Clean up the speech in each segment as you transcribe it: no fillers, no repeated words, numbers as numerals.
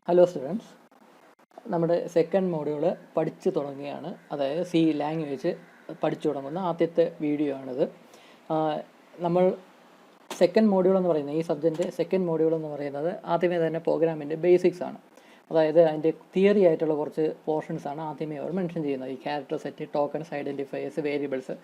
Hello students, നമ്മുടെ second module പഠിച്ചു തുടങ്ങുകയാണ്. അതായത് സി ലാംഗ്വേജ് പഠിച്ചു തുടങ്ങുന്ന ആദ്യത്തെ വീഡിയോ ആണിത്. നമ്മൾ സെക്കൻഡ് മോഡ്യൂൾ എന്ന് പറയുന്നത്, ഈ സബ്ജക്റ്റിൻ്റെ സെക്കൻഡ് മോഡ്യൂൾ എന്ന് പറയുന്നത് ആദ്യമേ തന്നെ പ്രോഗ്രാമിൻ്റെ ബേസിക്സ് ആണ്. അതായത് അതിൻ്റെ തിയറി ആയിട്ടുള്ള കുറച്ച് പോർഷൻസാണ് ആദ്യമേ അവർ മെൻഷൻ ചെയ്യുന്നത്. ഈ character set, tokens, identifiers, variables,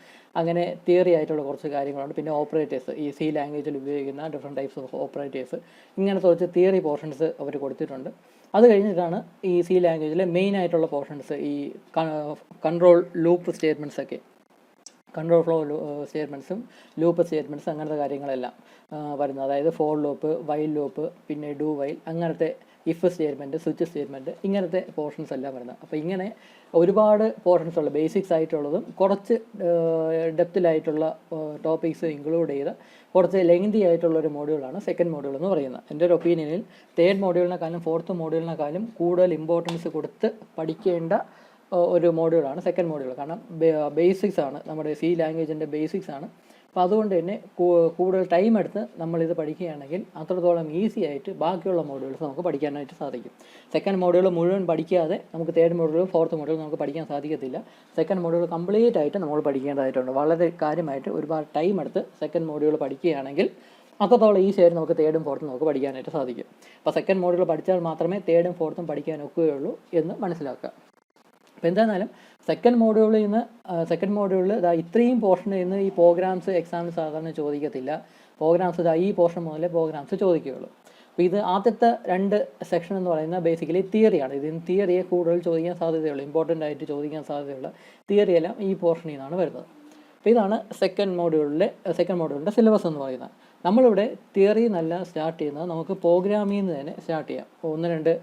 അങ്ങനെ തിയറി ആയിട്ടുള്ള കുറച്ച് കാര്യങ്ങളുണ്ട്. പിന്നെ ഓപ്പറേറ്റേഴ്സ്, ഈ സി ലാംഗ്വേജിൽ ഉപയോഗിക്കുന്ന ഡിഫറെൻറ്റ് ടൈപ്സ് ഓഫ് ഓപ്പറേറ്റേഴ്സ്, ഇങ്ങനത്തെ കുറച്ച് തിയറി പോർഷൻസ് അവർ കൊടുത്തിട്ടുണ്ട്. അത് കഴിഞ്ഞിട്ടാണ് ഈ സി ലാംഗ്വേജിലെ മെയിൻ ആയിട്ടുള്ള പോർഷൻസ്, ഈ കൺട്രോൾ ലൂപ്പ് സ്റ്റേറ്റ്മെൻറ്റ്സൊക്കെ, കൺട്രോൾ ഫ്ലോ സ്റ്റേറ്റ്മെൻറ്റ്സും ലൂപ്പ് സ്റ്റേറ്റ്മെൻറ്റ്സ് അങ്ങനത്തെ കാര്യങ്ങളെല്ലാം വരുന്നത്. അതായത് ഫോർ ലൂപ്പ്, വൈൽ ലൂപ്പ്, പിന്നെ ഡു വൈൽ, അങ്ങനത്തെ ഇഫ് സ്റ്റേറ്റ്മെൻറ്റ്, സ്വിച്ച് സ്റ്റേറ്റ്മെൻറ്റ്, ഇങ്ങനത്തെ പോർഷൻസ് എല്ലാം വരുന്നത്. അപ്പോൾ ഇങ്ങനെ ഒരുപാട് പോർഷൻസ് ഉള്ള ബേസിക്സ് ആയിട്ടുള്ളതും കുറച്ച് ഡെപ്തിലായിട്ടുള്ള ടോപ്പിക്സ് ഇൻക്ലൂഡ് ചെയ്ത കുറച്ച് ലെങ്തി ആയിട്ടുള്ളൊരു മോഡ്യൂളാണ് സെക്കൻഡ് മോഡ്യൂൾ എന്ന് പറയുന്നത്. എൻ്റെ ഒരു ഒപ്പീനിയനിൽ തേർഡ് മോഡ്യൂളിനെക്കാളും ഫോർത്ത് മോഡ്യൂളിനെക്കാളും കൂടുതൽ ഇമ്പോർട്ടൻസ് കൊടുത്ത് പഠിക്കേണ്ട ഒരു മോഡ്യൂളാണ് സെക്കൻഡ് മോഡ്യൂൾ. കാരണം ബേസിക്സ് ആണ്, നമ്മുടെ സി ലാംഗ്വേജിൻ്റെ ബേസിക്സ് ആണ്. അപ്പോൾ അതുകൊണ്ട് തന്നെ കൂടുതൽ ടൈം എടുത്ത് നമ്മളിത് പഠിക്കുകയാണെങ്കിൽ അത്രത്തോളം ഈസി ആയിട്ട് ബാക്കിയുള്ള മോഡ്യൂൾസ് നമുക്ക് പഠിക്കാനായിട്ട് സാധിക്കും. സെക്കൻഡ് മോഡ്യൂൾ മുഴുവൻ പഠിക്കാതെ നമുക്ക് തേർഡ് മോഡ്യൂളും ഫോർത്ത് മോഡ്യൂളും നമുക്ക് പഠിക്കാൻ സാധിക്കത്തില്ല. സെക്കൻഡ് മോഡ്യൂൾ കംപ്ലീറ്റ് ആയിട്ട് നമ്മൾ പഠിക്കേണ്ടതായിട്ടുണ്ട്. വളരെ കാര്യമായിട്ട് ഒരുപാട് ടൈം എടുത്ത് സെക്കൻഡ് മോഡ്യൂൾ പഠിക്കുകയാണെങ്കിൽ അത്രത്തോളം ഈസി ആയിട്ട് നമുക്ക് തേർഡും ഫോർത്തും നമുക്ക് പഠിക്കാനായിട്ട് സാധിക്കും. അപ്പോൾ സെക്കൻഡ് മോഡ്യൂൾ പഠിച്ചാൽ മാത്രമേ തേർഡും ഫോർത്തും പഠിക്കാൻ ഒക്കുകയുള്ളൂ എന്ന് മനസ്സിലാക്കുക. അപ്പോൾ എന്തായാലും സെക്കൻഡ് മോഡ്യൂളിൽ ഇത്രയും പോർഷനിൽ നിന്ന് ഈ പ്രോഗ്രാംസ് എക്സാമിന് സാധാരണ ചോദിക്കത്തില്ല. പ്രോഗ്രാംസ് ഈ പോർഷൻ മുതലേ പ്രോഗ്രാംസ് ചോദിക്കുകയുള്ളൂ. അപ്പോൾ ഇത് ആദ്യത്തെ 2 സെക്ഷൻ എന്ന് പറയുന്നത് ബേസിക്കലി തിയറിയാണ്. ഇതിന് തിയറിയെ കൂടുതൽ ചോദിക്കാൻ സാധ്യതയുള്ളൂ, ഇമ്പോർട്ടൻ്റ് ആയിട്ട് ചോദിക്കാൻ സാധ്യതയുള്ള തിയറിയെല്ലാം ഈ പോർഷനിൽ നിന്നാണ് വരുന്നത്. അപ്പോൾ ഇതാണ് സെക്കൻഡ് മോഡ്യൂളിൻ്റെ സിലബസ് എന്ന് പറയുന്നത്. നമ്മളിവിടെ തിയറി എന്നല്ല സ്റ്റാർട്ട് ചെയ്യുന്നത്, നമുക്ക് പ്രോഗ്രാമിൽ നിന്ന് തന്നെ സ്റ്റാർട്ട് ചെയ്യാം. 1-2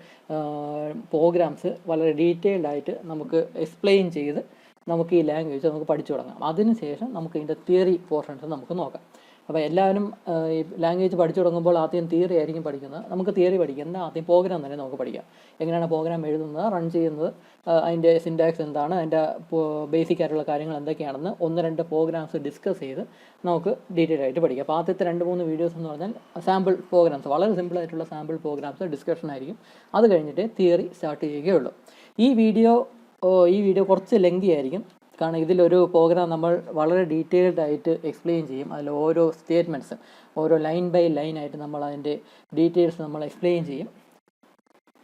പ്രോഗ്രാംസ് വളരെ ഡീറ്റെയിൽഡ് ആയിട്ട് നമുക്ക് എക്സ്പ്ലെയിൻ ചെയ്ത് നമുക്ക് ഈ ലാംഗ്വേജ് നമുക്ക് പഠിച്ചു തുടങ്ങാം. അതിനുശേഷം നമുക്ക് ഇതിൻ്റെ തിയറി പോർഷൻസ് നമുക്ക് നോക്കാം. അപ്പോൾ എല്ലാവരും ഈ ലാംഗ്വേജ് പഠിച്ചു തുടങ്ങുമ്പോൾ ആദ്യം തിയറി ആയിരിക്കും പഠിക്കുന്നത്. നമുക്ക് തിയറി പഠിക്കേണ്ട ആദ്യം പ്രോഗ്രാം തന്നെ നമുക്ക് പഠിക്കാം. എങ്ങനെയാണ് പ്രോഗ്രാം എഴുതുന്നത്, റൺ ചെയ്യുന്നത്, അതിൻ്റെ സിൻറ്റാക്സ് എന്താണ്, അതിൻ്റെ ബേസിക് ആയിട്ടുള്ള കാര്യങ്ങൾ എന്തൊക്കെയാണെന്ന് 1-2 പ്രോഗ്രാംസ് ഡിസ്കസ് ചെയ്ത് നമുക്ക് ഡീറ്റെയിൽ ആയിട്ട് പഠിക്കാം. അപ്പോൾ ആദ്യത്തെ 2-3 വീഡിയോസ് എന്ന് പറഞ്ഞാൽ സാമ്പിൾ പ്രോഗ്രാംസ്, വളരെ സിമ്പിളായിട്ടുള്ള സാമ്പിൾ പ്രോഗ്രാംസ് ഡിസ്കഷൻ ആയിരിക്കും. അത് കഴിഞ്ഞിട്ട് തിയറി സ്റ്റാർട്ട് ചെയ്യുകയുള്ളൂ. ഈ വീഡിയോ കുറച്ച് ലെങ്തി ആയിരിക്കും. കാരണം ഇതിലൊരു പ്രോഗ്രാം നമ്മൾ വളരെ ഡീറ്റെയിൽഡ് ആയിട്ട് എക്സ്പ്ലെയിൻ ചെയ്യും. അതിൽ ഓരോ സ്റ്റേറ്റ്മെൻറ്റ്സ്, ഓരോ ലൈൻ ബൈ ലൈൻ ആയിട്ട് നമ്മൾ അതിൻ്റെ ഡീറ്റെയിൽസ് നമ്മൾ എക്സ്പ്ലെയിൻ ചെയ്യും.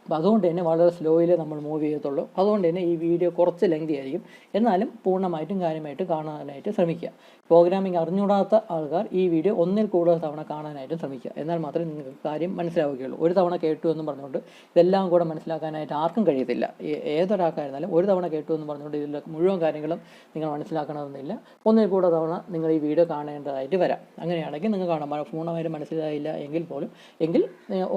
അപ്പോൾ അതുകൊണ്ട് തന്നെ വളരെ സ്ലോയിൽ നമ്മൾ മൂവ് ചെയ്യത്തുള്ളൂ. അതുകൊണ്ട് തന്നെ ഈ വീഡിയോ കുറച്ച് ലെങ്തി ആയിരിക്കും. എന്നാലും പൂർണ്ണമായിട്ടും കാര്യമായിട്ടും കാണാനായിട്ട് ശ്രമിക്കുക. പ്രോഗ്രാമിംഗ് അറിഞ്ഞുകൂടാത്ത ആൾക്കാർ ഈ വീഡിയോ ഒന്നിൽ കൂടുതൽ തവണ കാണാനായിട്ട് ശ്രമിക്കുക. എന്നാൽ മാത്രമേ നിങ്ങൾക്ക് കാര്യം മനസ്സിലാവുകയുള്ളൂ. ഒരു തവണ കേട്ടു എന്ന് പറഞ്ഞുകൊണ്ട് ഇതെല്ലാം കൂടെ മനസ്സിലാക്കാനായിട്ട് ആർക്കും കഴിയത്തില്ല. ഏതൊരാൾക്കായിരുന്നാലും ഒരു തവണ കേട്ടു എന്ന് പറഞ്ഞുകൊണ്ട് ഇതിൽ മുഴുവൻ കാര്യങ്ങളും നിങ്ങൾ മനസ്സിലാക്കണമെന്നില്ല. ഒന്നിൽ കൂടുതൽ തവണ നിങ്ങൾ ഈ വീഡിയോ കാണേണ്ടതായിട്ട് വരാം. അങ്ങനെയാണെങ്കിൽ നിങ്ങൾ കാണാം. പൂർണ്ണമായിട്ട് മനസ്സിലായില്ല എങ്കിൽ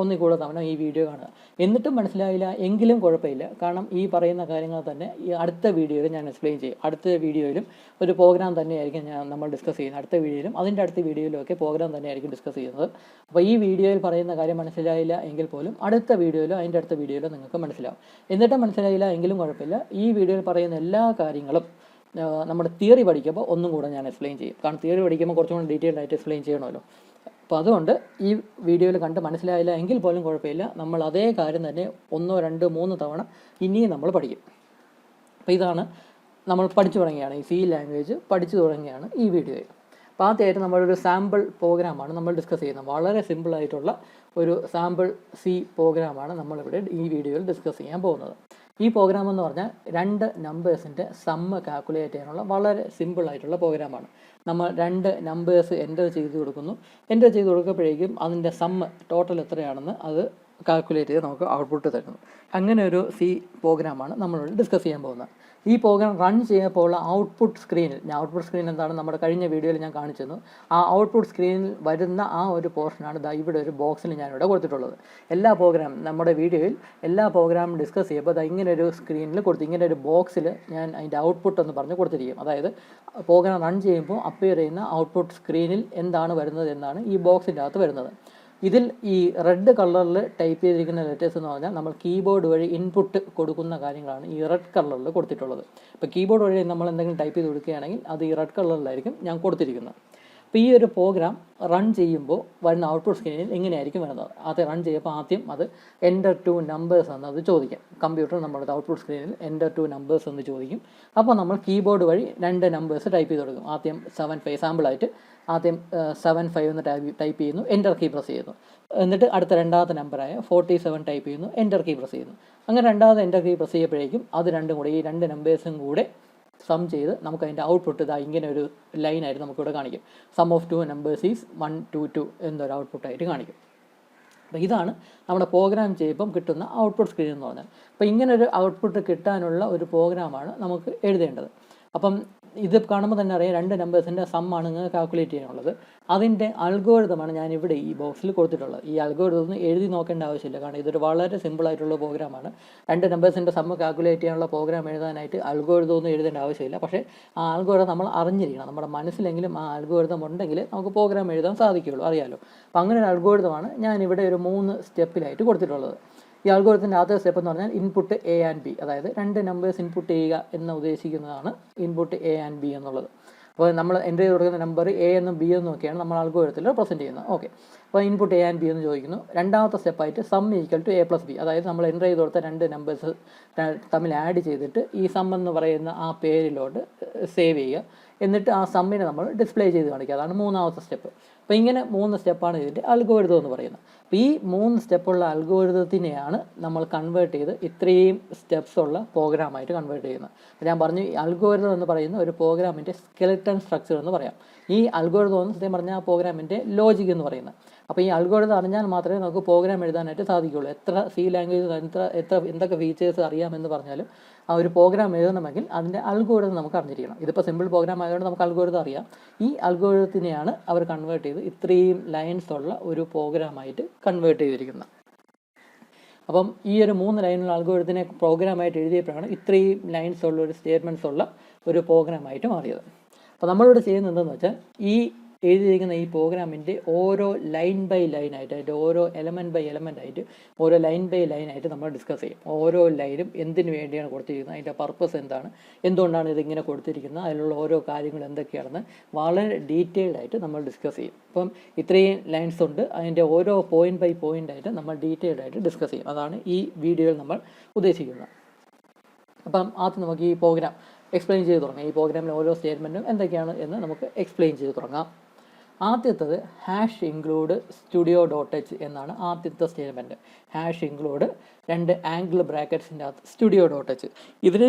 ഒന്നിൽ കൂടുതൽ തവണ ഈ വീഡിയോ കാണുക. എന്നിട്ടും മനസ്സിലായില്ല എങ്കിലും കുഴപ്പമില്ല. കാരണം ഈ പറയുന്ന കാര്യങ്ങൾ തന്നെ ഈ അടുത്ത വീഡിയോയിൽ ഞാൻ എക്സ്പ്ലെയിൻ ചെയ്യും. അടുത്ത വീഡിയോയിലും ഒരു പ്രോഗ്രാം തന്നെയായിരിക്കും നമ്മൾ ഡിസ്കസ് ചെയ്യുന്നത്. അടുത്ത വീഡിയോയിലും അതിൻ്റെ അടുത്ത വീഡിയോയിലും ഒക്കെ പ്രോഗ്രാം തന്നെയായിരിക്കും ഡിസ്കസ് ചെയ്യുന്നത്. അപ്പോൾ ഈ വീഡിയോയിൽ പറയുന്ന കാര്യം മനസ്സിലായില്ല എങ്കിൽ പോലും അടുത്ത വീഡിയോയിലോ അതിൻ്റെ അടുത്ത വീഡിയോയിലോ നിങ്ങൾക്ക് മനസ്സിലാവും. എന്നിട്ടും മനസ്സിലായില്ല എങ്കിലും കുഴപ്പമില്ല. ഈ വീഡിയോയിൽ പറയുന്ന എല്ലാ കാര്യങ്ങളും നമ്മുടെ തിയറി പഠിക്കുമ്പോൾ ഒന്നും കൂടെ ഞാൻ എക്സ്പ്ലെയിൻ ചെയ്യും. കാരണം തിയറി പഠിക്കുമ്പോൾ കുറച്ചും കൂടി ഡീറ്റെയിൽഡ് ആയിട്ട് എക്സ്പ്ലെയിൻ ചെയ്യണമല്ലോ. അപ്പോൾ അതുകൊണ്ട് ഈ വീഡിയോയിൽ കണ്ട് മനസ്സിലായില്ല എങ്കിൽ പോലും കുഴപ്പമില്ല. നമ്മൾ അതേ കാര്യം തന്നെ 1, 2, 3 തവണ ഇനിയും നമ്മൾ പഠിക്കും. അപ്പോൾ ഇതാണ് നമ്മൾ പഠിച്ചു തുടങ്ങിയാണ്, ഈ സി ലാംഗ്വേജ് പഠിച്ചു തുടങ്ങിയാണ് ഈ വീഡിയോയിൽ. അപ്പോൾ ആദ്യമായിട്ട് നമ്മളൊരു സാമ്പിൾ പ്രോഗ്രാമാണ് നമ്മൾ ഡിസ്കസ് ചെയ്യുന്നത്. വളരെ സിമ്പിളായിട്ടുള്ള ഒരു സാമ്പിൾ സി പ്രോഗ്രാമാണ് നമ്മളിവിടെ ഈ വീഡിയോയിൽ ഡിസ്കസ് ചെയ്യാൻ പോകുന്നത്. ഈ പ്രോഗ്രാം എന്ന് പറഞ്ഞാൽ 2 നമ്പേഴ്സിൻ്റെ സമ്മ് കാൽക്കുലേറ്റ് ചെയ്യാനുള്ള വളരെ സിമ്പിളായിട്ടുള്ള പ്രോഗ്രാമാണ്. നമ്മൾ 2 നമ്പേഴ്സ് എൻ്റർ ചെയ്ത് കൊടുക്കുമ്പോഴേക്കും അതിൻ്റെ സമ്മ് ടോട്ടൽ എത്രയാണെന്ന് അത് കാൽക്കുലേറ്റ് ചെയ്ത് നമുക്ക് ഔട്ട്പുട്ട് തരുന്നു. അങ്ങനെ ഒരു സി പ്രോഗ്രാമാണ് നമ്മളിവിടെ ഡിസ്കസ് ചെയ്യാൻ പോകുന്നത്. ഈ പ്രോഗ്രാം റൺ ചെയ്യുമ്പോൾ ഔട്ട്പുട്ട് സ്ക്രീൻ എന്താണ് നമ്മുടെ കഴിഞ്ഞ വീഡിയോയിൽ ഞാൻ കാണിച്ചു തന്നു. ആ ഔട്ട്പുട്ട് സ്ക്രീനിൽ വരുന്ന ആ ഒരു പോർഷനാണ് ഇവിടെ ഒരു ബോക്സിൽ ഞാനിവിടെ കൊടുത്തിട്ടുള്ളത്. നമ്മുടെ വീഡിയോയിൽ എല്ലാ പ്രോഗ്രാമും ഡിസ്കസ് ചെയ്യുമ്പോൾ ഇങ്ങനെ ഒരു സ്ക്രീനിൽ ഇങ്ങനെ ഒരു ബോക്സിൽ ഞാൻ അതിൻ്റെ ഔട്ട്പുട്ട് എന്ന് പറഞ്ഞ് കൊടുത്തിരിക്കും. അതായത് പ്രോഗ്രാം റൺ ചെയ്യുമ്പോൾ അപ്പിയർ ചെയ്യുന്ന ഔട്ട്പുട്ട് സ്ക്രീനിൽ എന്താണ് വരുന്നത് എന്നാണ് ഈ ബോക്സിൻ്റെ അകത്ത് വരുന്നത്. ഇതിൽ ഈ റെഡ് കളറിൽ ടൈപ്പ് ചെയ്തിരിക്കുന്ന ലെറ്റേഴ്സ് എന്ന് പറഞ്ഞാൽ നമ്മൾ കീബോർഡ് വഴി ഇൻപുട്ട് കൊടുക്കുന്ന കാര്യങ്ങളാണ് ഈ റെഡ് കളറിൽ കൊടുത്തിട്ടുള്ളത്. ഇപ്പോൾ കീബോർഡ് വഴി നമ്മൾ എന്തെങ്കിലും ടൈപ്പ് ചെയ്ത് കൊടുക്കുകയാണെങ്കിൽ അത് ഈ റെഡ് കളറിലായിരിക്കും ഞാൻ കൊടുത്തിരിക്കുന്നത്. അപ്പോൾ ഈ ഒരു പ്രോഗ്രാം റൺ ചെയ്യുമ്പോൾ വരുന്ന ഔട്ട്പുട്ട് സ്ക്രീനിൽ എങ്ങനെയായിരിക്കും വരുന്നത്? അത് റൺ ചെയ്യുമ്പോൾ ആദ്യം അത് എൻ്റർ ടു നമ്പേഴ്സ് എന്നത് ചോദിക്കും. കമ്പ്യൂട്ടർ നമ്മുടെ ഔട്ട്പുട്ട് സ്ക്രീനിൽ എൻ്റർ ടു നമ്പേഴ്സ് എന്ന് ചോദിക്കും. അപ്പോൾ നമ്മൾ കീബോർഡ് വഴി 2 നമ്പേഴ്സ് ടൈപ്പ് ചെയ്ത് കൊടുക്കും. ആദ്യം 75 സാമ്പിളായിട്ട് ആദ്യം 75 എന്ന് ടൈപ്പ് ചെയ്യുന്നു, എൻ്റർ കീ പ്രസ് ചെയ്യുന്നു. എന്നിട്ട് അടുത്ത രണ്ടാമത്തെ നമ്പറായ 47 ടൈപ്പ് ചെയ്യുന്നു, എൻ്റർ കീ പ്രസ് ചെയ്യുന്നു. അങ്ങനെ രണ്ടാമത് എൻ്റർ കീ പ്രസ് ചെയ്യുമ്പോഴേക്കും അത് രണ്ടും കൂടെ, ഈ 2 നമ്പേഴ്സും കൂടെ സം ചെയ്ത് നമുക്ക് അതിൻ്റെ ഔട്ട്പുട്ട് ഇതാ ഇങ്ങനെ ഒരു ലൈനായിട്ട് നമുക്കിവിടെ കാണിക്കും. സം ഓഫ് 2 നമ്പേഴ്സ് ഈസ് 122 എന്നൊരു ഔട്ട്പുട്ടായിട്ട് കാണിക്കും. അപ്പോൾ ഇതാണ് നമ്മുടെ പ്രോഗ്രാം ചെയ്യുമ്പം കിട്ടുന്ന ഔട്ട്പുട്ട് സ്ക്രീൻ എന്ന് പറഞ്ഞാൽ. അപ്പോൾ ഇങ്ങനൊരു ഔട്ട്പുട്ട് കിട്ടാനുള്ള ഒരു പ്രോഗ്രാമാണ് നമുക്ക് എഴുതേണ്ടത്. അപ്പം ഇത് കാണുമ്പോൾ തന്നെ അറിയാം 2 നമ്പേഴ്സിൻ്റെ സമ്മാണ് നിങ്ങൾക്ക് കാൽക്കുലേറ്റ് ചെയ്യാനുള്ളത്. അതിൻ്റെ അൽഗോരിതമാണ് ഞാനിവിടെ ഈ ബോക്സിൽ കൊടുത്തിട്ടുള്ളത്. ഈ അൽഗോരിതം എഴുതി നോക്കേണ്ട ആവശ്യമില്ല, കാരണം ഇതൊരു വളരെ സിമ്പിളായിട്ടുള്ള പ്രോഗ്രാമാണ്. 2 നമ്പേഴ്സിൻ്റെ സമ്മ് കാൽക്കുലേറ്റ് ചെയ്യാനുള്ള പ്രോഗ്രാം എഴുതാനായിട്ട് അൽഗോരിതം ഒന്നും എഴുതേണ്ട ആവശ്യമില്ല. പക്ഷേ ആ അൽഗോരിതം നമ്മൾ അറിഞ്ഞിരിക്കണം. നമ്മുടെ മനസ്സിലെങ്കിലും ആ അൽഗോരിതം ഉണ്ടെങ്കിൽ നമുക്ക് പ്രോഗ്രാം എഴുതാൻ സാധിക്കുകയുള്ളൂ, അറിയാമല്ലോ. അപ്പോൾ അങ്ങനെ ഒരു അൽഗോരിതമാണ് ഞാനിവിടെ ഒരു 3 സ്റ്റെപ്പിലായിട്ട് കൊടുത്തിട്ടുള്ളത്. ഈ അൽഗോരിതത്തിൻ്റെ ആദ്യ സ്റ്റെപ്പ് എന്ന് പറഞ്ഞാൽ ഇൻപുട്ട് എ ആൻഡ് ബി, അതായത് 2 നമ്പേഴ്സ് ഇൻപുട്ട് ചെയ്യുക എന്ന് ഉദ്ദേശിക്കുന്നതാണ് ഇൻപുട്ട് എ ആൻഡ് ബി എന്നുള്ളത്. അപ്പോൾ നമ്മൾ എൻ്റർ ചെയ്ത് കൊടുക്കുന്ന നമ്പർ എ എന്നും ബി എന്നും ഒക്കെയാണ് നമ്മൾ അൽഗോരിതത്തിൽ റെപ്രസെൻറ്റ് ചെയ്യുന്നത്. ഓക്കെ, അപ്പോൾ ഇൻപുട്ട് എ ആൻഡ് ബി എന്ന് ചോദിക്കുന്നു. രണ്ടാമത്തെ സ്റ്റെപ്പായിട്ട് sum equal to A plus B, അതായത് നമ്മൾ എൻ്റർ ചെയ്ത് കൊടുത്ത 2 നമ്പേഴ്സ് തമ്മിൽ ആഡ് ചെയ്തിട്ട് ഈ സം എന്ന് പറയുന്ന ആ പേരിലോട്ട് സേവ് ചെയ്യുക. എന്നിട്ട് ആ സമ്മിനെ നമ്മൾ ഡിസ്പ്ലേ ചെയ്ത് കാണിക്കുക. അതാണ് മൂന്നാമത്തെ സ്റ്റെപ്പ്. അപ്പോൾ ഇങ്ങനെ 3 സ്റ്റെപ്പാണ് ഇതിൻ്റെ അൽഗോരിതം എന്ന് പറയുന്നത്. അപ്പോൾ ഈ 3 സ്റ്റെപ്പുള്ള അൽഗോരിതത്തിനെയാണ് നമ്മൾ കൺവേർട്ട് ചെയ്ത് ഇത്രയും സ്റ്റെപ്സ് ഉള്ള പ്രോഗ്രാമായിട്ട് കൺവേർട്ട് ചെയ്യുന്നത്. അപ്പോൾ ഞാൻ പറഞ്ഞു, ഈ അൽഗോരിതം എന്ന് പറയുന്ന ഒരു പ്രോഗ്രാമിൻ്റെ സ്കെലറ്റൻ സ്ട്രക്ചർ എന്ന് പറയാം. ഈ അൽഗോരിതം എന്ന് സത്യം പറഞ്ഞാൽ ആ പ്രോഗ്രാമിൻ്റെ ലോജിക് എന്ന് പറയുന്നത്. അപ്പോൾ ഈ അൽഗോരിതം അറിഞ്ഞാൽ മാത്രമേ നമുക്ക് പ്രോഗ്രാം എഴുതാനായിട്ട് സാധിക്കുകയുള്ളൂ. എത്ര സി ലാംഗ്വേജ് എന്തൊക്കെ ഫീച്ചേഴ്സ് അറിയാമെന്ന് പറഞ്ഞാലും ആ ഒരു പ്രോഗ്രാം എഴുതണമെങ്കിൽ അതിൻ്റെ അൽഗോരിതം നമുക്ക് അറിഞ്ഞിരിക്കണം. ഇതിപ്പോൾ സിമ്പിൾ പ്രോഗ്രാം ആയതുകൊണ്ട് നമുക്ക് അൽഗോരിതം അറിയാം. ഈ അൽഗോരിതത്തിനെയാണ് അവർ കൺവേർട്ട് ചെയ്ത് ഇത്രയും ലൈൻസ് ഉള്ള ഒരു പ്രോഗ്രാമായിട്ട് കൺവേർട്ട് ചെയ്തിരിക്കുന്നത്. അപ്പം ഈ ഒരു 3 ലൈനുള്ള അൽഗോരിതത്തിനെ പ്രോഗ്രാമായിട്ട് എഴുതിയപ്പോഴാണ് ഇത്രയും ലൈൻസ് ഉള്ള ഒരു സ്റ്റേറ്റ്മെൻറ്റ്സ് ഉള്ള ഒരു പ്രോഗ്രാമായിട്ട് മാറിയത്. അപ്പോൾ നമ്മളിവിടെ ചെയ്യുന്നത് എന്താണെന്ന് വെച്ചാൽ, ഈ എഴുതിയിരിക്കുന്ന ഈ പ്രോഗ്രാമിൻ്റെ ഓരോ ലൈൻ ബൈ ലൈൻ ആയിട്ട്, അതിൻ്റെ ഓരോ എലമെൻറ്റ് ബൈ എലമെൻ്റ് ആയിട്ട്, ഓരോ ലൈൻ ബൈ ലൈൻ ആയിട്ട് നമ്മൾ ഡിസ്കസ് ചെയ്യും. ഓരോ ലൈനും എന്തിനു വേണ്ടിയാണ് കൊടുത്തിരിക്കുന്നത്, അതിൻ്റെ പർപ്പസ് എന്താണ്, എന്തുകൊണ്ടാണ് ഇതിങ്ങനെ കൊടുത്തിരിക്കുന്നത്, അതിലുള്ള ഓരോ കാര്യങ്ങൾ എന്തൊക്കെയാണെന്ന് വളരെ ഡീറ്റെയിൽഡ് ആയിട്ട് നമ്മൾ ഡിസ്കസ് ചെയ്യും. അപ്പം ഇത്രയും ലൈൻസ് ഉണ്ട്, അതിൻ്റെ ഓരോ പോയിൻ്റ് ബൈ പോയിൻ്റ് ആയിട്ട് നമ്മൾ ഡീറ്റെയിൽഡ് ആയിട്ട് ഡിസ്കസ് ചെയ്യും. അതാണ് ഈ വീഡിയോയിൽ നമ്മൾ ഉദ്ദേശിക്കുന്നത്. അപ്പം ആദ്യം നമുക്ക് ഈ പ്രോഗ്രാം എക്സ്പ്ലെയിൻ ചെയ്ത് തുടങ്ങാം. ഈ പ്രോഗ്രാമിലെ ഓരോ സ്റ്റേറ്റ്മെൻറ്റും എന്തൊക്കെയാണ് എന്ന് നമുക്ക് എക്സ്പ്ലെയിൻ ചെയ്ത് തുടങ്ങാം. ആദ്യത്തത് hash include studio dot H എന്നാണ് ആദ്യത്തെ സ്റ്റേറ്റ്മെൻറ്റ്. ഹാഷ് ഇൻക്ലൂഡ് 2 ആംഗിൾ ബ്രാക്കറ്റ്സിൻ്റെ അകത്ത് സ്റ്റുഡിയോ ഡോട്ട് എച്ച്. ഇതിന്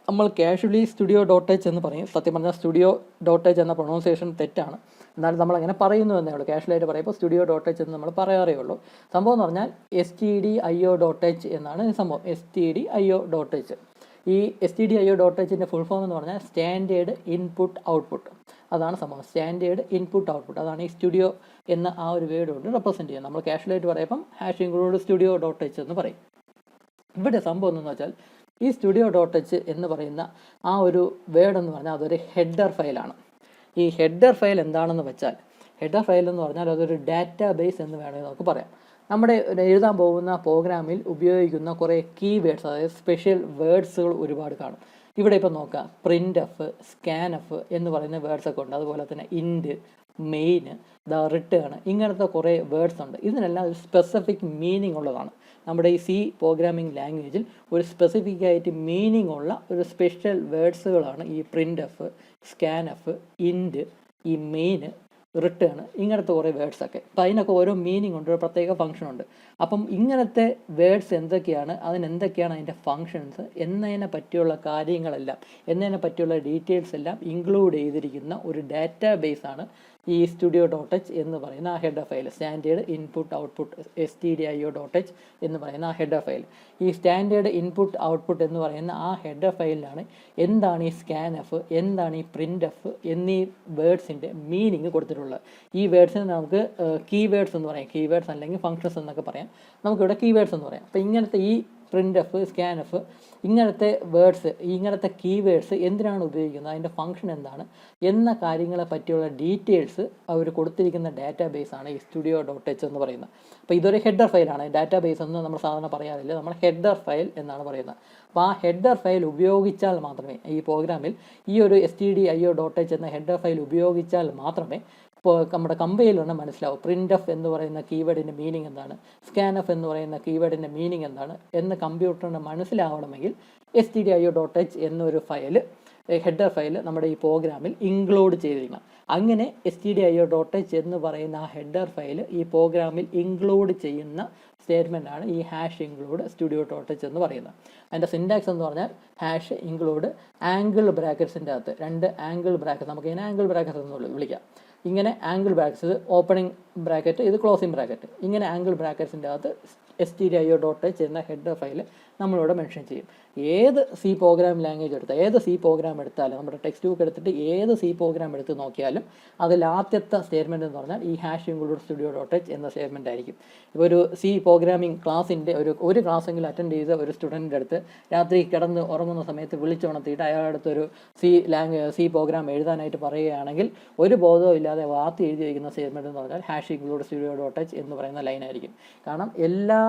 നമ്മൾ കാഷ്വലി സ്റ്റുഡിയോ ഡോട്ട് എച്ച് എന്ന് പറയും. സത്യം പറഞ്ഞാൽ സ്റ്റുഡിയോ ഡോട്ട് എച്ച് എന്ന പ്രൊണൗൺസിയേഷൻ തെറ്റാണ്, എന്നാലും നമ്മളങ്ങനെ പറയുന്നു എന്നേ ഉള്ളൂ. കാഷ്വലായിട്ട് പറയുമ്പോൾ സ്റ്റുഡിയോ ഡോട്ട് എച്ച് എന്ന് നമ്മൾ പറയാറേ ഉള്ളൂ. സംഭവം എന്ന് പറഞ്ഞാൽ stdio ഡോട്ട് എച്ച് എന്നാണ് ഈ സംഭവം. stdio dot H. ഈ stdio ഡോട്ട് എച്ചിൻ്റെ ഫുൾ ഫോം എന്ന് പറഞ്ഞാൽ സ്റ്റാൻഡേർഡ് ഇൻപുട്ട് ഔട്ട്പുട്ട്. അതാണ് സംഭവം, സ്റ്റാൻഡേർഡ് ഇൻപുട്ട് ഔട്ട്പുട്ട്. അതാണ് ഈ സ്റ്റുഡിയോ എന്ന ആ ഒരു വേർഡ് കൊണ്ട് റെപ്രസെൻറ്റ് ചെയ്യുന്നത്. നമ്മൾ കാഷ്വലായിട്ട് പറയുമ്പം hash include studio dot H എന്ന് പറയും. ഇവിടെ സംഭവം എന്ന് വെച്ചാൽ, ഈ സ്റ്റുഡിയോ ഡോട്ട് എച്ച് എന്ന് പറയുന്ന ആ ഒരു വേർഡ് എന്ന് പറഞ്ഞാൽ അതൊരു ഹെഡർ ഫയലാണ്. ഈ ഹെഡർ ഫയൽ എന്താണെന്ന് വെച്ചാൽ, ഹെഡർ ഫയൽ എന്ന് പറഞ്ഞാൽ അതൊരു ഡാറ്റാ ബേസ് എന്ന് വേണമെങ്കിൽ നമുക്ക് പറയാം. നമ്മുടെ എഴുതാൻ പോകുന്ന പ്രോഗ്രാമിൽ ഉപയോഗിക്കുന്ന കുറേ കീവേഡ്സ്, അതായത് സ്പെഷ്യൽ വേർഡ്സുകൾ ഒരുപാട് കാണും. ഇവിടെ ഇപ്പോൾ നോക്കാം, പ്രിൻ്റ് എഫ്, സ്കാൻ എഫ് എന്ന് പറയുന്ന വേർഡ്സൊക്കെ ഉണ്ട്. അതുപോലെ തന്നെ ഇൻറ്റ്, മെയിൻ, റിട്ടേൺ, ഇങ്ങനത്തെ കുറേ വേർഡ്സ് ഉണ്ട്. ഇതിനെല്ലാം ഒരു സ്പെസിഫിക് മീനിങ് ഉള്ളതാണ്. നമ്മുടെ ഈ സി പ്രോഗ്രാമിംഗ് ലാംഗ്വേജിൽ ഒരു സ്പെസിഫിക് ആയിട്ട് മീനിങ് ഉള്ള ഒരു സ്പെഷ്യൽ വേർഡ്സുകളാണ് ഈ പ്രിൻ്റ് എഫ്, സ്കാൻ എഫ്, ഇൻറ്റ്, ഈ മെയിൻ, റിട്ടേൺ, ഇങ്ങനത്തെ കുറേ വേർഡ്സൊക്കെ. അപ്പം അതിനൊക്കെ ഓരോ മീനിങ് ഉണ്ട്, ഒരു പ്രത്യേക ഫംഗ്ഷൻ ഉണ്ട്. അപ്പം ഇങ്ങനത്തെ വേർഡ്സ് എന്തൊക്കെയാണ്, അതിനെന്തൊക്കെയാണ് അതിൻ്റെ ഫങ്ഷൻസ് എന്നതിനെ പറ്റിയുള്ള കാര്യങ്ങളെല്ലാം, എന്നതിനെ പറ്റിയുള്ള ഡീറ്റെയിൽസ് എല്ലാം ഇൻക്ലൂഡ് ചെയ്തിരിക്കുന്ന ഒരു ഡാറ്റാ ബേസാണ് ഈ സ്റ്റുഡിയോ ഡോട്ട് എച്ച് എന്ന് പറയുന്ന ആ header file. Standard input output stdio dot H എന്ന് പറയുന്ന ആ ഹെഡർ ഫയൽ. ഈ സ്റ്റാൻഡേർഡ് ഇൻപുട്ട് ഔട്ട്പുട്ട് എന്ന് പറയുന്ന ആ ഹെഡർ ഫയലിലാണ് എന്താണ് ഈ സ്കാൻ എഫ്, എന്താണ് ഈ പ്രിൻ്റ് എഫ് എന്നീ വേർഡ്സിൻ്റെ മീനിങ് കൊടുത്തിട്ടുള്ളത്. ഈ വേർഡ്സിന് നമുക്ക് കീവേഡ്സ് എന്ന് പറയാം, കീവേഡ്സ് അല്ലെങ്കിൽ ഫങ്ഷൻസ് എന്നൊക്കെ പറയാം. നമുക്കിവിടെ കീവേഡ്സ് എന്ന് പറയാം. അപ്പോൾ ഇങ്ങനത്തെ ഈ പ്രിൻ്റ് എഫ്, സ്കാൻ എഫ് ഇങ്ങനത്തെ വേർഡ്സ്, ഇങ്ങനത്തെ കീവേഡ്സ് എന്തിനാണ് ഉപയോഗിക്കുന്നത്, അതിൻ്റെ ഫംഗ്ഷൻ എന്താണ് എന്ന കാര്യങ്ങളെ പറ്റിയുള്ള ഡീറ്റെയിൽസ് അവർ കൊടുത്തിരിക്കുന്ന ഡാറ്റാബേസാണ് ഈ studio.h എന്ന് പറയുന്നത്. അപ്പോൾ ഇതൊരു ഹെഡർ ഫയലാണ്. ഡാറ്റാബേസ് എന്ന് നമ്മൾ സാധാരണ പറയാറില്ല, നമ്മൾ ഹെഡർ ഫയൽ എന്നാണ് പറയുന്നത്. അപ്പോൾ ആ ഹെഡർ ഫയൽ ഉപയോഗിച്ചാൽ മാത്രമേ ഈ പ്രോഗ്രാമിൽ ഈ ഒരു stdio.h എന്ന ഹെഡർ ഫയൽ ഉപയോഗിച്ചാൽ മാത്രമേ ഇപ്പോൾ നമ്മുടെ കമ്പൈലറിന് മനസ്സിലാവും പ്രിൻ്റ് എഫ് എന്ന് പറയുന്ന കീവേഡിൻ്റെ മീനിങ് എന്താണ്, സ്കാൻ എഫ് എന്ന് പറയുന്ന കീവേഡിൻ്റെ മീനിങ് എന്താണ് എന്ന് കമ്പ്യൂട്ടറിന് മനസ്സിലാവണമെങ്കിൽ stdio.h എന്നൊരു ഫയൽ, ഹെഡർ ഫയൽ നമ്മുടെ ഈ പ്രോഗ്രാമിൽ ഇൻക്ലൂഡ് ചെയ്തിരിക്കണം. അങ്ങനെ stdio.h എന്ന് പറയുന്ന ആ ഹെഡർ ഫയൽ ഈ പ്രോഗ്രാമിൽ ഇൻക്ലൂഡ് ചെയ്യുന്ന സ്റ്റേറ്റ്മെൻറ്റാണ് ഈ #include studio.h എന്ന് പറയുന്നത്. അതിൻ്റെ സിൻടാക്സ് എന്ന് പറഞ്ഞാൽ #include ആംഗിൾ ബ്രാക്കറ്റ്സിൻ്റെ അകത്ത് 2 ആംഗിൾ ബ്രാക്കറ്റ്, നമുക്ക് ഇതിനെ ആംഗിൾ ബ്രാക്കറ്റ് എന്ന് വിളിക്കാം. ഇങ്ങനെ ആംഗിൾ ബ്രാക്കറ്റ്സ്, ഓപ്പണിംഗ് ബ്രാക്കറ്റ്, ഇത് ക്ലോസിംഗ് ബ്രാക്കറ്റ്, ഇങ്ങനെ ആംഗിൾ ബ്രാക്കറ്റ്സിൻ്റെ അകത്ത് stdio.h എന്ന ഹെഡർ ഫയൽ നമ്മളിവിടെ മെൻഷൻ ചെയ്യും. ഏത് സി പ്രോഗ്രാം ലാംഗ്വേജ് എടുത്താൽ, ഏത് സി പ്രോഗ്രാം എടുത്താലും, നമ്മുടെ ടെക്സ്റ്റ് ബുക്ക് എടുത്തിട്ട് ഏത് സി പ്രോഗ്രാം എടുത്ത് നോക്കിയാലും അതിൽ ആദ്യത്തെ സ്റ്റേറ്റ്മെൻറ്റ് എന്ന് പറഞ്ഞാൽ ഈ #include studio.h എന്ന സ്റ്റേറ്റ്മെൻ്റ് ആയിരിക്കും. ഇപ്പോൾ ഒരു സി പ്രോഗ്രാമിംഗ് ക്ലാസ്സിൻ്റെ ഒരു ക്ലാസ്സെങ്കിലും അറ്റൻഡ് ചെയ്ത ഒരു സ്റ്റുഡൻറ്റിൻ്റെ അടുത്ത് രാത്രി കിടന്ന് ഉറങ്ങുന്ന സമയത്ത് വിളിച്ചുണർത്തിയിട്ട് അയാളുടെ അടുത്തൊരു സി പ്രോഗ്രാം എഴുതാനായിട്ട് പറയുകയാണെങ്കിൽ ഒരു ബോധവും ഇല്ലാതെ വാർത്ത എഴുതി വയ്ക്കുന്ന സ്റ്റേറ്റ്മെൻറ്റ് എന്ന് പറഞ്ഞാൽ #include studio.h എന്ന് പറയുന്ന ലൈനായിരിക്കും. കാരണം എല്ലാ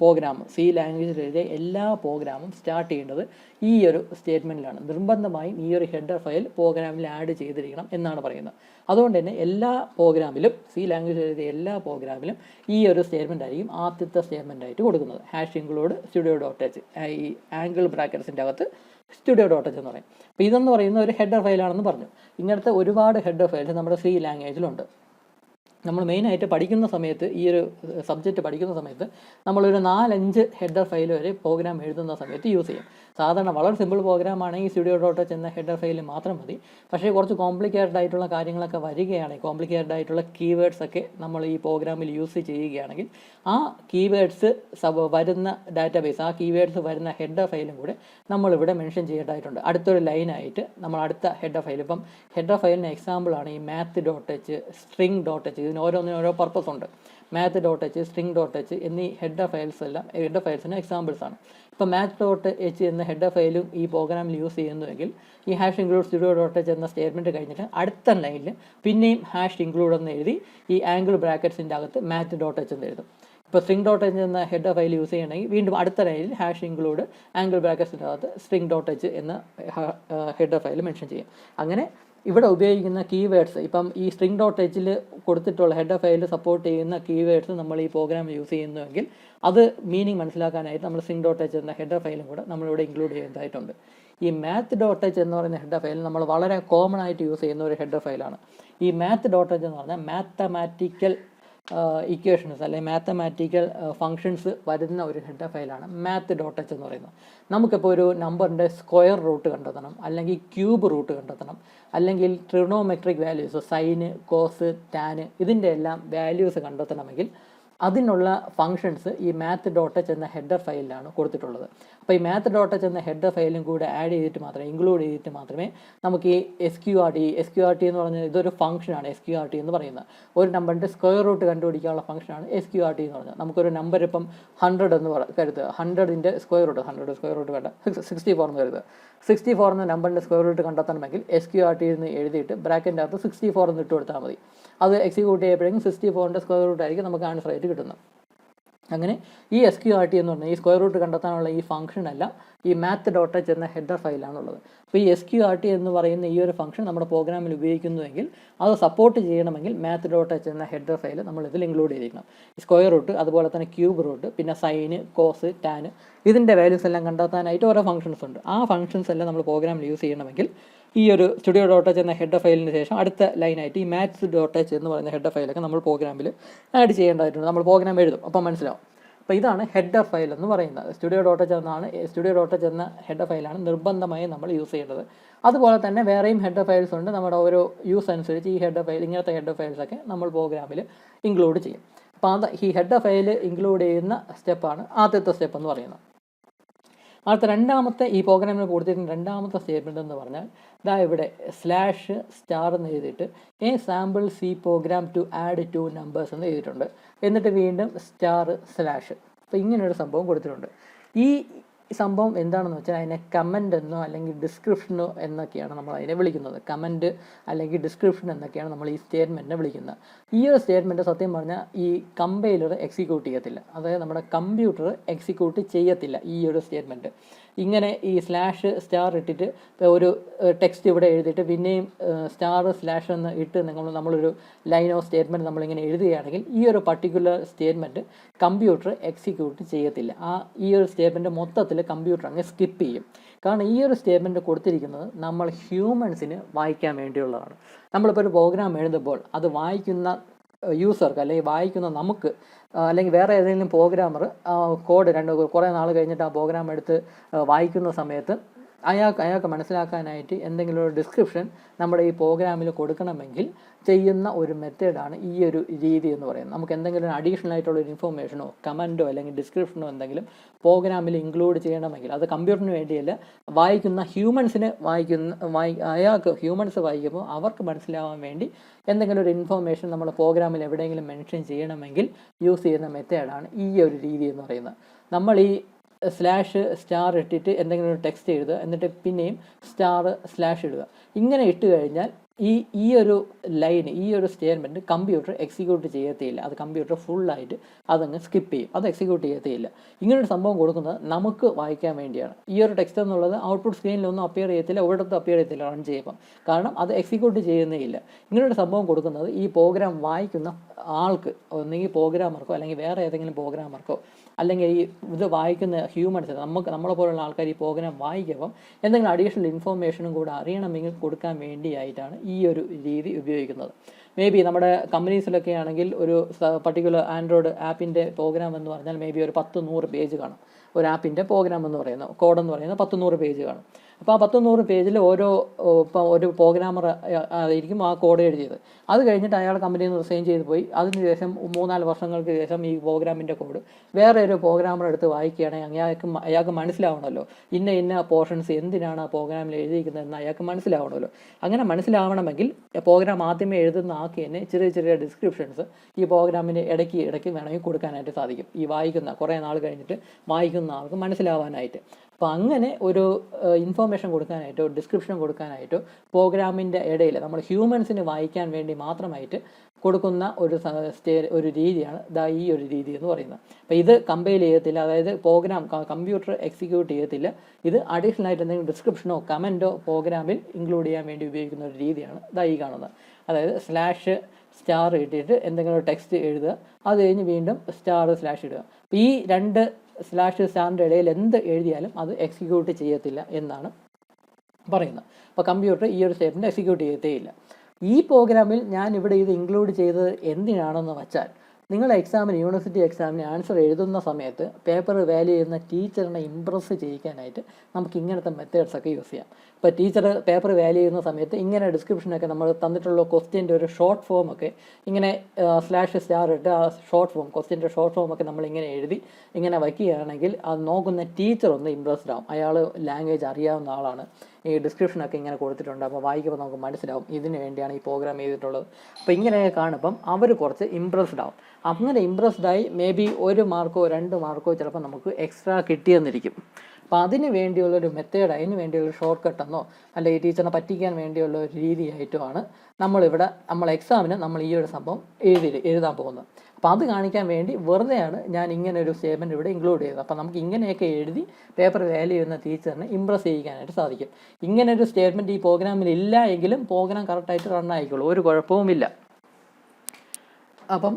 പ്രോഗ്രാമും, സി ലാംഗ്വേജിൽ എഴുതിയ എല്ലാ പ്രോഗ്രാമും സ്റ്റാർട്ട് ചെയ്യേണ്ടത് ഈ ഒരു സ്റ്റേറ്റ്മെൻറ്റിലാണ്. നിർബന്ധമായും ഈ ഒരു ഹെഡർ ഫയൽ പ്രോഗ്രാമിൽ ആഡ് ചെയ്തിരിക്കണം എന്നാണ് പറയുന്നത്. അതുകൊണ്ട് തന്നെ എല്ലാ പ്രോഗ്രാമിലും, സി ലാംഗ്വേജിൽ എഴുതിയ എല്ലാ പ്രോഗ്രാമിലും ഈ ഒരു സ്റ്റേറ്റ്മെൻ്റ് ആയിരിക്കും ആദ്യത്തെ സ്റ്റേറ്റ്മെൻ്റ് ആയിട്ട് കൊടുക്കുന്നത്. #include studio.h, ഈ ആംഗിൾ ബ്രാക്കറ്റ്സിൻ്റെ അകത്ത് studio.h എന്ന് പറയും. അപ്പോൾ ഇതെന്ന് പറയുന്ന ഒരു ഹെഡർ ഫയലാണെന്ന് പറഞ്ഞു. ഇങ്ങനത്തെ ഒരുപാട് ഹെഡർ ഫയൽസ് നമ്മുടെ സി ലാംഗ്വേജിലുണ്ട്. നമ്മൾ മെയിനായിട്ട് പഠിക്കുന്ന സമയത്ത്, ഈ ഒരു സബ്ജക്റ്റ് പഠിക്കുന്ന സമയത്ത് നമ്മളൊരു 4-5 ഹെഡർ ഫയൽ വരെ പ്രോഗ്രാം എഴുതുന്ന സമയത്ത് യൂസ് ചെയ്യും. സാധാരണ വളരെ സിമ്പിൾ പ്രോഗ്രാം ആണെങ്കിൽ studio.h എന്ന ഹെഡർ ഫയൽ മാത്രം മതി. പക്ഷേ കുറച്ച് കോംപ്ലിക്കേറ്റഡ് ആയിട്ടുള്ള കാര്യങ്ങളൊക്കെ വരികയാണെങ്കിൽ, കോംപ്ലിക്കേറ്റഡ് ആയിട്ടുള്ള കീവേഡ്സ് ഒക്കെ നമ്മൾ ഈ പ്രോഗ്രാമിൽ യൂസ് ചെയ്യുകയാണെങ്കിൽ ആ കീവേഡ്സ് വരുന്ന ഡാറ്റാബേസ്, ആ കീവേഡ്സ് വരുന്ന ഹെഡർ ഫയലും കൂടെ നമ്മളിവിടെ മെൻഷൻ ചെയ്യേണ്ടതായിട്ടുണ്ട്. അടുത്തൊരു ലൈനായിട്ട് നമ്മൾ അടുത്ത ഹെഡർ ഫയൽ, ഇപ്പം ഹെഡർ ഫയലിന് എക്സാമ്പിളാണ് ഈ math.h, string.h, ഇതിന് ഓരോന്നിനും ഓരോ പർപ്പസ് ഉണ്ട്. math.h, string.h എന്നീ ഹെഡർ ഫയൽസിന് എക്സാമ്പിൾസ് ആണ്. ഇപ്പോൾ math.h എന്ന ഹെഡർ ഫയലും ഈ പ്രോഗ്രാമിൽ യൂസ് ചെയ്യുന്നുവെങ്കിൽ ഈ #include studio.h എന്ന സ്റ്റേറ്റ്മെൻറ്റ് കഴിഞ്ഞിട്ട് അടുത്ത ലൈനിൽ പിന്നെയും #include എന്ന് എഴുതി ഈ ആംഗിൾ ബ്രാക്കറ്റ്സിൻ്റെ അകത്ത് math.h എന്ന് എഴുതും. ഇപ്പോൾ string.h എന്ന ഹെഡർ ഫയൽ യൂസ് ചെയ്യണമെങ്കിൽ വീണ്ടും അടുത്ത ലൈനിൽ #include ആംഗിൾ ബ്രാക്കറ്റ്സിൻ്റെ അകത്ത് string.h എന്ന ഹെഡർ ഫയൽ മെൻഷൻ ചെയ്യും. അങ്ങനെ ഇവിടെ ഉപയോഗിക്കുന്ന കീവേഡ്സ്, ഇപ്പം ഈ string.hൽ കൊടുത്തിട്ടുള്ള ഹെഡർ ഫയൽ സപ്പോർട്ട് ചെയ്യുന്ന കീവേഡ്സ് നമ്മൾ ഈ പ്രോഗ്രാമിൽ യൂസ് ചെയ്യുന്നുവെങ്കിൽ അത് മീനിങ് മനസ്സിലാക്കാനായിട്ട് നമ്മൾ string.h എന്ന ഹെഡർ ഫയലും കൂടെ നമ്മളിവിടെ ഇൻക്ലൂഡ് ചെയ്യേണ്ടതായിട്ടുണ്ട്. ഈ math.h എന്ന് പറയുന്ന ഹെഡർ ഫയൽ നമ്മൾ വളരെ കോമൺ ആയിട്ട് യൂസ് ചെയ്യുന്ന ഒരു ഹെഡർ ഫയലാണ്. ഈ math.h എന്ന് പറഞ്ഞാൽ മാത്തമാറ്റിക്കൽ ഇക്വേഷൻസ് അല്ലെങ്കിൽ മാത്തമാറ്റിക്കൽ ഫങ്ഷൻസ് വരുന്ന ഒരു ഹെഡർ ഫയലാണ് math.h എന്ന് പറയുന്നത്. നമുക്കിപ്പോൾ ഒരു നമ്പറിൻ്റെ സ്ക്വയർ റൂട്ട് കണ്ടെത്തണം, അല്ലെങ്കിൽ ക്യൂബ് റൂട്ട് കണ്ടെത്തണം, അല്ലെങ്കിൽ trigonometric values, sine, cos, tan, ഇതിൻ്റെ എല്ലാം വാല്യൂസ് കണ്ടെത്തണമെങ്കിൽ അതിനുള്ള ഫങ്ഷൻസ് ഈ math.h എന്ന ഹെഡർ ഫയലിലാണ് കൊടുത്തിട്ടുള്ളത്. അപ്പോൾ ഈ math.h എന്ന ഹെഡർ ഫയലും കൂടെ ആഡ് ചെയ്തിട്ട് മാത്രമേ, ഇൻക്ലൂഡ് ചെയ്തിട്ട് മാത്രമേ നമുക്ക് ഈ SQRT എന്ന് പറഞ്ഞാൽ ഇതൊരു ഫംഗ്ഷനാണ്. SQRT എന്ന് പറയുന്നത് ഒരു നമ്പറിൻ്റെ സ്ക്വയർ റൂട്ട് കണ്ടുപിടിക്കാനുള്ള ഫംഗ്ഷനാണ് SQRT എന്ന് പറഞ്ഞാൽ. നമുക്കൊരു നമ്പർ ഇപ്പം 100 എന്ന് കരുതുക, 100ൻ്റെ സ്ക്വയർ റൂട്ട്, 100 സ്ക്വയർ റൂട്ട് വേണ്ട, 64 എന്ന് കരുതുക. 64 എന്ന നമ്പറിൻ്റെ സ്ക്വയർ റൂട്ട് കണ്ടെത്തണമെങ്കിൽ SQRT എന്ന് എഴുതിയിട്ട് ബ്രാക്കറ്റിൻ്റെ അകത്ത് 64 എന്ന് ഇട്ട് കൊടുത്താൽ മതി. അത് എക്സിക്യൂട്ട് ചെയ്യപ്പെടുമെങ്കിൽ 64ൻ്റെ സ്ക്വയർ റൂട്ട് ആയിരിക്കും നമുക്ക് ആൻസർ ആയിട്ട് കിട്ടുന്നത്. അങ്ങനെ ഈ SQRT എന്ന് പറഞ്ഞാൽ ഈ സ്ക്വയർ റൂട്ട് കണ്ടെത്താനുള്ള ഈ ഫംഗ്ഷൻ എല്ലാം ഈ math.h എന്ന ഹെഡർ ഫയലാണുള്ളത്. അപ്പോൾ ഈ SQRT എന്ന് പറയുന്ന ഈ ഒരു ഫംഗ്ഷൻ നമ്മുടെ പ്രോഗ്രാമിൽ ഉപയോഗിക്കുന്നുവെങ്കിൽ അത് സപ്പോർട്ട് ചെയ്യണമെങ്കിൽ math.h എന്ന ഹെഡർ ഫയൽ നമ്മൾ ഇതിൽ ഇൻക്ലൂഡ് ചെയ്തിരിക്കണം. ഈ സ്ക്വയർ റൂട്ട്, അതുപോലെ തന്നെ ക്യൂബ് റൂട്ട്, പിന്നെ സൈന്, കോസ്, ടാന്, ഇതിൻ്റെ വാല്യൂസ് എല്ലാം കണ്ടെത്താനായിട്ട് ഓരോ ഫംഗ്ഷൻസ് ഉണ്ട്. ആ ഫംഗ്ഷൻസ് എല്ലാം നമ്മൾ പ്രോഗ്രാമിൽ യൂസ് ചെയ്യണമെങ്കിൽ ഈ ഒരു studio.h എന്ന ഹെഡർ ഫയലിന് ശേഷം അടുത്ത ലൈനായിട്ട് ഈ maths.h എന്ന് പറയുന്ന ഹെഡർ ഫയലൊക്കെ നമ്മൾ പ്രോഗ്രാമിൽ ആഡ് ചെയ്യേണ്ടതായിട്ടുണ്ട്. നമ്മൾ പ്രോഗ്രാം എഴുതും, അപ്പോൾ മനസ്സിലാവും. അപ്പോൾ ഇതാണ് ഹെഡർ ഫയൽ എന്ന് പറയുന്നത്. studio.h എന്ന ഹെഡർ ഫയലാണ് നിർബന്ധമായും നമ്മൾ യൂസ് ചെയ്യേണ്ടത്. അതുപോലെ തന്നെ വേറെയും ഹെഡർ ഫയൽസ് ഉണ്ട്. നമ്മുടെ ഓരോ യൂസ് അനുസരിച്ച് ഈ ഹെഡർ ഫയൽ, ഇങ്ങനത്തെ ഹെഡർ ഫയൽസൊക്കെ നമ്മൾ പ്രോഗ്രാമിൽ ഇൻക്ലൂഡ് ചെയ്യും. അപ്പോൾ ഈ ഹെഡർ ഫയൽ ഇൻക്ലൂഡ് ചെയ്യുന്ന സ്റ്റെപ്പാണ് ആദ്യത്തെ സ്റ്റെപ്പ് എന്ന് പറയുന്നത്. അടുത്ത രണ്ടാമത്തെ, ഈ പ്രോഗ്രാമിൽ കൊടുത്തിരിക്കുന്ന രണ്ടാമത്തെ സ്റ്റേറ്റ്മെൻറ്റ് എന്ന് പറഞ്ഞാൽ ഇവിടെ /* എന്ന് എഴുതിയിട്ട് a sample C program to add 2 numbers എന്ന് എഴുതിയിട്ടുണ്ട്. എന്നിട്ട് വീണ്ടും */. അപ്പോൾ ഇങ്ങനെയൊരു സംഭവം കൊടുത്തിട്ടുണ്ട്. ഈ സംഭവം എന്താണെന്ന് വെച്ചാൽ അതിനെ കമൻ്റ് എന്നോ അല്ലെങ്കിൽ ഡിസ്ക്രിപ്ഷനോ എന്നൊക്കെയാണ് നമ്മൾ അതിനെ വിളിക്കുന്നത്. കമൻറ്റ് അല്ലെങ്കിൽ ഡിസ്ക്രിപ്ഷൻ എന്നൊക്കെയാണ് നമ്മൾ ഈ സ്റ്റേറ്റ്മെൻറ്റിനെ വിളിക്കുന്നത്. ഈ ഒരു സ്റ്റേറ്റ്മെൻറ്റ് സത്യം പറഞ്ഞാൽ ഈ കമ്പൈലർ എക്സിക്യൂട്ട് ചെയ്യത്തില്ല, അതായത് നമ്മുടെ കമ്പ്യൂട്ടർ എക്സിക്യൂട്ട് ചെയ്യത്തില്ല ഈ ഒരു സ്റ്റേറ്റ്മെൻറ്റ്. ഇങ്ങനെ ഈ /* ഇട്ടിട്ട് ഇപ്പോൾ ഒരു ടെക്സ്റ്റ് ഇവിടെ എഴുതിയിട്ട് പിന്നെയും */ എന്ന് ഇട്ട് നമ്മളൊരു ലൈൻ ഓഫ് സ്റ്റേറ്റ്മെൻറ്റ് നമ്മളിങ്ങനെ എഴുതുകയാണെങ്കിൽ ഈ ഒരു പർട്ടിക്കുലർ സ്റ്റേറ്റ്മെൻറ്റ് കമ്പ്യൂട്ടർ എക്സിക്യൂട്ട് ചെയ്യത്തില്ല. ഈ ഒരു സ്റ്റേറ്റ്മെൻറ്റ് മൊത്തത്തിൽ കമ്പ്യൂട്ടർ അങ്ങ് സ്കിപ്പ് ചെയ്യും. കാരണം ഈ ഒരു സ്റ്റേറ്റ്മെൻറ്റ് കൊടുത്തിരിക്കുന്നത് നമ്മൾ ഹ്യൂമൻസിന് വായിക്കാൻ വേണ്ടിയുള്ളതാണ്. നമ്മളിപ്പോൾ ഒരു പ്രോഗ്രാം എഴുതുമ്പോൾ അത് വായിക്കുന്ന യൂസർക്ക് അല്ലെങ്കിൽ വായിക്കുന്ന നമുക്ക് അല്ലെങ്കിൽ വേറെ ഏതെങ്കിലും പ്രോഗ്രാമർ കോഡ് കുറേ നാൾ കഴിഞ്ഞിട്ട് ആ പ്രോഗ്രാം എടുത്ത് വായിക്കുന്ന സമയത്ത് അയാൾക്ക് മനസ്സിലാക്കാനായിട്ട് എന്തെങ്കിലും ഒരു ഡിസ്ക്രിപ്ഷൻ നമ്മുടെ ഈ പ്രോഗ്രാമിൽ കൊടുക്കണമെങ്കിൽ ചെയ്യുന്ന ഒരു മെത്തേഡാണ് ഈ ഒരു രീതി എന്ന് പറയുന്നത്. നമുക്ക് എന്തെങ്കിലും അഡീഷണൽ ആയിട്ടുള്ള ഒരു ഇൻഫോർമേഷനോ കമൻറ്റോ അല്ലെങ്കിൽ ഡിസ്ക്രിപ്ഷനോ എന്തെങ്കിലും പ്രോഗ്രാമിൽ ഇൻക്ലൂഡ് ചെയ്യണമെങ്കിൽ അത് കമ്പ്യൂട്ടറിന് വേണ്ടിയല്ല, വായിക്കുന്ന ഹ്യൂമൻസിന് അയാൾക്ക് ഹ്യൂമൻസ് വായിക്കുമ്പോൾ അവർക്ക് മനസ്സിലാവാൻ വേണ്ടി എന്തെങ്കിലും ഒരു ഇൻഫോർമേഷൻ നമ്മൾ പ്രോഗ്രാമിൽ എവിടെയെങ്കിലും മെൻഷൻ ചെയ്യണമെങ്കിൽ യൂസ് ചെയ്യുന്ന മെത്തേഡാണ് ഈ ഒരു രീതി എന്ന് പറയുന്നത്. നമ്മൾ ഈ /* ഇട്ടിട്ട് എന്തെങ്കിലും ഒരു ടെക്സ്റ്റ് എഴുതുക, എന്നിട്ട് പിന്നെയും */ ഇടുക. ഇങ്ങനെ ഇട്ട് കഴിഞ്ഞാൽ ഈ ഒരു ലൈന് ഈ ഒരു സ്റ്റേറ്റ്മെൻറ്റ് കമ്പ്യൂട്ടർ എക്സിക്യൂട്ട് ചെയ്യത്തേയില്ല. അത് കമ്പ്യൂട്ടർ ഫുള്ളായിട്ട് അതങ്ങ് സ്കിപ്പ് ചെയ്യും, അത് എക്സിക്യൂട്ട് ചെയ്യത്തേയില്ല. ഇങ്ങനൊരു സംഭവം കൊടുക്കുന്നത് നമുക്ക് വായിക്കാൻ വേണ്ടിയാണ്. ഈ ഒരു ടെക്സ്റ്റ് എന്നുള്ളത് ഔട്ട്പുട്ട് സ്ക്രീനിലൊന്നും അപ്പിയർ ചെയ്യത്തില്ല, ഒരിടത്തും അപ്പിയർ ചെയ്യത്തില്ല റൺ ചെയ്യുമ്പോൾ, കാരണം അത് എക്സിക്യൂട്ട് ചെയ്യുന്നേ ഇല്ല. ഇങ്ങനൊരു സംഭവം കൊടുക്കുന്നത് ഈ പ്രോഗ്രാം വായിക്കുന്ന ആൾക്ക്, ഒന്നെങ്കിൽ പ്രോഗ്രാമർക്കോ അല്ലെങ്കിൽ വേറെ ഏതെങ്കിലും പ്രോഗ്രാമർക്കോ അല്ലെങ്കിൽ ഈ ഇത് വായിക്കുന്ന ഹ്യൂമൻസ് നമ്മളെ പോലുള്ള ആൾക്കാർ ഈ പ്രോഗ്രാം വായിക്കുമ്പം എന്തെങ്കിലും അഡീഷണൽ ഇൻഫോർമേഷനും കൂടെ അറിയണമെങ്കിൽ കൊടുക്കാൻ വേണ്ടിയായിട്ടാണ് ഈ ഒരു രീതി ഉപയോഗിക്കുന്നത്. മേ ബി നമ്മുടെ കമ്പനീസിലൊക്കെ ആണെങ്കിൽ ഒരു പർട്ടിക്കുലർ ആൻഡ്രോയിഡ് ആപ്പിൻ്റെ പ്രോഗ്രാം എന്ന് പറഞ്ഞാൽ മേ ബി ഒരു 10-100 പേജ് കാണും. ഒരു ആപ്പിൻ്റെ പ്രോഗ്രാം എന്ന് പറയുന്നത്, കോഡെന്ന് പറയുന്നത് 10-100 പേജ് കാണും. അപ്പോൾ ആ 10-100 പേജിൽ ഇപ്പോൾ ഒരു പ്രോഗ്രാമർ ആയിരിക്കും ആ കോഡ് എഴുതിയത്. അത് കഴിഞ്ഞിട്ട് അയാൾ കമ്പനിയിൽ നിന്ന് റിസൈൻ ചെയ്ത് പോയി. അതിനുശേഷം 3-4 വർഷങ്ങൾക്ക് ശേഷം ഈ പ്രോഗ്രാമിൻ്റെ കോഡ് വേറെ ഒരു പ്രോഗ്രാമർ എടുത്ത് വായിക്കുകയാണെങ്കിൽ അയാൾക്ക് മനസ്സിലാവണമല്ലോ ഇന്ന പോർഷൻസ് എന്തിനാണ് ആ പ്രോഗ്രാമിൽ എഴുതിയിരിക്കുന്നതെന്ന് അയാൾക്ക് മനസ്സിലാവണമല്ലോ. അങ്ങനെ മനസ്സിലാവണമെങ്കിൽ പ്രോഗ്രാം ആദ്യമേ എഴുതുന്ന ആക്കി തന്നെ ചെറിയ ഡിസ്ക്രിപ്ഷൻസ് ഈ പ്രോഗ്രാമിൻ്റെ ഇടയ്ക്ക് വേണമെങ്കിൽ കൊടുക്കാനായിട്ട് സാധിക്കും, ഈ വായിക്കുന്ന കുറേ നാൾ കഴിഞ്ഞിട്ട് വായിക്കുന്ന ആൾക്ക് മനസ്സിലാവാനായിട്ട്. അപ്പോൾ അങ്ങനെ ഒരു ഇൻഫോർമേഷൻ കൊടുക്കാനായിട്ടോ ഡിസ്ക്രിപ്ഷൻ കൊടുക്കാനായിട്ടോ പ്രോഗ്രാമിൻ്റെ ഇടയിൽ നമ്മൾ ഹ്യൂമൻസിന് വായിക്കാൻ വേണ്ടി മാത്രമായിട്ട് കൊടുക്കുന്ന ഒരു രീതിയാണ് ഈ ഒരു രീതി എന്ന് പറയുന്നത്. അപ്പോൾ ഇത് കമ്പൈൽ ചെയ്യത്തില്ല, അതായത് പ്രോഗ്രാം കമ്പ്യൂട്ടർ എക്സിക്യൂട്ട് ചെയ്യത്തില്ല. ഇത് അഡീഷണൽ ആയിട്ട് എന്തെങ്കിലും ഡിസ്ക്രിപ്ഷനോ കമൻറ്റോ പ്രോഗ്രാമിൽ ഇൻക്ലൂഡ് ചെയ്യാൻ വേണ്ടി ഉപയോഗിക്കുന്ന ഒരു രീതിയാണ് ഈ കാണുന്നത്. അതായത് /* ഇട്ടിട്ട് എന്തെങ്കിലും ഒരു ടെക്സ്റ്റ് എഴുതുക, അത് കഴിഞ്ഞ് വീണ്ടും */ ഇടുക. അപ്പോൾ ഈ രണ്ട് /* ഇടയിൽ എന്ത് എഴുതിയാലും അത് എക്സിക്യൂട്ട് ചെയ്യത്തില്ല എന്നാണ് പറയുന്നത്. അപ്പോൾ കമ്പ്യൂട്ടർ ഈ ഒരു സ്റ്റേറ്റ്മെൻറ്റ് എക്സിക്യൂട്ട് ചെയ്യത്തേയില്ല. ഈ പ്രോഗ്രാമിൽ ഞാൻ ഇവിടെ ഇത് ഇൻക്ലൂഡ് ചെയ്തത് എന്തിനാണെന്ന് വെച്ചാൽ, നിങ്ങൾ യൂണിവേഴ്സിറ്റി എക്സാമിന് ആൻസർ എഴുതുന്ന സമയത്ത് പേപ്പർ വാല്യൂ ചെയ്യുന്ന ടീച്ചറിനെ ഇമ്പ്രസ് ചെയ്യിക്കാനായിട്ട് നമുക്ക് ഇങ്ങനത്തെ മെത്തേഡ്സൊക്കെ യൂസ് ചെയ്യാം. ഇപ്പോൾ ടീച്ചർ പേപ്പർ വാല്യൂ ചെയ്യുന്ന സമയത്ത് ഇങ്ങനെ ഡിസ്ക്രിപ്ഷനൊക്കെ നമ്മൾ തന്നിട്ടുള്ള ക്വസ്റ്റ്യൻ്റെ ഒരു ഷോർട്ട് ഫോമൊക്കെ ഇങ്ങനെ /* ഇട്ട് ആ ക്വസ്റ്റ്യൻ്റെ ഷോർട്ട് ഫോമൊക്കെ നമ്മളിങ്ങനെ എഴുതി ഇങ്ങനെ വയ്ക്കുകയാണെങ്കിൽ അത് നോക്കുന്ന ടീച്ചർ ഒന്ന് ഇമ്പ്രസ്ഡ് ആവും. അയാൾ ലാംഗ്വേജ് അറിയാവുന്ന ആളാണ്, ഈ ഡിസ്ക്രിപ്ഷനൊക്കെ ഇങ്ങനെ കൊടുത്തിട്ടുണ്ട്, അപ്പോൾ വായിക്കുമ്പോൾ നമുക്ക് മനസ്സിലാവും ഇതിന് വേണ്ടിയാണ് ഈ പ്രോഗ്രാം ചെയ്തിട്ടുള്ളത്. അപ്പോൾ ഇങ്ങനെയൊക്കെ കാണുമ്പം അവർ കുറച്ച് ഇമ്പ്രസ്ഡ് ആവും. അങ്ങനെ ഇമ്പ്രസ്ഡായി മേ ബി 1 മാർക്കോ 2 മാർക്കോ ചിലപ്പോൾ നമുക്ക് എക്സ്ട്രാ കിട്ടിയെന്നിരിക്കും. അപ്പോൾ അതിന് വേണ്ടിയുള്ളൊരു മെത്തേഡ്, അതിന് വേണ്ടിയുള്ള ഷോർട്ട് കട്ടെന്നോ അല്ലെങ്കിൽ ടീച്ചറിനെ പറ്റിക്കാൻ വേണ്ടിയുള്ള ഒരു രീതിയായിട്ടുമാണ് നമ്മൾ എക്സാമിന് നമ്മൾ ഈ ഒരു സംഭവം എഴുതാൻ പോകുന്നത്. അപ്പോൾ അത് കാണിക്കാൻ വേണ്ടി വെറുതെയാണ് ഞാൻ ഇങ്ങനെ ഒരു സ്റ്റേറ്റ്മെൻറ്റ് ഇവിടെ ഇൻക്ലൂഡ് ചെയ്തത്. അപ്പോൾ നമുക്ക് ഇങ്ങനെയൊക്കെ എഴുതി പേപ്പർ വാല്യൂ ചെയ്യുന്ന ടീച്ചറിനെ ഇമ്പ്രസ് ചെയ്യിക്കാനായിട്ട് സാധിക്കും. ഇങ്ങനെ ഒരു സ്റ്റേറ്റ്മെൻറ്റ് ഈ പ്രോഗ്രാമിൽ ഇല്ല എങ്കിലും പ്രോഗ്രാം കറക്റ്റായിട്ട് റൺ ആയിക്കോളൂ, ഒരു കുഴപ്പവുമില്ല. അപ്പം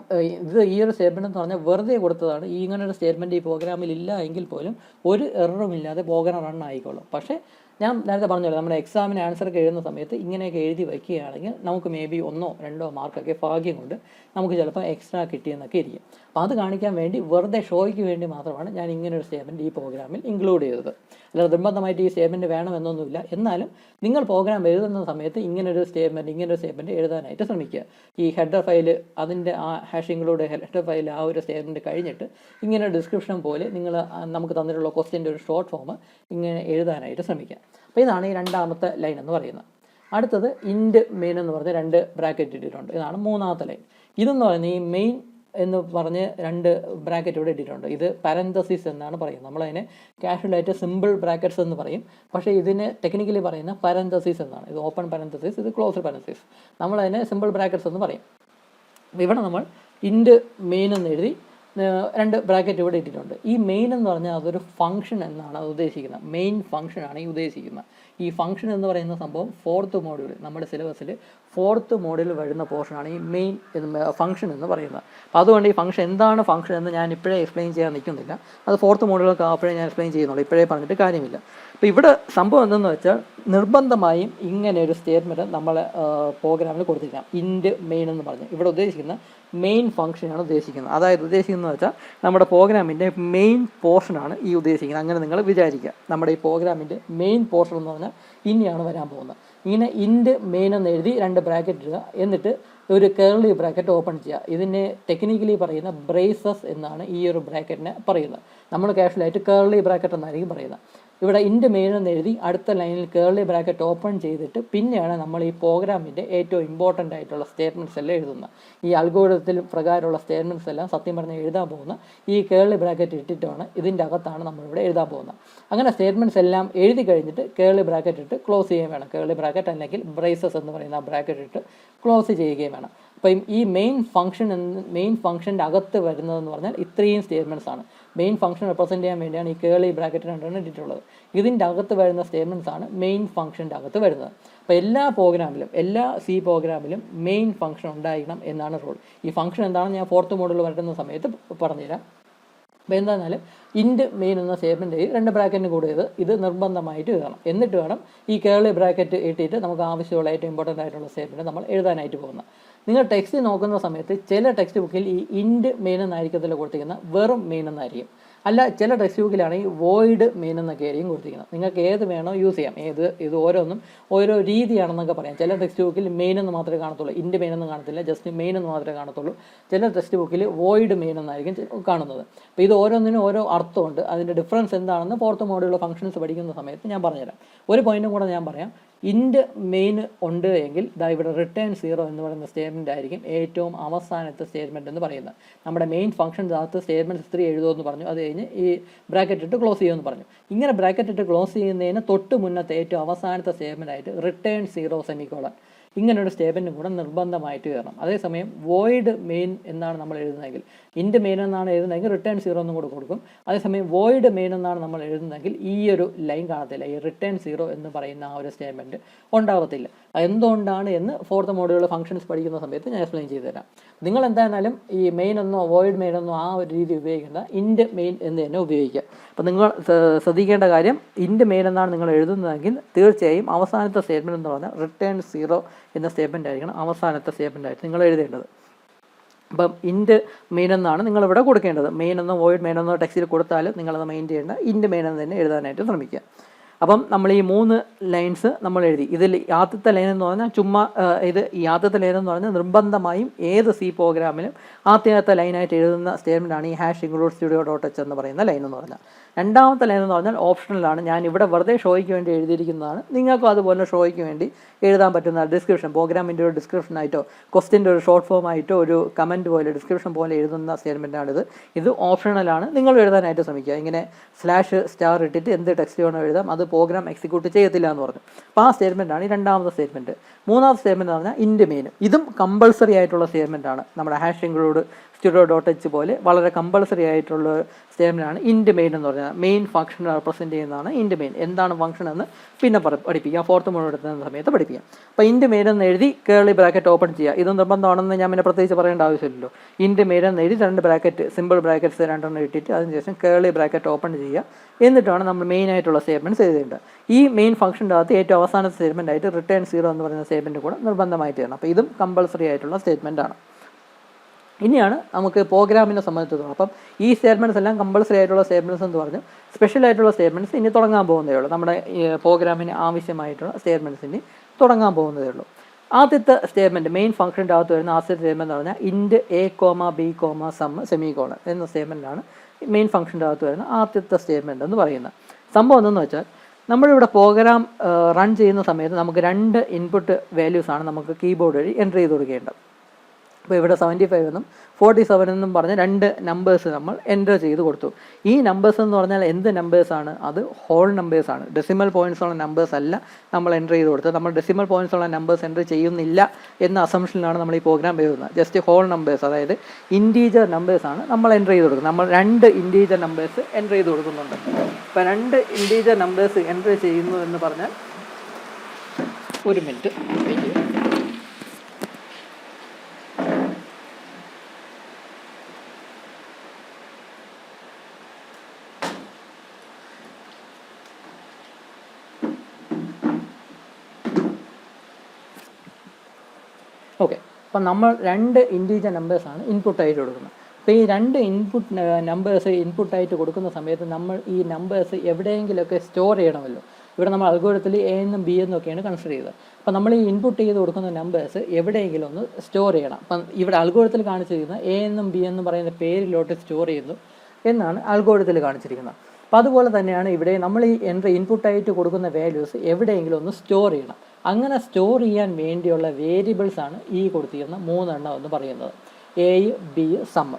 ഈ ഒരു സ്റ്റേറ്റ്മെൻറ്റ് എന്ന് പറഞ്ഞാൽ വെറുതെ കൊടുത്തതാണ്. ഇങ്ങനൊരു സ്റ്റേറ്റ്മെൻറ്റ് ഈ പ്രോഗ്രാമിൽ ഇല്ല എങ്കിൽ പോലും ഒരു എററും ഇല്ലാതെ പ്രോഗ്രാം റൺ ആയിക്കോളും. പക്ഷേ ഞാൻ നേരത്തെ പറഞ്ഞല്ലോ, നമ്മുടെ എക്സാമിന് ആൻസറൊക്കെ എഴുതുന്ന സമയത്ത് ഇങ്ങനെയൊക്കെ എഴുതി വയ്ക്കുകയാണെങ്കിൽ നമുക്ക് മേ ബി 1-2 മാർക്കൊക്കെ ഭാഗ്യം കൊണ്ട് നമുക്ക് ചിലപ്പോൾ എക്സ്ട്രാ കിട്ടിയെന്നൊക്കെ ഇരിക്കും. അപ്പോൾ അത് കാണിക്കാൻ വേണ്ടി വെറുതെ ഷോയ്ക്ക് വേണ്ടി മാത്രമാണ് ഞാൻ ഇങ്ങനൊരു സ്റ്റേറ്റ്മെൻറ്റ് ഈ പ്രോഗ്രാമിൽ ഇൻക്ലൂഡ് ചെയ്തത്. അല്ലാതെ നിർബന്ധമായിട്ട് ഈ സ്റ്റേറ്റ്മെൻറ്റ് വേണമെന്നൊന്നുമില്ല. എന്നാലും നിങ്ങൾ പ്രോഗ്രാം എഴുതുന്ന സമയത്ത് ഇങ്ങനൊരു സ്റ്റേറ്റ്മെൻറ്റ് എഴുതാനായിട്ട് ശ്രമിക്കുക. ഈ ഹെഡർ ഫയൽ അതിൻ്റെ ആ ഹാഷിങ്ങിലൂടെ ഹെഡർ ഫയൽ ആ ഒരു സ്റ്റേറ്റ്മെൻറ്റ് കഴിഞ്ഞിട്ട് ഇങ്ങനെ ഡിസ്ക്രിപ്ഷൻ പോലെ നമുക്ക് തന്നിട്ടുള്ള ക്വസ്റ്റ്യൻ്റെ ഒരു ഷോർട്ട് ഫോം ഇങ്ങനെ എഴുതാനായിട്ട് ശ്രമിക്കുക. അപ്പോൾ ഇതാണ് ഈ രണ്ടാമത്തെ ലൈൻ എന്ന് പറയുന്നത്. അടുത്തത് ഇൻഡ് മെയിൻ എന്ന് പറഞ്ഞ് 2 ബ്രാക്കറ്റ് ഇട്ടിട്ടുണ്ട്. ഇതാണ് മൂന്നാമത്തെ ലൈൻ. ഇതെന്ന് പറയുന്നത് ഈ മെയിൻ എന്ന് പറഞ്ഞ് 2 ബ്രാക്കറ്റ് ഇവിടെ ഇട്ടിട്ടുണ്ട്. ഇത് പാരന്തസിസ് എന്നാണ് പറയുന്നത്. നമ്മളതിനെ കാഷ്വലായിട്ട് സിമ്പിൾ ബ്രാക്കറ്റ്സ് എന്ന് പറയും. പക്ഷേ ഇതിന് ടെക്നിക്കലി പറയുന്ന പാരന്തസിസ് എന്നാണ്. ഇത് ഓപ്പൺ പാരന്തസിസ്, ഇത് ക്ലോസ്ഡ് പാരന്തസിസ്. നമ്മളതിനെ സിമ്പിൾ ബ്രാക്കറ്റ്സ് എന്ന് പറയും. ഇവിടെ നമ്മൾ ഇൻറ്റ് മെയിൻ എന്ന് എഴുതി 2 ബ്രാക്കറ്റ് ഇവിടെ ഇട്ടിട്ടുണ്ട്. ഈ മെയിൻ എന്ന് പറഞ്ഞാൽ അതൊരു ഫംഗ്ഷൻ എന്നാണ് അത് ഉദ്ദേശിക്കുന്നത്. മെയിൻ ഫംഗ്ഷനാണ് ഈ ഉദ്ദേശിക്കുന്നത്. ഈ ഫംഗ്ഷൻ എന്ന് പറയുന്ന സംഭവം 4th മോഡ്യൂൾ, നമ്മുടെ സിലബസിൽ 4th മോഡ്യൂൾ വരുന്ന പോർഷനാണ് ഈ മെയിൻ ഫംഗ്ഷൻ എന്ന് പറയുന്നത്. അപ്പോൾ അതുകൊണ്ട് ഈ ഫംഗ്ഷൻ എന്താണ് ഫംഗ്ഷൻ എന്ന് ഞാൻ ഇപ്പോഴേ എക്സ്പ്ലെയിൻ ചെയ്യാൻ നിൽക്കുന്നില്ല. അത് 4th മോഡ്യൂളൊക്കെ ആവുമ്പോഴേ ഞാൻ എക്സ്പ്ലെയിൻ ചെയ്യുന്നുള്ളൂ. ഇപ്പോഴേ പറഞ്ഞിട്ട് കാര്യമില്ല. അപ്പോൾ ഇവിടെ സംഭവം എന്തെന്ന് വെച്ചാൽ നിർബന്ധമായും ഇങ്ങനെ ഒരു സ്റ്റേറ്റ്മെൻറ്റ് നമ്മളെ പ്രോഗ്രാമിൽ കൊടുത്തിരിക്കാം. ഇൻറ്റ് മെയിൻ എന്ന് പറഞ്ഞ് ഇവിടെ ഉദ്ദേശിക്കുന്ന മെയിൻ ഫംഗ്ഷനാണ് ഉദ്ദേശിക്കുന്നത്. അതായത് ഉദ്ദേശിക്കുന്നത് വെച്ചാൽ നമ്മുടെ പ്രോഗ്രാമിൻ്റെ മെയിൻ പോർഷനാണ് ഈ ഉദ്ദേശിക്കുന്നത്. അങ്ങനെ നിങ്ങൾ വിചാരിക്കുക. നമ്മുടെ ഈ പ്രോഗ്രാമിൻ്റെ മെയിൻ പോർഷൻ എന്ന് പറഞ്ഞാൽ ഇനിയാണ് വരാൻ പോകുന്നത്. ഇങ്ങനെ ഇൻറ്റ് മെയിൻ എന്ന് എഴുതി 2 ബ്രാക്കറ്റ് ഇടുക, എന്നിട്ട് ഒരു കേർലി ബ്രാക്കറ്റ് ഓപ്പൺ ചെയ്യുക. ഇതിനെ ടെക്നിക്കലി പറയുന്ന ബ്രേസസ് എന്നാണ് ഈ ഒരു ബ്രാക്കറ്റിനെ പറയുന്നത്. നമ്മൾ കാഷ്വലായിട്ട് കേർലി ബ്രാക്കറ്റ് എന്നായിരിക്കും പറയുന്നത്. ഇവിടെ ഇൻറ്റ് മെയിൻ എന്ന് എഴുതി അടുത്ത ലൈനിൽ കേർലി ബ്രാക്കറ്റ് ഓപ്പൺ ചെയ്തിട്ട് പിന്നെയാണ് നമ്മൾ ഈ പ്രോഗ്രാമിൻ്റെ ഏറ്റവും ഇമ്പോർട്ടൻ്റ് ആയിട്ടുള്ള സ്റ്റേറ്റ്മെൻറ്റ്സ് എല്ലാം എഴുതുന്നത്. ഈ അൽഗോരിതത്തിൽ പ്രകാരമുള്ള സ്റ്റേറ്റ്മെൻറ്റ്സ് എല്ലാം സത്യം പറഞ്ഞാൽ എഴുതാൻ പോകുന്ന ഈ കേർലി ബ്രാക്കറ്റ് ഇട്ടിട്ടാണ് ഇതിൻ്റെ അകത്താണ് നമ്മളിവിടെ എഴുതാൻ പോകുന്നത്. അങ്ങനെ സ്റ്റേറ്റ്മെൻറ്റ്സ് എല്ലാം എഴുതി കഴിഞ്ഞിട്ട് കേർലി ബ്രാക്കറ്റ് ഇട്ട് ക്ലോസ് ചെയ്യുകയും വേണം. കേർലി ബ്രാക്കറ്റ് അല്ലെങ്കിൽ ബ്രേസസ് എന്ന് പറയുന്ന ആ ബ്രാക്കറ്റ് ഇട്ട് ക്ലോസ് ചെയ്യുകയും വേണം. അപ്പം ഈ മെയിൻ ഫംഗ്ഷൻ്റെ അകത്ത് വരുന്നതെന്ന് പറഞ്ഞാൽ ഇത്രയും സ്റ്റേറ്റ്മെൻറ്റ്സ് ആണ്. മെയിൻ ഫംഗ്ഷൻ റെപ്രസെൻറ്റ് ചെയ്യാൻ വേണ്ടിയാണ് ഈ കേളി ബ്രാക്കറ്റ് 2 ഇട്ടിട്ടുള്ളത്. ഇതിൻ്റെ അകത്ത് വരുന്ന സ്റ്റേറ്റ്മെൻറ്റ്സ് ആണ് മെയിൻ ഫംഗ്ഷൻ്റെ അകത്ത് വരുന്നത്. അപ്പോൾ എല്ലാ പ്രോഗ്രാമിലും, എല്ലാ C പ്രോഗ്രാമിലും മെയിൻ ഫംഗ്ഷൻ ഉണ്ടായിരിക്കണം എന്നാണ് റൂൾ. ഈ ഫംഗ്ഷൻ എന്താണെന്ന് ഞാൻ 4th മോഡ്യൂൾ വരുന്ന സമയത്ത് പറഞ്ഞുതരാം. അപ്പോൾ എന്താണെന്നാലും ഇൻറ്റ് മെയിൻ എന്ന സ്റ്റേറ്റ്മെൻറ്റ് 2 ബ്രാക്കറ്റിന് കൂടെ ഇത് നിർബന്ധമായിട്ട് എഴുതണം. എന്നിട്ട് വേണം ഈ കേളി ബ്രാക്കറ്റ് ഇട്ടിട്ട് നമുക്ക് ആവശ്യമുള്ള ഏറ്റവും ഇമ്പോർട്ടൻ്റ് ആയിട്ടുള്ള സ്റ്റേറ്റ്മെൻറ്റ് നമ്മൾ എഴുതാനായിട്ട് പോകുന്നത്. നിങ്ങൾ ടെക്സ്റ്റ് നോക്കുന്ന സമയത്ത് ചില ടെക്സ്റ്റ് ബുക്കിൽ ഈ ഇൻറ്റ് മെയിൻ എന്നായിരിക്കത്തില്ല കൊടുത്തിരിക്കുന്ന, വെറും മെയിൻ എന്നായിരിക്കും. അല്ല, ചില ടെക്സ്റ്റ് ബുക്കിലാണെങ്കിൽ വോയിഡ് മെയിൻ എന്നൊക്കെ ആയിരിക്കും കൊടുത്തിരിക്കുന്നത്. നിങ്ങൾക്ക് ഏത് വേണോ യൂസ് ചെയ്യാം. ഇത് ഓരോന്നും ഓരോ രീതിയാണെന്നൊക്കെ പറയാം. ചില ടെക്സ്റ്റ് ബുക്കിൽ മെയിൻ എന്ന് മാത്രമേ കാണത്തുള്ളൂ, ഇൻറ്റ് മെയിൻ എന്ന് കാണത്തില്ല, ജസ്റ്റ് മെയിൻ എന്ന് മാത്രമേ കാണത്തുള്ളൂ. ചില ടെക്സ്റ്റ് ബുക്കിൽ വോയിഡ് മെയിൻ എന്നായിരിക്കും കാണുന്നത്. അപ്പോൾ ഇത് ഓരോന്നിനും ഓരോ അർത്ഥമുണ്ട്. അതിൻ്റെ ഡിഫറൻസ് എന്താണെന്ന് 4th മോഡ്യൂൾ ഫംഗ്ഷൻസ് പഠിക്കുന്ന സമയത്ത് ഞാൻ പറഞ്ഞുതരാം. ഒരു പോയിന്റും കൂടെ ഞാൻ പറയാം. ഇൻറ്റ് മെയിൻ ഉണ്ട് എങ്കിൽ ഇവിടെ റിട്ടേൺ 0 എന്ന് പറയുന്ന സ്റ്റേറ്റ്മെൻ്റ് ആയിരിക്കും ഏറ്റവും അവസാനത്തെ സ്റ്റേറ്റ്മെൻറ്റ് എന്ന് പറയുന്നത്. നമ്മുടെ മെയിൻ ഫംഗ്ഷൻ്റെ അകത്ത് സ്റ്റേറ്റ്മെൻറ്റ് 3 എഴുതുമെന്ന് പറഞ്ഞു. അത് കഴിഞ്ഞ് ഈ ബ്രാക്കറ്റ് ഇട്ട് ക്ലോസ് ചെയ്യുമെന്ന് പറഞ്ഞു. ഇങ്ങനെ ബ്രാക്കറ്റ് ഇട്ട് ക്ലോസ് ചെയ്യുന്നതിന് തൊട്ട് മുന്നത്തെ ഏറ്റവും അവസാനത്തെ സ്റ്റേറ്റ്മെൻ്റ് ആയിട്ട് റിട്ടേൺ 0 സെമിക്കോളൻ ഇങ്ങനൊരു സ്റ്റേറ്റ്മെൻറ്റും കൂടെ നിർബന്ധമായിട്ട് കയറണം. അതേസമയം വോയിഡ് മെയിൻ എന്നാണ് നമ്മൾ എഴുതുന്നതെങ്കിൽ, ഇൻറ്റ് മെയിൻ എന്നാണ് എഴുതുന്നതെങ്കിൽ റിട്ടേൺ 0 എന്നും കൂടെ കൊടുക്കും. അതേസമയം വോയിഡ് മെയിൻ എന്നാണ് നമ്മൾ എഴുതുന്നതെങ്കിൽ ഈ ഒരു ലൈൻ കാണത്തില്ല, ഈ റിട്ടേൺ 0 എന്ന് പറയുന്ന ആ ഒരു സ്റ്റേറ്റ്മെൻറ്റ് ഉണ്ടാകത്തില്ല. എന്തുകൊണ്ടാണ് എന്ന് 4th മോഡ്യൂൾ ഫംഗ്ഷൻസ് പഠിക്കുന്ന സമയത്ത് ഞാൻ എക്സ്പ്ലെയിൻ ചെയ്തു തരാം. നിങ്ങൾ എന്തായാലും ഈ മെയിൻ എന്നോ വോയിഡ് മെയിൻ എന്നോ ആ ഒരു രീതി ഉപയോഗിക്കേണ്ട, ഇൻറ്റ് മെയിൻ എന്ന് തന്നെ ഉപയോഗിക്കുക. അപ്പോൾ നിങ്ങൾ ശ്രദ്ധിക്കേണ്ട കാര്യം, ഇൻറ്റ് മെയിൻ എന്നാണ് നിങ്ങൾ എഴുതുന്നതെങ്കിൽ തീർച്ചയായും അവസാനത്തെ സ്റ്റേറ്റ്മെൻറ്റ് എന്ന് പറഞ്ഞാൽ റിട്ടേൺ 0 എന്ന സ്റ്റേറ്റ്മെൻ്റ് ആയിരിക്കണം അവസാനത്തെ സ്റ്റേറ്റ്മെൻ്റ് ആയിട്ട് നിങ്ങൾ എഴുതേണ്ടത്. അപ്പം ഇൻറ്റ് മെയിൻ എന്നാണ് നിങ്ങളിവിടെ കൊടുക്കേണ്ടത്. മെയിൻ എന്നോ വോയിഡ് മെയിൻ എന്നോ ടെക്സ്റ്റിൽ കൊടുത്താലും നിങ്ങളത് മെയിൻ ചെയ്യേണ്ട, ഇൻറ്റ് മെയിൻ എന്ന് തന്നെ എഴുതാനായിട്ട് ശ്രമിക്കുക. അപ്പം നമ്മൾ ഈ 3 ലൈൻസ് നമ്മൾ എഴുതി. ഇതിൽ ആദ്യത്തെ ലൈൻ എന്ന് പറഞ്ഞാൽ ഈ ആദ്യത്തെ ലൈൻ എന്ന് പറഞ്ഞാൽ നിർബന്ധമായും ഏത് C പ്രോഗ്രാമിലും ആദ്യത്തെ ലൈനായിട്ട് എഴുതുന്ന സ്റ്റേറ്റ്മെൻ്റാണ് ഈ #include studio.h എന്ന് പറയുന്ന ലൈൻ എന്ന് പറഞ്ഞാൽ. രണ്ടാമത്തെ ലൈൻ എന്ന് പറഞ്ഞാൽ ഓപ്ഷണലാണ്. ഞാൻ ഇവിടെ വെറുതെ ഷോയ്ക്ക് വേണ്ടി എഴുതിയിരിക്കുന്നതാണ്. നിങ്ങൾക്കും അതുപോലെ ഷോയ്ക്ക് വേണ്ടി എഴുതാൻ പറ്റുന്ന ഡിസ്ക്രിപ്ഷൻ, പ്രോഗ്രാമിൻ്റെ ഒരു ഡിസ്ക്രിപ്ഷനായിട്ടോ ക്വസ്റ്റിൻ്റെ ഒരു ഷോർട്ട് ഫോം ആയിട്ടോ ഒരു കമൻറ്റ് പോലെ ഡിസ്ക്രിപ്ഷൻ പോലെ എഴുതുന്ന സ്റ്റേറ്റ്മെൻറ്റാണിത്. ഇത് ഓപ്ഷണലാണ്. നിങ്ങൾ എഴുതാനായിട്ട് ശ്രമിക്കുക. ഇങ്ങനെ /* ഇട്ടിട്ട് എന്ത് ടെക്സ്റ്റ് വേണോ എഴുതാം. അത് പ്രോഗ്രാം എക്സിക്യൂട്ട് ചെയ്യത്തില്ല എന്ന് പറഞ്ഞു. അപ്പോൾ ആ സ്റ്റേറ്റ്മെൻറ്റാണ് ഈ രണ്ടാമത്തെ സ്റ്റേറ്റ്മെൻറ്റ്. മൂന്നാമത്തെ സ്റ്റേറ്റ്മെൻറ്റ് എന്ന് പറഞ്ഞാൽ ഇൻറ്റ് മെയിൻ. ഇതും കമ്പൾസറി ആയിട്ടുള്ള സ്റ്റേറ്റ്മെൻറ്റാണ്. നമ്മുടെ #include studio.h പോലെ വളരെ കമ്പൾസറി ആയിട്ടുള്ള സ്റ്റേറ്റ്മെൻറ്റാണ് ഇൻറ്റ് മെയിൻ എന്ന് പറഞ്ഞാൽ. മെയിൻ ഫംഗ്ഷൻ റെപ്രസെൻറ്റ് ചെയ്യുന്നതാണ് ഇൻറ്റ് മെയിൻ. എന്താണ് ഫംഗ്ഷൻ എന്ന് പിന്നെ പഠിപ്പിക്കാം, 4th മോഡ്യൂൾ എടുക്കുന്ന സമയത്ത് പഠിപ്പിക്കാം. അപ്പോൾ ഇൻറ്റ് മെയിൻ എന്ന് എഴുതി കേർലി ബ്രാക്കറ്റ് ഓപ്പൺ ചെയ്യുക. ഇത് നിർബന്ധമാണെന്ന് ഞാൻ പിന്നെ പ്രത്യേകിച്ച് പറയേണ്ട ആവശ്യമില്ലല്ലോ. ഇൻറ്റ് മെയിൻ എന്ന് എഴുതി 2 ബ്രാക്കറ്റ്, സിമ്പിൾ ബ്രാക്കറ്റ്സ് 2 ഇട്ടിട്ട് അതിനുശേഷം കേർലി ബ്രാക്കറ്റ് ഓപ്പൺ ചെയ്യുക. എന്നിട്ടാണ് നമ്മൾ മെയിൻ ആയിട്ടുള്ള സ്റ്റേറ്റ്മെൻറ്റ്സ് എഴുതേണ്ടത്. ഈ മെയിൻ ഫംഗ്ഷൻ്റെ അകത്ത് ഏറ്റവും അവസാനത്തെ സ്റ്റേറ്റ്മെൻ്റ് ആയിട്ട് റിട്ടേൺ 0 എന്ന് പറയുന്ന സ്റ്റേറ്റ്മെൻറ്റ് കൂടെ നിർബന്ധമായിട്ട് ചെയ്യണം. അപ്പോൾ ഇതും കമ്പൾസറി ആയിട്ടുള്ള സ്റ്റേറ്റ്മെൻറ്റാണ്. ഇനിയാണ് നമുക്ക് പ്രോഗ്രാമിനെ സംബന്ധിച്ചിടത്തോളം. അപ്പം ഈ സ്റ്റേറ്റ്മെൻറ്റ്സ് എല്ലാം കമ്പൾസറി ആയിട്ടുള്ള സ്റ്റേറ്റ്മെൻറ്റ്സ് എന്ന് പറഞ്ഞു. സ്പെഷ്യൽ ആയിട്ടുള്ള സ്റ്റേറ്റ്മെൻറ്റ്സ് ഇനി തുടങ്ങാൻ പോകുന്നതേ ഉള്ളൂ. നമ്മുടെ പ്രോഗ്രാമിന് ആവശ്യമായിട്ടുള്ള സ്റ്റേറ്റ്മെൻറ്റ്സ് ഇനി തുടങ്ങാൻ പോകുന്നതേ ഉള്ളൂ. ആദ്യത്തെ സ്റ്റേറ്റ്മെൻറ്റ്, മെയിൻ ഫംഗ്ഷൻ്റെ അകത്ത് വരുന്ന ആദ്യത്തെ സ്റ്റേറ്റ്മെൻറ്റ് എന്ന് പറഞ്ഞാൽ ഇൻറ്റ് a, b, sum സെമിക്കോളൻ എന്ന സ്റ്റേറ്റ്മെൻറ്റാണ് മെയിൻ ഫംഗ്ഷൻ്റെ അകത്ത് വരുന്ന ആദ്യത്തെ സ്റ്റേറ്റ്മെൻറ്റ് എന്ന് പറയുന്നത്. സംഭവം എന്തെന്ന് വെച്ചാൽ, നമ്മളിവിടെ പ്രോഗ്രാം റൺ ചെയ്യുന്ന സമയത്ത് നമുക്ക് 2 ഇൻപുട്ട് വാല്യൂസാണ് നമുക്ക് കീബോർഡ് വഴി എൻ്റർ ചെയ്ത് കൊടുക്കേണ്ടത്. അപ്പോൾ ഇവിടെ 75 എന്നും 47 എന്നും പറഞ്ഞ രണ്ട് നമ്പേഴ്സ് നമ്മൾ എൻ്റർ ചെയ്ത് കൊടുത്തു. ഈ നമ്പേഴ്സ് എന്ന് പറഞ്ഞാൽ എന്ത് നമ്പേഴ്സാണ്? അത് ഹോൾ നമ്പേഴ്സാണ്. ഡെസിമൽ പോയിൻറ്റ്സ് ഉള്ള നമ്പേഴ്സ് അല്ല നമ്മൾ എൻ്റർ ചെയ്ത് കൊടുത്തത്. നമ്മൾ ഡെസിമൽ പോയിൻറ്റ്സ് ഉള്ള നമ്പേഴ്സ് എൻ്റർ ചെയ്യുന്നില്ല എന്ന അസംഷനിലാണ് നമ്മൾ ഈ പ്രോഗ്രാം എഴുതുന്നത്. ജസ്റ്റ് ഹോൾ നമ്പേഴ്സ്, അതായത് ഇൻറ്റീജർ നമ്പേഴ്സാണ് നമ്മൾ എൻ്റർ ചെയ്ത് കൊടുക്കുന്നത്. നമ്മൾ രണ്ട് ഇൻറ്റീജർ നമ്പേഴ്സ് എൻ്റർ ചെയ്ത് കൊടുക്കുന്നുണ്ട്. അപ്പോൾ രണ്ട് ഇൻറ്റീജർ നമ്പേഴ്സ് എൻ്റർ ചെയ്യുന്നു എന്ന് പറഞ്ഞാൽ, ഒരു മിനിറ്റ് വെയിറ്റ് ചെയ്യുക. ഓക്കെ, അപ്പം നമ്മൾ രണ്ട് ഇൻറ്റീജർ നമ്പേഴ്സാണ് ഇൻപുട്ടായിട്ട് കൊടുക്കുന്നത്. അപ്പോൾ ഈ രണ്ട് നമ്പേഴ്സ് ഇൻപുട്ടായിട്ട് കൊടുക്കുന്ന സമയത്ത് നമ്മൾ ഈ നമ്പേഴ്സ് എവിടെയെങ്കിലുമൊക്കെ സ്റ്റോർ ചെയ്യണമല്ലോ. ഇവിടെ നമ്മൾ അൽഗോരിതത്തിൽ എ എന്നും ബി എന്നും ഒക്കെയാണ് കൺസിഡർ ചെയ്തത്. അപ്പോൾ നമ്മൾ ഈ ഇൻപുട്ട് ചെയ്ത് കൊടുക്കുന്ന നമ്പേഴ്സ് എവിടെയെങ്കിലും ഒന്ന് സ്റ്റോർ ചെയ്യണം. അപ്പം ഇവിടെ അൽഗോരിതത്തിൽ കാണിച്ചിരിക്കുന്ന എ എന്നും ബി എന്നും പറയുന്ന പേരിലോട്ട് സ്റ്റോർ ചെയ്യുന്നു എന്നാണ് അൽഗോരിതത്തിൽ കാണിച്ചിരിക്കുന്നത്. അപ്പോൾ അതുപോലെ തന്നെയാണ് ഇവിടെ നമ്മൾ ഈ ഇൻപുട്ടായിട്ട് കൊടുക്കുന്ന വാല്യൂസ് എവിടെയെങ്കിലും ഒന്ന് സ്റ്റോർ ചെയ്യണം. അങ്ങനെ സ്റ്റോർ ചെയ്യാൻ വേണ്ടിയുള്ള വേരിയബിൾസാണ് ഈ കൊടുത്തിരിക്കുന്ന 3 എണ്ണം എന്ന് പറയുന്നത്. A, B, sum.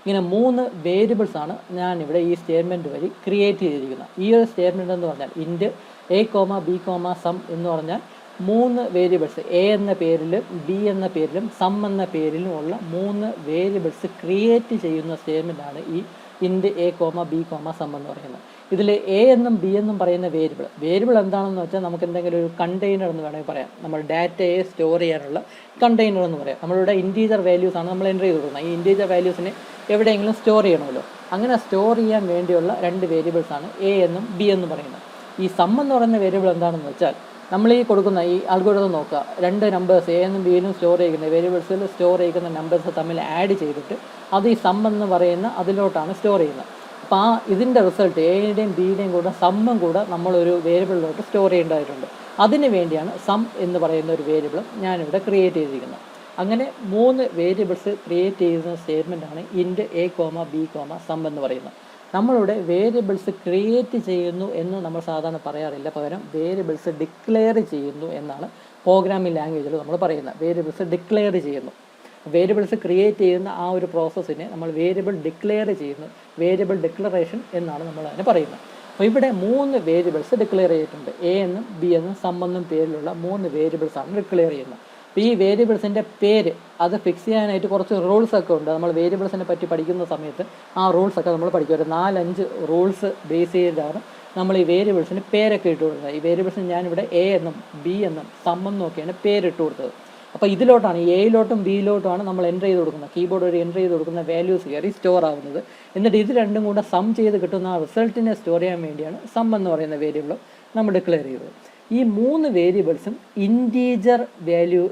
ഇങ്ങനെ 3 വേരിയബിൾസാണ് ഞാനിവിടെ ഈ സ്റ്റേറ്റ്മെൻറ്റ് വഴി ക്രിയേറ്റ് ചെയ്തിരിക്കുന്നത്. ഈ ഒരു സ്റ്റേറ്റ്മെൻറ്റ് എന്ന് പറഞ്ഞാൽ ഇൻറ്റ് എ, ബി, സം എന്ന് പറഞ്ഞാൽ 3 വേരിയബിൾസ്, എ എന്ന പേരിലും ബി എന്ന പേരിലും സം എന്ന പേരിലും ഉള്ള 3 വേരിയബിൾസ് ക്രിയേറ്റ് ചെയ്യുന്ന സ്റ്റേറ്റ്മെൻറ്റാണ് ഈ ഇൻറ്റ് എ, ബി, സം എന്ന് പറയുന്നത്. ഇതിൽ എ എന്നും ബി എന്നും പറയുന്ന വേരിയബിൾ എന്താണെന്ന് വെച്ചാൽ നമുക്ക് എന്തെങ്കിലും ഒരു കണ്ടെയ്നർ എന്ന് വേണമെങ്കിൽ പറയാം. നമ്മൾ ഡാറ്റയെ സ്റ്റോർ ചെയ്യാനുള്ള കണ്ടെയ്നർ എന്ന് പറയാം. നമ്മളിവിടെ ഇൻറ്റീജർ വാല്യൂസ് ആണ് നമ്മൾ എൻ്റർ ചെയ്ത് കൊടുക്കുന്നത്. ഈ ഇൻറ്റീജർ വാല്യൂസിനെ എവിടെയെങ്കിലും സ്റ്റോർ ചെയ്യണമല്ലോ. അങ്ങനെ സ്റ്റോർ ചെയ്യാൻ വേണ്ടിയുള്ള 2 വേരിയബിൾസാണ് എ എന്നും ബി എന്നും പറയുന്നത്. ഈ സം എന്ന് പറയുന്ന വേരിയബിൾ എന്താണെന്ന് വെച്ചാൽ നമ്മൾ ഈ കൊടുക്കുന്ന ഈ അൽഗോരിതം നോക്കുക, 2 നമ്പേഴ്സ് എ എന്നും ബി എന്നും സ്റ്റോർ ചെയ്യുന്ന വേരിയബിൾസിൽ സ്റ്റോർ ചെയ്യുന്ന നമ്പേഴ്സ് തമ്മിൽ ആഡ് ചെയ്തിട്ട് അത് ഈ സം എന്ന് പറയുന്ന അതിലോട്ടാണ് സ്റ്റോർ ചെയ്യുന്നത്. അപ്പോൾ ഇതിൻ്റെ റിസൾട്ട് എയുടെയും ബിയുടെയും കൂടെ സമ്മും കൂടെ നമ്മളൊരു വേരിയബിളിലോട്ട് സ്റ്റോർ ചെയ്യേണ്ടതായിട്ടുണ്ട്. അതിന് വേണ്ടിയാണ് സം എന്ന് പറയുന്ന ഒരു വേരിയബിൾ ഞാനിവിടെ ക്രിയേറ്റ് ചെയ്തിരിക്കുന്നത്. അങ്ങനെ 3 വേരിയബിൾസ് ക്രിയേറ്റ് ചെയ്യുന്ന സ്റ്റേറ്റ്മെൻറ്റാണ് ഇൻറ്റ് എ, ബി, സം എന്ന് പറയുന്നത്. നമ്മളിവിടെ വേരിയബിൾസ് ക്രിയേറ്റ് ചെയ്യുന്നു എന്ന് നമ്മൾ സാധാരണ പറയാറില്ല. പകരം വേരിയബിൾസ് ഡിക്ലെയർ ചെയ്യുന്നു എന്നാണ് പ്രോഗ്രാമിംഗ് ലാംഗ്വേജിൽ നമ്മൾ പറയുന്നത്. വേരിയബിൾസ് ഡിക്ലെയർ ചെയ്യുന്നു. വേരിയബിൾസ് ക്രിയേറ്റ് ചെയ്യുന്ന ആ ഒരു പ്രോസസ്സിനെ നമ്മൾ വേരിയബിൾ ഡിക്ലെയർ ചെയ്യുന്നു. വേരിയബിൾ ഡിക്ലറേഷൻ എന്നാണ് നമ്മൾ അതിനെ പറയുന്നത്. അപ്പോൾ ഇവിടെ 3 വേരിയബിൾസ് ഡിക്ലെയർ ചെയ്തിട്ടുണ്ട്. എ എന്നും ബി എന്നും സം എന്നും പേരിലുള്ള 3 വേരിയബിൾസാണ് ഡിക്ലെയർ ചെയ്യുന്നത്. അപ്പോൾ ഈ വേരിയബിൾസിൻ്റെ പേര് അത് ഫിക്സ് ചെയ്യാനായിട്ട് കുറച്ച് റൂൾസൊക്കെ ഉണ്ട്. നമ്മൾ വേരിയബിൾസിനെ പറ്റി പഠിക്കുന്ന സമയത്ത് ആ റൂൾസൊക്കെ നമ്മൾ പഠിക്കും. ഒരു 4-5 റൂൾസ് ബേസ് ചെയ്താണ് നമ്മൾ ഈ വേരിയബിൾസിന് പേരൊക്കെ ഇട്ട് കൊടുക്കുന്നത്. ഈ വേരിയബിൾസിന് ഞാനിവിടെ എ എന്നും ബി എന്നും സം എന്നും ഒക്കെയാണ് പേരിട്ട് കൊടുത്തത്. അപ്പോൾ ഇതിലോട്ടാണ്, എയിലോട്ടും ബിയിലോട്ടുമാണ് നമ്മൾ എൻ്റർ ചെയ്ത് കൊടുക്കുന്നത്. കീബോർഡ് വഴി എൻ്റർ ചെയ്ത് കൊടുക്കുന്ന വാല്യൂസ് കയറി സ്റ്റോർ ആവുന്നത്. എന്നിട്ട് ഇത് രണ്ടും കൂടെ സം ചെയ്ത് കിട്ടുന്ന ആ റിസൾട്ടിനെ സ്റ്റോർ ചെയ്യാൻ വേണ്ടിയാണ് സം എന്ന് പറയുന്ന വേരിയബിൾ നമ്മൾ ഡിക്ലെയർ ചെയ്തത്. ഈ 3 വേരിയബിൾസും ഇൻറ്റീജർ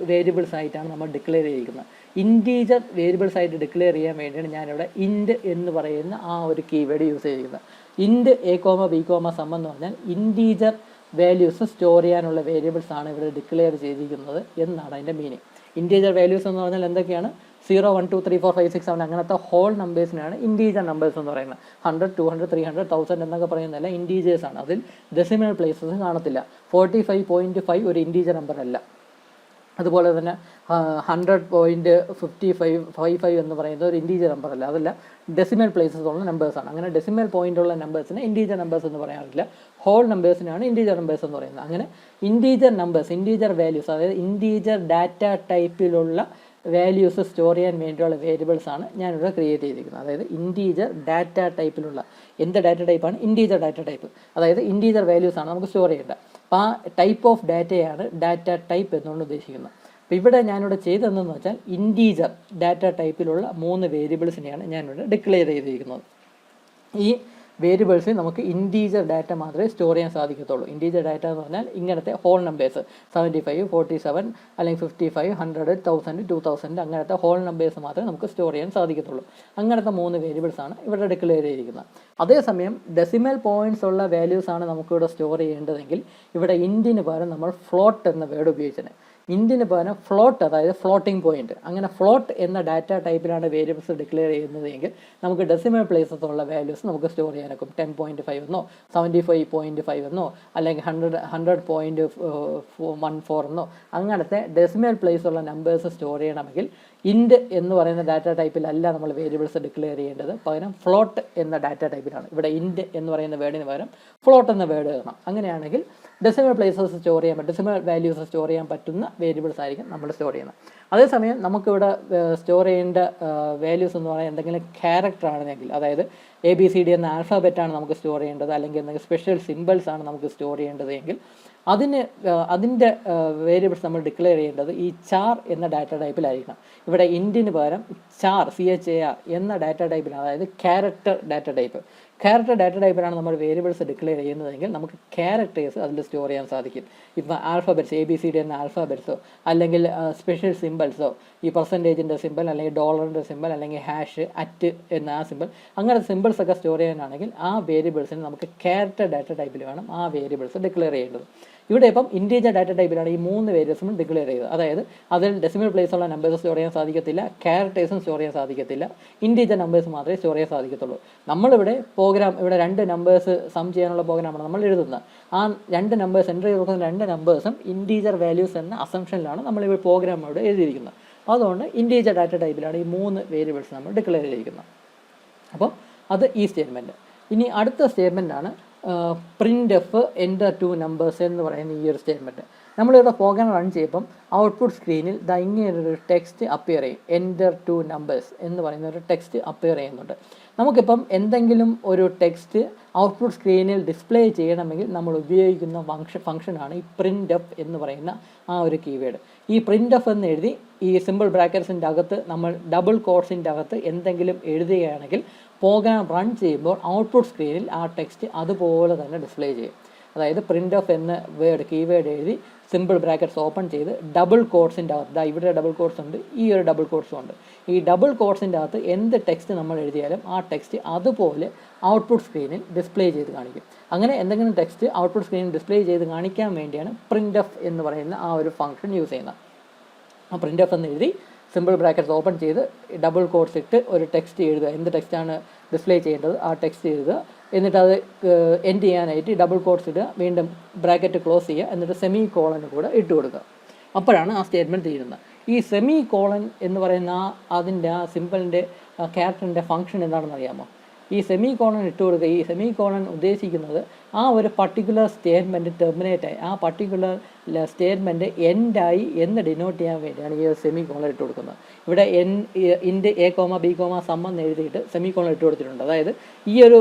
വേരിയബിൾസ് ആയിട്ടാണ് നമ്മൾ ഡിക്ലെയർ ചെയ്തിരിക്കുന്നത്. ഇൻറ്റീജർ വേരിയബിൾസ് ആയിട്ട് ഡിക്ലെയർ ചെയ്യാൻ വേണ്ടിയാണ് ഞാനിവിടെ ഇൻറ്റ് എന്ന് പറയുന്ന ആ ഒരു കീവേഡ് യൂസ് ചെയ്തിരിക്കുന്നത്. ഇൻറ്റ് എ, ബി, സം എന്ന് പറഞ്ഞാൽ ഇൻറ്റീജർ വാല്യൂസ് സ്റ്റോർ ചെയ്യാനുള്ള വേരിയബിൾസ് ആണ് ഇവിടെ ഡിക്ലെയർ ചെയ്തിരിക്കുന്നത് എന്നാണ് അതിൻ്റെ മീനിങ്. ഇൻറ്റീജർ വാല്യൂസ് എന്ന് പറഞ്ഞാൽ എന്തൊക്കെയാണ്? 0, 1, 2, 3, 4, 5, 6, 7 അങ്ങനത്തെ ഹോൾ നമ്പേഴ്സിനാണ് ഇൻറ്റീജർ നമ്പേഴ്സ് എന്ന് പറയുന്നത്. 100, 200, 300, 1000 എന്നൊക്കെ പറയുന്നതല്ല ഇൻറ്റീജേഴ്സ് ആണ്. അതിൽ ഡെസിമൽ പ്ലേസസ് കാണത്തില്ല. 45.5 ഒരു ഇൻറ്റീജർ നമ്പർ അല്ല. അതുപോലെ തന്നെ 100.55 എന്ന് പറയുന്നത് ഒരു ഇൻറ്റീജർ നമ്പർ അല്ല. അതല്ല ഡെസിമൽ പ്ലേസസ് ഉള്ള നമ്പേഴ്സാണ്. അങ്ങനെ ഡെസിമൽ പോയിൻ്റ് ഉള്ള നമ്പേഴ്സിനെ ഇൻറ്റീജർ നമ്പേഴ്സ് എന്ന് പറയാറില്ല. ഹോൾ നമ്പേഴ്സിനാണ് ഇൻറ്റീജർ നമ്പേഴ്സ് എന്ന് പറയുന്നത്. അങ്ങനെ ഇൻറ്റീജർ നമ്പേഴ്സ്, ഇൻറ്റീജർ വാല്യൂസ്, അതായത് ഇൻറ്റീജർ ഡാറ്റ ടൈപ്പിലുള്ള വാല്യൂസ് സ്റ്റോർ ചെയ്യാൻ വേണ്ടിയുള്ള വേരിയബിൾസാണ് ഞാനിവിടെ ക്രിയേറ്റ് ചെയ്തിരിക്കുന്നത്. അതായത് ഇൻറ്റീജർ ഡാറ്റ ടൈപ്പിലുള്ള എന്ത് ഡാറ്റ ടൈപ്പാണ്? Integer data type. അതായത് ഇൻറ്റീജർ വാല്യൂസാണ് നമുക്ക് സ്റ്റോർ ചെയ്യേണ്ടത്. അപ്പോൾ ആ ടൈപ്പ് ഓഫ് ഡാറ്റയാണ് ഡാറ്റ ടൈപ്പ് എന്നുകൊണ്ട് ഉദ്ദേശിക്കുന്നത്. അപ്പോൾ ഇവിടെ ഞാനിവിടെ ചെയ്തതെന്ന് വെച്ചാൽ ഇൻറ്റീജർ ഡാറ്റ ടൈപ്പിലുള്ള 3 വേരിയബിൾസിനെയാണ് ഞാനിവിടെ ഡിക്ലെയർ ചെയ്തിരിക്കുന്നത്. ഈ വേരിയബിൾസിൽ നമുക്ക് ഇൻറ്റീജർ ഡാറ്റ മാത്രമേ സ്റ്റോർ ചെയ്യാൻ സാധിക്കത്തുള്ളൂ. ഇൻറ്റീജർ ഡാറ്റ എന്ന് പറഞ്ഞാൽ ഇങ്ങനത്തെ ഹോൾ നമ്പേഴ്സ് 75, 47 അല്ലെങ്കിൽ 55, 100, 1000, 2000 അങ്ങനത്തെ ഹോൾ നമ്പേഴ്സ് മാത്രമേ നമുക്ക് സ്റ്റോർ ചെയ്യാൻ സാധിക്കത്തുള്ളൂ. അങ്ങനത്തെ 3 വേരിയബിൾസാണ് ഇവിടെ ഡിക്ലെയർ ചെയ്തിരിക്കുന്നത്. അതേസമയം ഡെസിമൽ പോയിൻറ്റ്സ് ഉള്ള വാല്യൂസാണ് നമുക്കിവിടെ സ്റ്റോർ ചെയ്യേണ്ടതെങ്കിൽ ഇവിടെ ഇൻറ്റിന് പകരം നമ്മൾ ഫ്ലോട്ട് എന്ന വേർഡ് ഉപയോഗിച്ചത്. ഇൻറ്റിന് പകരം ഫ്ലോട്ട്, അതായത് ഫ്ലോട്ടിംഗ് പോയിന്റ്, അങ്ങനെ ഫ്ലോട്ട് എന്ന ഡാറ്റ ടൈപ്പിലാണ് വേരിയബിൾസ് ഡിക്ലെയർ ചെയ്യുന്നത് എങ്കിൽ നമുക്ക് ഡെസിമൽ പ്ലേസസ് ഉള്ള വാല്യൂസ് നമുക്ക് സ്റ്റോർ ചെയ്യാനൊക്കും. 10.5 എന്നോ 75.5 എന്നോ അല്ലെങ്കിൽ 100.14 എന്നോ അങ്ങനത്തെ ഡെസിമൽ പ്ലേസ് ഉള്ള നമ്പേഴ്സ് സ്റ്റോർ ചെയ്യണമെങ്കിൽ ഇൻറ്റ് എന്ന് പറയുന്ന ഡാറ്റ ടൈപ്പിലല്ല നമ്മൾ വേരിയബിൾസ് ഡിക്ലെയർ ചെയ്യേണ്ടത്, പകരം ഫ്ലോട്ട് എന്ന ഡാറ്റ ടൈപ്പിലാണ്. ഇവിടെ ഇൻറ്റ് എന്ന് പറയുന്ന വേർഡിന് പകരം ഫ്ലോട്ട് എന്ന വേർഡ് ഇടണം. അങ്ങനെയാണെങ്കിൽ ഡെസിമൽ പ്ലേസസ് സ്റ്റോർ ചെയ്യാൻ പറ്റും, ഡെസിമൽ വാല്യൂസ് സ്റ്റോർ ചെയ്യാൻ പറ്റുന്ന വേരിയബിൾസ് ആയിരിക്കും നമ്മൾ സ്റ്റോർ ചെയ്യുന്നത്. അതേസമയം നമുക്കിവിടെ സ്റ്റോർ ചെയ്യേണ്ട വാല്യൂസ് എന്ന് പറയുന്നത് എന്തെങ്കിലും ക്യാരക്ടർ ആണെങ്കിൽ, അതായത് ABCD എന്ന ആൽഫാബറ്റാണ് നമുക്ക് സ്റ്റോർ ചെയ്യേണ്ടത്, അല്ലെങ്കിൽ എന്തെങ്കിലും സ്പെഷ്യൽ സിമ്പിൾസ് ആണ് നമുക്ക് സ്റ്റോർ ചെയ്യേണ്ടത് എങ്കിൽ അതിൻ്റെ വേരിയബിൾസ് നമ്മൾ ഡിക്ലെയർ ചെയ്യേണ്ടത് ഈ ചാർ എന്ന ഡാറ്റ ടൈപ്പിലായിരിക്കണം. ഇവിടെ ഇൻറ്റിന് പകരം ചാർ CHAR എന്ന ഡാറ്റ ടൈപ്പിലാണ്, അതായത് character data type. Character data ടൈപ്പിലാണ് നമ്മൾ വേരിയബിൾസ് ഡിക്ലെയർ ചെയ്യുന്നതെങ്കിൽ നമുക്ക് ക്യാരക്ടേഴ്സ് അതിൽ സ്റ്റോർ ചെയ്യാൻ സാധിക്കും. ഇപ്പോൾ ആൽഫബറ്റ്സ് ABCD എന്ന ആൽഫബറ്റ്സോ അല്ലെങ്കിൽ സ്പെഷ്യൽ സിമ്പിൾസോ, ഈ പെർസെൻറ്റേജിൻ്റെ സിമ്പിൾ അല്ലെങ്കിൽ ഡോളറിൻ്റെ സിമ്പിൾ അല്ലെങ്കിൽ ഹാഷ് അറ്റ് എന്ന ആ സിമ്പിൾ, അങ്ങനെ സിമ്പിൾസ് ഒക്കെ സ്റ്റോർ ചെയ്യാനാണെങ്കിൽ ആ വേരിയബിൾസിന് നമുക്ക് ക്യാരക്ടർ ഡാറ്റ ടൈപ്പിൽ വേണം ആ വേരിയബിൾസ് ഡിക്ലെയർ ചെയ്യേണ്ടത്. ഇവിടെ ഇപ്പം ഇൻറ്റീജർ ഡാറ്റ ടൈപ്പിലാണ് ഈ 3 വേരിയബിൾസും ഡിക്ലെയർ ചെയ്തത്. അതായത് അതിൽ ഡെസിമൽ പ്ലേസ് ഉള്ള നമ്പേഴ്സ് സ്റ്റോർ ചെയ്യാൻ സാധിക്കത്തില്ല, ക്യാരക്ടേഴ്സും സ്റ്റോർ ചെയ്യാൻ സാധിക്കത്തില്ല, ഇൻറ്റീജർ നമ്പേഴ്സ് മാത്രമേ സ്റ്റോർ ചെയ്യാൻ സാധിക്കത്തുള്ളൂ. നമ്മളിവിടെ ഇവിടെ 2 നമ്പേഴ്സ് സം ചെയ്യാനുള്ള പ്രോഗ്രാമാണ് നമ്മൾ എഴുതുന്നത്. ആ 2 നമ്പേഴ്സ് എൻ്റർ ചെയ്ത് കൊടുക്കുന്ന 2 നമ്പേഴ്സും ഇൻറ്റീജർ വാല്യൂസ് എന്ന അസംഷനിലാണ് നമ്മളിവിടെ പ്രോഗ്രാം ഇവിടെ എഴുതിയിരിക്കുന്നത്. അതുകൊണ്ട് ഇൻറ്റീജർ ഡാറ്റ ടൈപ്പിലാണ് ഈ 3 വേരിയബിൾസ് നമ്മൾ ഡിക്ലെയർ ചെയ്തിരിക്കുന്നത്. അപ്പോൾ അത് ഈ സ്റ്റേറ്റ്മെൻറ്റ്. ഇനി അടുത്ത സ്റ്റേറ്റ്മെൻറ്റാണ് printf enter 2 നമ്പേഴ്സ് എന്ന് പറയുന്ന ഈ ഒരു സ്റ്റേറ്റ്മെൻറ്റ്. നമ്മളിവിടെ പ്രോഗ്രാം റൺ ചെയ്യുമ്പം ഔട്ട്പുട്ട് സ്ക്രീനിൽ ഇങ്ങനൊരു ടെക്സ്റ്റ് അപ്പിയർ ചെയ്യും. എൻ്റർ 2 നമ്പേഴ്സ് എന്ന് പറയുന്ന ഒരു ടെക്സ്റ്റ് അപ്പിയർ ചെയ്യുന്നുണ്ട്. നമുക്കിപ്പം എന്തെങ്കിലും ഒരു ടെക്സ്റ്റ് ഔട്ട്പുട്ട് സ്ക്രീനിൽ ഡിസ്പ്ലേ ചെയ്യണമെങ്കിൽ നമ്മൾ ഉപയോഗിക്കുന്ന ഫംഗ്ഷനാണ് ഈ printf എന്ന് പറയുന്ന ആ ഒരു കീവേഡ്. ഈ printf എന്ന് എഴുതി ഈ സിമ്പിൾ ബ്രാക്കറ്റ്സിൻ്റെ അകത്ത് നമ്മൾ ഡബിൾ കോട്ട്സിൻ്റെ അകത്ത് എന്തെങ്കിലും എഴുതുകയാണെങ്കിൽ പ്രോഗ്രാം റൺ ചെയ്യുമ്പോൾ ഔട്ട്പുട്ട് സ്ക്രീനിൽ ആ ടെക്സ്റ്റ് അതുപോലെ തന്നെ ഡിസ്പ്ലേ ചെയ്യും. അതായത് printf എന്ന കീവേഡ് എഴുതി സിമ്പിൾ ബ്രാക്കറ്റ്സ് ഓപ്പൺ ചെയ്ത് ഡബിൾ കോട്ട്സിൻ്റെ അകത്ത്, ഇവിടെ ഡബിൾ കോട്ട്സ് ഉണ്ട്, ഈ ഒരു ഡബിൾ കോട്ട്സും ഉണ്ട്, ഈ ഡബിൾ കോട്ട്സിൻ്റെ അകത്ത് എന്ത് ടെക്സ്റ്റ് നമ്മൾ എഴുതിയാലും ആ ടെക്സ്റ്റ് അതുപോലെ ഔട്ട്പുട്ട് സ്ക്രീനിൽ ഡിസ്പ്ലേ ചെയ്ത് കാണിക്കും. അങ്ങനെ എന്തെങ്കിലും ടെക്സ്റ്റ് ഔട്ട്പുട്ട് സ്ക്രീനിൽ ഡിസ്പ്ലേ ചെയ്ത് കാണിക്കാൻ വേണ്ടിയാണ് printf എന്ന് പറയുന്ന ആ ഒരു ഫംഗ്ഷൻ യൂസ് ചെയ്യുന്നത്. ആ printf എന്ന് എഴുതി സിമ്പിൾ ബ്രാക്കറ്റ്സ് ഓപ്പൺ ചെയ്ത് ഡബിൾ കോട്ട്സ് ഇട്ട് ഒരു ടെക്സ്റ്റ് എഴുതുക, എന്ത് ടെക്സ്റ്റാണ് ഡിസ്പ്ലേ ചെയ്യേണ്ടത് ആ ടെക്സ്റ്റ് എഴുതുക, എന്നിട്ട് അത് എൻഡ് ചെയ്യാനായിട്ട് ഡബിൾ കോട്ട്സ് ഇടുക, വീണ്ടും ബ്രാക്കറ്റ് ക്ലോസ് ചെയ്യുക, എന്നിട്ട് സെമി കോളന് കൂടെ ഇട്ട് കൊടുക്കുക. അപ്പോഴാണ് ആ സ്റ്റേറ്റ്മെൻറ്റ് തീരുന്നത്. ഈ സെമി കോളൻ എന്ന് പറയുന്ന അതിൻ്റെ ആ സിമ്പിളിൻ്റെ ക്യാരക്ടറിൻ്റെ ഫംഗ്ഷൻ എന്താണെന്ന് അറിയാമോ? ഈ സെമി കോളൻ ഇട്ട് കൊടുക്കുക. ഈ സെമി കോളൻ ഉദ്ദേശിക്കുന്നത് ആ ഒരു പർട്ടിക്കുലർ സ്റ്റേറ്റ്മെൻറ്റ് ടെർമിനേറ്റായി, ആ പർട്ടിക്കുലർ സ്റ്റേറ്റ്മെൻറ്റ് എൻഡായി എന്ന് ഡിനോട്ട് ചെയ്യാൻ വേണ്ടിയാണ് ഈ സെമി കോളൻ ഇട്ട് കൊടുക്കുന്നത്. ഇവിടെ ഇൻറ്റ് A, B, സം എന്ന് എഴുതിയിട്ട് സെമി കോളൻ ഇട്ട് കൊടുത്തിട്ടുണ്ട്. അതായത് ഈ ഒരു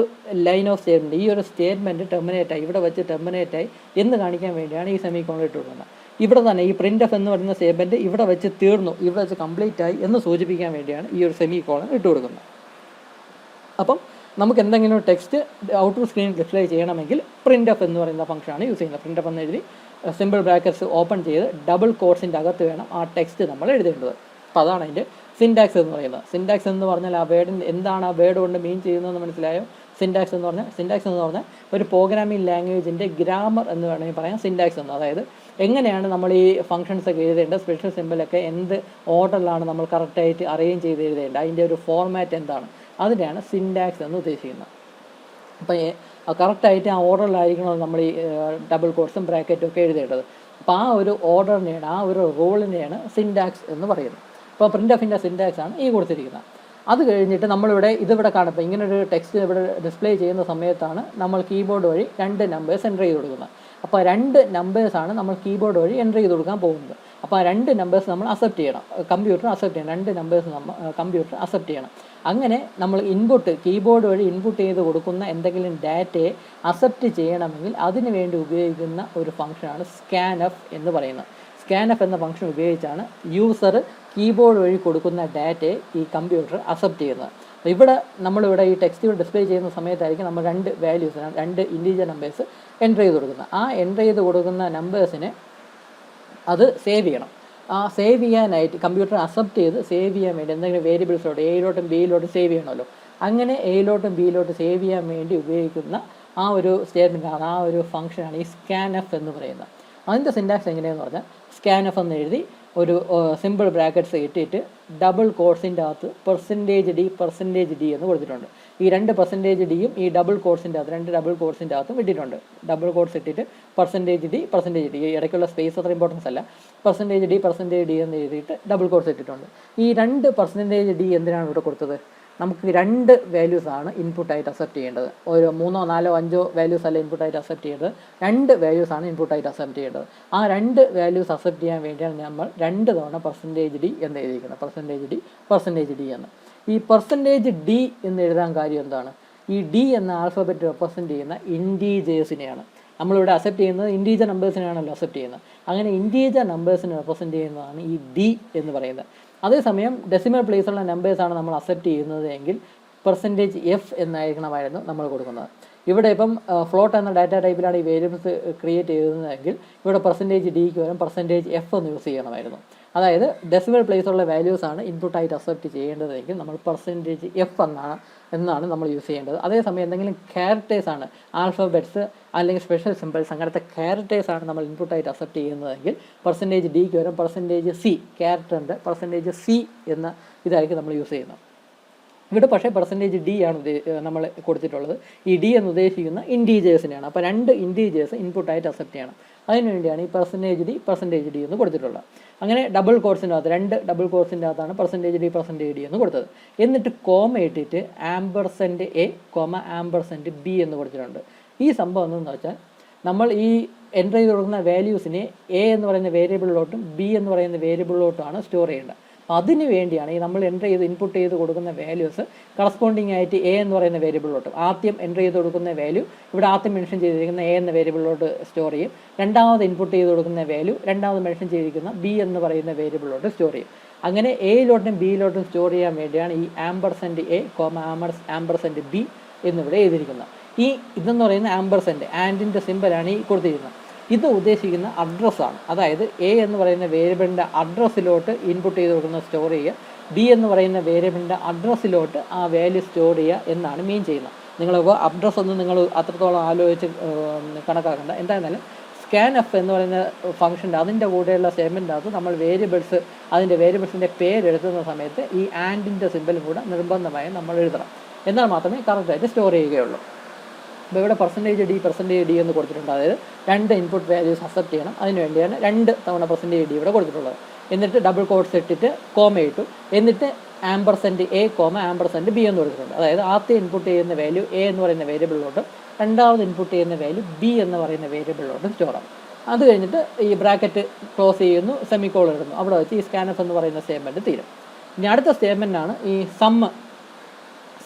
ലൈൻ ഓഫ് സ്റ്റേറ്റ്മെൻറ്റ്, ഈ ഒരു സ്റ്റേറ്റ്മെൻറ്റ് ടെർമിനേറ്റായി, ഇവിടെ വെച്ച് ടെർമിനേറ്റായി എന്ന് കാണിക്കാൻ വേണ്ടിയാണ് ഈ സെമി കോളൻ ഇട്ട് കൊടുക്കുന്നത്. ഇവിടെ തന്നെ ഈ printf എന്ന് പറയുന്ന സ്റ്റേറ്റ്മെൻറ്റ് ഇവിടെ വെച്ച് തീർന്നു, ഇവിടെ വെച്ച് കംപ്ലീറ്റ് ആയി എന്ന് സൂചിപ്പിക്കാൻ വേണ്ടിയാണ് ഈ ഒരു സെമി കോളൻ ഇട്ട് കൊടുക്കുന്നത്. അപ്പം നമുക്ക് എന്തെങ്കിലും ടെക്സ്റ്റ് ഔട്ട്പുട്ട് സ്ക്രീനിൽ ഡിസ്പ്ലേ ചെയ്യണമെങ്കിൽ printf എന്ന് പറയുന്ന ഫംഗ്ഷനാണ് യൂസ് ചെയ്യുന്നത്. printf എന്ന് എഴുതി സിമ്പിൾ ബ്രാക്കറ്റ്സ് ഓപ്പൺ ചെയ്ത് ഡബിൾ കോട്ട്സിൻ്റെ അകത്ത് വേണം ആ ടെക്സ്റ്റ് നമ്മൾ എഴുതേണ്ടത്. അപ്പോൾ അതാണ് അതിൻ്റെ സിൻടാക്സ് എന്ന് പറയുന്നത്. സിൻടാക്സ് എന്ന് പറഞ്ഞാൽ ആ വേർഡിൻ്റെ എന്താണ് ആ വേർഡ് കൊണ്ട് മീൻ ചെയ്യുന്നതെന്ന് മനസ്സിലായോ? സിൻടാക്സ് എന്ന് പറഞ്ഞാൽ ഒരു പ്രോഗ്രാമിംഗ് ലാംഗ്വേജിൻ്റെ ഗ്രാമർ എന്ന് വേണമെങ്കിൽ പറയാം സിൻടാക്സ് എന്ന്. അതായത് എങ്ങനെയാണ് നമ്മൾ ഈ ഫംഗ്ഷൻസ് ഒക്കെ എഴുതേണ്ടത്, സ്പെഷ്യൽ സിമ്പിളൊക്കെ എന്ത് ഓർഡറിലാണ് നമ്മൾ കറക്റ്റായിട്ട് അറേഞ്ച് ചെയ്ത് എഴുതേണ്ടത്, അതിൻ്റെ ഒരു ഫോർമാറ്റ് എന്താണ്, അതിനെയാണ് സിൻടാക്സ് എന്ന് ഉദ്ദേശിക്കുന്നത്. അപ്പോൾ കറക്റ്റായിട്ട് ആ ഓർഡറിലായിരിക്കണം നമ്മൾ ഈ ഡബിൾ കോട്ട്സും ബ്രാക്കറ്റും ഒക്കെ എഴുതേണ്ടത്. അപ്പോൾ ആ ഒരു ഓർഡറിനെയാണ്, ആ ഒരു റൂളിനെയാണ് സിൻടാക്സ് എന്ന് പറയുന്നത്. അപ്പോൾ printfൻ്റെ സിൻടാക്സ് ആണ് ഈ കൊടുത്തിരിക്കുന്നത്. അത് കഴിഞ്ഞിട്ട് നമ്മളിവിടെ ഇതിവിടെ കാണുമ്പോൾ ഇങ്ങനൊരു ടെക്സ്റ്റ് ഇവിടെ ഡിസ്പ്ലേ ചെയ്യുന്ന സമയത്താണ് നമ്മൾ കീബോർഡ് വഴി 2 നമ്പേഴ്സ് എൻ്റർ ചെയ്ത് കൊടുക്കുന്നത്. അപ്പോൾ 2 നമ്പേഴ്സാണ് നമ്മൾ കീബോർഡ് വഴി എൻ്റർ ചെയ്ത് കൊടുക്കാൻ പോകുന്നത്. അപ്പോൾ ആ 2 നമ്പേഴ്സ് നമ്മൾ അക്സെപ്റ്റ് ചെയ്യണം, കമ്പ്യൂട്ടർ അക്സെപ്റ്റ് ചെയ്യണം. 2 നമ്പേഴ്സ് കമ്പ്യൂട്ടർ അക്സെപ്റ്റ് ചെയ്യണം. അങ്ങനെ നമ്മൾ കീബോർഡ് വഴി ഇൻപുട്ട് ചെയ്ത് കൊടുക്കുന്ന എന്തെങ്കിലും ഡാറ്റയെ അക്സെപ്റ്റ് ചെയ്യണമെങ്കിൽ അതിന് വേണ്ടി ഉപയോഗിക്കുന്ന ഒരു ഫംഗ്ഷനാണ് scanf എന്ന് പറയുന്നത്. scanf എന്ന ഫംഗ്ഷൻ ഉപയോഗിച്ചാണ് യൂസർ കീബോർഡ് വഴി കൊടുക്കുന്ന ഡാറ്റയെ ഈ കമ്പ്യൂട്ടർ അക്സെപ്റ്റ് ചെയ്യുന്നത്. ഇവിടെ നമ്മളിവിടെ ഈ ടെക്സ്റ്റ് ഡിസ്പ്ലേ ചെയ്യുന്ന സമയത്തായിരിക്കും നമ്മൾ 2 വാല്യൂസ്, 2 ഇൻറ്റീജർ നമ്പേഴ്സ് എൻ്റർ ചെയ്ത് കൊടുക്കുന്നത്. ആ എൻ്റർ ചെയ്ത് കൊടുക്കുന്ന നമ്പേഴ്സിനെ അത് സേവ് ചെയ്യണം. ആ സേവ് ചെയ്യാനായിട്ട് കമ്പ്യൂട്ടർ അക്സെപ്റ്റ് ചെയ്ത് സേവ് ചെയ്യാൻ വേണ്ടി എന്തെങ്കിലും വേരിയബിൾസോട്ട് എയിലോട്ടും ബിയിലോട്ടും സേവ് ചെയ്യണമല്ലോ. അങ്ങനെ എയിലോട്ടും ബിയിലോട്ടും സേവ് ചെയ്യാൻ വേണ്ടി ഉപയോഗിക്കുന്ന ആ ഒരു സ്റ്റേറ്റ്മെൻറ്റാണ്, ആ ഒരു ഫംഗ്ഷനാണ് ഈ scanf എന്ന് പറയുന്നത്. അതിൻ്റെ സിൻടാക്സ് എങ്ങനെയാണെന്ന് പറഞ്ഞാൽ സ്കാൻഎഫ് എന്ന് എഴുതി ഒരു സിമ്പിൾ ബ്രാക്കറ്റ്സ് ഇട്ടിട്ട് ഡബിൾ കോട്ട്സിൻ്റെ അകത്ത് % എന്ന് കൊടുത്തിട്ടുണ്ട്. ഈ 2% ഡിയും ഈ ഡബിൾ കോട്ട്സിൻ്റെ അകത്ത് 2 ഡബിൾ കോട്ട്സിൻ്റെ അകത്തും ഇട്ടിട്ടുണ്ട്. ഡബിൾ കോട്ട്സ് ഇട്ടിട്ട് % ഡി ഈ ഇടയ്ക്കുള്ള സ്പേസ് അത്ര ഇമ്പോർട്ടൻസ് അല്ല. % ഡി എന്ന് എഴുതിയിട്ട് ഡബിൾ കോട്ട്സ് ഇട്ടിട്ടുണ്ട്. ഈ 2% ഡി എന്തിനാണ് ഇവിടെ കൊടുത്തത്? നമുക്ക് 2 വാല്യൂസാണ് ഇൻപുട്ടായിട്ട് അക്സെപ്റ്റ് ചെയ്യേണ്ടത്. ഒരു 3, 4, 5 വാല്യൂസ് അല്ല ഇൻപുട്ടായിട്ട് അക്സെപ്റ്റ് ചെയ്യേണ്ടത്, 2 വാല്യൂസാണ് ഇൻപുട്ടായിട്ട് അക്സെപ്റ്റ് ചെയ്യേണ്ടത്. ആ 2 വാല്യൂസ് അക്സെപ്റ്റ് ചെയ്യാൻ വേണ്ടിയാണ് നമ്മൾ 2 തവണ %d എന്ന് എഴുതിയിരിക്കുന്നത്. %d എന്ന്. ഈ %d എന്ന് എഴുതാൻ കാര്യം എന്താണ്? ഈ d എന്ന ആൽഫബറ്റ് റെപ്രസെൻറ്റ് ചെയ്യുന്ന ഇൻറ്റീജേഴ്സിനെയാണ്. നമ്മളിവിടെ അക്സെപ്റ്റ് ചെയ്യുന്നത് ഇൻറ്റീജർ നമ്പേഴ്സിനെയാണല്ലോ അക്സെപ്റ്റ് ചെയ്യുന്നത്. അങ്ങനെ ഇൻറ്റീജർ നമ്പേഴ്സിനെ റെപ്രസെൻറ്റ് ചെയ്യുന്നതാണ് ഈ d എന്ന് പറയുന്നത്. അതേസമയം ഡെസിമൽ പ്ലേസുള്ള നമ്പേഴ്സാണ് നമ്മൾ അക്സെപ്റ്റ് ചെയ്യുന്നത് എങ്കിൽ %f എന്നായിരിക്കണമായിരുന്നു നമ്മൾ കൊടുക്കുന്നത്. ഇവിടെ ഇപ്പം ഫ്ലോട്ട് എന്ന ഡാറ്റ ടൈപ്പിലാണ് ഈ വേരിയബിൾസ് ക്രിയേറ്റ് ചെയ്യുന്നതെങ്കിൽ ഇവിടെ %dക്ക് പകരം %f എന്ന് യൂസ് ചെയ്യണമായിരുന്നു. അതായത് ഡെസിമൽ പ്ലേസുള്ള വാല്യൂസാണ് ഇൻപുട്ടായിട്ട് അക്സെപ്റ്റ് ചെയ്യേണ്ടതെങ്കിൽ നമ്മൾ %f എന്നാണ് നമ്മൾ യൂസ് ചെയ്യേണ്ടത്. അതേസമയം എന്തെങ്കിലും ക്യാരക്ടേഴ്സാണ്, ആൽഫബറ്റ്സ് അല്ലെങ്കിൽ സ്പെഷ്യൽ സിമ്പിൾസ്, അങ്ങനത്തെ ക്യാരക്ടേഴ്സാണ് നമ്മൾ ഇൻപുട്ടായിട്ട് അക്സെപ്റ്റ് ചെയ്യുന്നതെങ്കിൽ %dക്ക് പകരം %c, ക്യാരക്ടറിൻ്റെ %c എന്ന ഇതായിരിക്കും നമ്മൾ യൂസ് ചെയ്യുന്നത്. ഇവിടെ പക്ഷേ %d ആണ് നമ്മൾ കൊടുത്തിട്ടുള്ളത്. ഈ d എന്ന് ഉദ്ദേശിക്കുന്ന ഇൻറ്റീജേഴ്സിനെയാണ്. അപ്പോൾ 2 ഇൻറ്റീജേഴ്സ് ഇൻപുട്ടായിട്ട് അക്സെപ്റ്റ് ചെയ്യണം. അതിനുവേണ്ടിയാണ് ഈ %d എന്ന് കൊടുത്തിട്ടുള്ളത്. അങ്ങനെ ഡബിൾ കോട്ട്സിൻ്റെ അകത്ത് 2 ഡബിൾ കോട്ട്സിൻ്റെ അകത്താണ് %d എന്ന് കൊടുത്തത്. എന്നിട്ട് കോമ ഇട്ടിട്ട് %a, %b എന്ന് കൊടുത്തിട്ടുണ്ട്. ഈ സംഭവം എന്തെന്ന് വെച്ചാൽ നമ്മൾ ഈ എൻ്റർ ചെയ്ത് കൊടുക്കുന്ന വാല്യൂസിനെ a എന്ന് പറയുന്ന വേരിയബിളിലോട്ടും b എന്ന് പറയുന്ന വേരിയബിളിലോട്ടുമാണ് സ്റ്റോർ ചെയ്യേണ്ടത്. അതിന് വേണ്ടിയാണ് ഈ നമ്മൾ എൻ്റർ ചെയ്ത് ഇൻപുട്ട് ചെയ്ത് കൊടുക്കുന്ന വാല്യൂസ് കറസ്പോണ്ടിങ് ആയിട്ട് a എന്ന് പറയുന്ന വേരിയബിളിലോട്ട് ആദ്യം എൻ്റർ ചെയ്ത് കൊടുക്കുന്ന വാല്യൂ ഇവിടെ ആദ്യം മെൻഷൻ ചെയ്തിരിക്കുന്ന a എന്ന വേരിയബിളിലോട്ട് സ്റ്റോർ ചെയ്യും. രണ്ടാമത് ഇൻപുട്ട് ചെയ്ത് കൊടുക്കുന്ന വാല്യൂ രണ്ടാമത് മെൻഷൻ ചെയ്തിരിക്കുന്ന b എന്ന് പറയുന്ന വേരിയബിളിലോട്ട് സ്റ്റോർ ചെയ്യും. അങ്ങനെ എയിലോട്ടും ബിയിലോട്ടും സ്റ്റോർ ചെയ്യാൻ വേണ്ടിയാണ് ഈ %a, %b എന്നിവിടെ എഴുതിയിരിക്കുന്നത്. ഇതെന്ന് പറയുന്ന ആൻഡിൻ്റെ സിമ്പലാണ് ഈ കൊടുത്തിരിക്കുന്നത്. ഇത് ഉദ്ദേശിക്കുന്ന അഡ്രസ്സാണ്. അതായത് a എന്ന് പറയുന്ന വേരിയബിളിൻ്റെ അഡ്രസ്സിലോട്ട് ഇൻപുട്ട് ചെയ്ത് കൊടുക്കുന്ന സ്റ്റോർ ചെയ്യുക, b എന്ന് പറയുന്ന വേരിയബിളിൻ്റെ അഡ്രസ്സിലോട്ട് ആ വാല്യൂ സ്റ്റോർ ചെയ്യുക എന്നാണ് മീൻ ചെയ്യുന്നത്. നിങ്ങളിപ്പോൾ അഡ്രസ്സ് ഒന്നും നിങ്ങൾ അത്രത്തോളം ആലോചിച്ച് കണക്കാക്കേണ്ട. എന്തായിരുന്നാലും സ്കാൻഎഫ് എന്ന് പറയുന്ന ഫംഗ്ഷൻ്റെ അതിൻ്റെ കൂടെയുള്ള സ്റ്റേറ്റ്മെൻ്റ് അകത്ത് നമ്മൾ അതിൻ്റെ വേരിയബിൾസിൻ്റെ പേരെഴുതുന്ന സമയത്ത് ഈ ആൻഡിൻ്റെ സിമ്പലും കൂടെ നിർബന്ധമായും നമ്മൾ എഴുതണം. എന്നാൽ മാത്രമേ കറക്റ്റായിട്ട് സ്റ്റോർ ചെയ്യുകയുള്ളൂ. അപ്പോൾ ഇവിടെ %d എന്ന് കൊടുത്തിട്ടുണ്ട്. അതായത് 2 ഇൻപുട്ട് വാല്യൂസ് അക്സെപ്റ്റ് ചെയ്യണം. അതിന് വേണ്ടിയാണ് 2 തവണ %d ഇവിടെ കൊടുത്തിട്ടുള്ളത്. എന്നിട്ട് ഡബിൾ കോട്ട്സ് ഇട്ടിട്ട് കോമ ഇട്ടു. എന്നിട്ട് %a, %b എന്ന് കൊടുത്തിട്ടുണ്ട്. അതായത് ആദ്യം ഇൻപുട്ട് ചെയ്യുന്ന വാല്യൂ a എന്ന് പറയുന്ന വേരിയബിളിലോട്ടും രണ്ടാമത് ഇൻപുട്ട് ചെയ്യുന്ന വാല്യൂ b എന്ന് പറയുന്ന വേരിയബിളിലോട്ടും സ്റ്റോർ ആവും. അത് കഴിഞ്ഞിട്ട് ഈ ബ്രാക്കറ്റ് ക്ലോസ് ചെയ്യുന്നു, സെമിക്കോളൻ ഇടുന്നു. അവിടെ വെച്ച് ഈ സ്കാൻഎഫ് എന്ന് പറയുന്ന സ്റ്റേറ്റ്മെൻറ്റ് തീരും. ഇനി അടുത്ത സ്റ്റേറ്റ്മെൻറ്റാണ് ഈ സം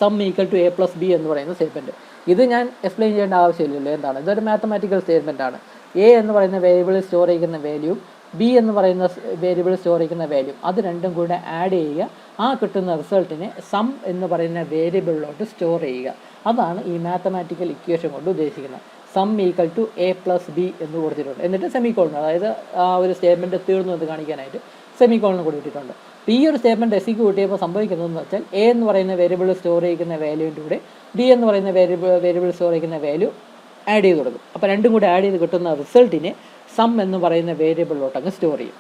= a + b എന്ന് പറയുന്ന സ്റ്റേറ്റ്മെൻറ്റ്. ഇത് ഞാൻ എക്സ്പ്ലെയിൻ ചെയ്യേണ്ട ആവശ്യമില്ലല്ലോ. എന്താണ് ഇതൊരു മാത്തമാറ്റിക്കൽ സ്റ്റേറ്റ്മെൻ്റ് ആണ്. a എന്ന് പറയുന്ന വേരിയബിളിൽ സ്റ്റോർ ചെയ്യുന്ന വാല്യൂ b എന്ന് പറയുന്ന വേരിയബിളിൽ സ്റ്റോർ ചെയ്യുന്ന വാല്യൂ അത് രണ്ടും കൂടെ ആഡ് ചെയ്യുക. ആ കിട്ടുന്ന റിസൾട്ടിനെ സം എന്ന് പറയുന്ന വേരിയബിളിലോട്ട് സ്റ്റോർ ചെയ്യുക. അതാണ് ഈ മാത്തമാറ്റിക്കൽ ഇക്വേഷൻ കൊണ്ട് ഉദ്ദേശിക്കുന്നത്. സം = a + b എന്ന് കൊടുത്തിട്ടുണ്ട്. എന്നിട്ട് സെമിക്കോളൻ, അതായത് ആ ഒരു സ്റ്റേറ്റ്മെൻറ്റ് തീർന്നു എന്ന് കാണിക്കാനായിട്ട് സെമിക്കോളൻ കൊടുത്തിട്ടുണ്ട്. അപ്പോൾ ഈ ഒരു സ്റ്റേറ്റ്മെൻറ്റ് എക്സിക്യൂട്ട് ചെയ്യുമ്പോൾ സംഭവിക്കുന്നതെന്ന് വെച്ചാൽ a എന്ന് പറയുന്ന വേരിയബിൾ സ്റ്റോർ ചെയ്യുന്ന വാല്യൂവിൻ്റെ കൂടെ b എന്ന് പറയുന്ന വേരിയബിൾ സ്റ്റോർ ചെയ്യുന്ന വാല്യൂ ആഡ് ചെയ്ത് കൊടുക്കും. അപ്പോൾ രണ്ടും കൂടെ ആഡ് ചെയ്ത് കിട്ടുന്ന റിസൾട്ടിനെ സം എന്ന് പറയുന്ന വേരിയബിളിലോട്ട് അങ്ങ് സ്റ്റോർ ചെയ്യും.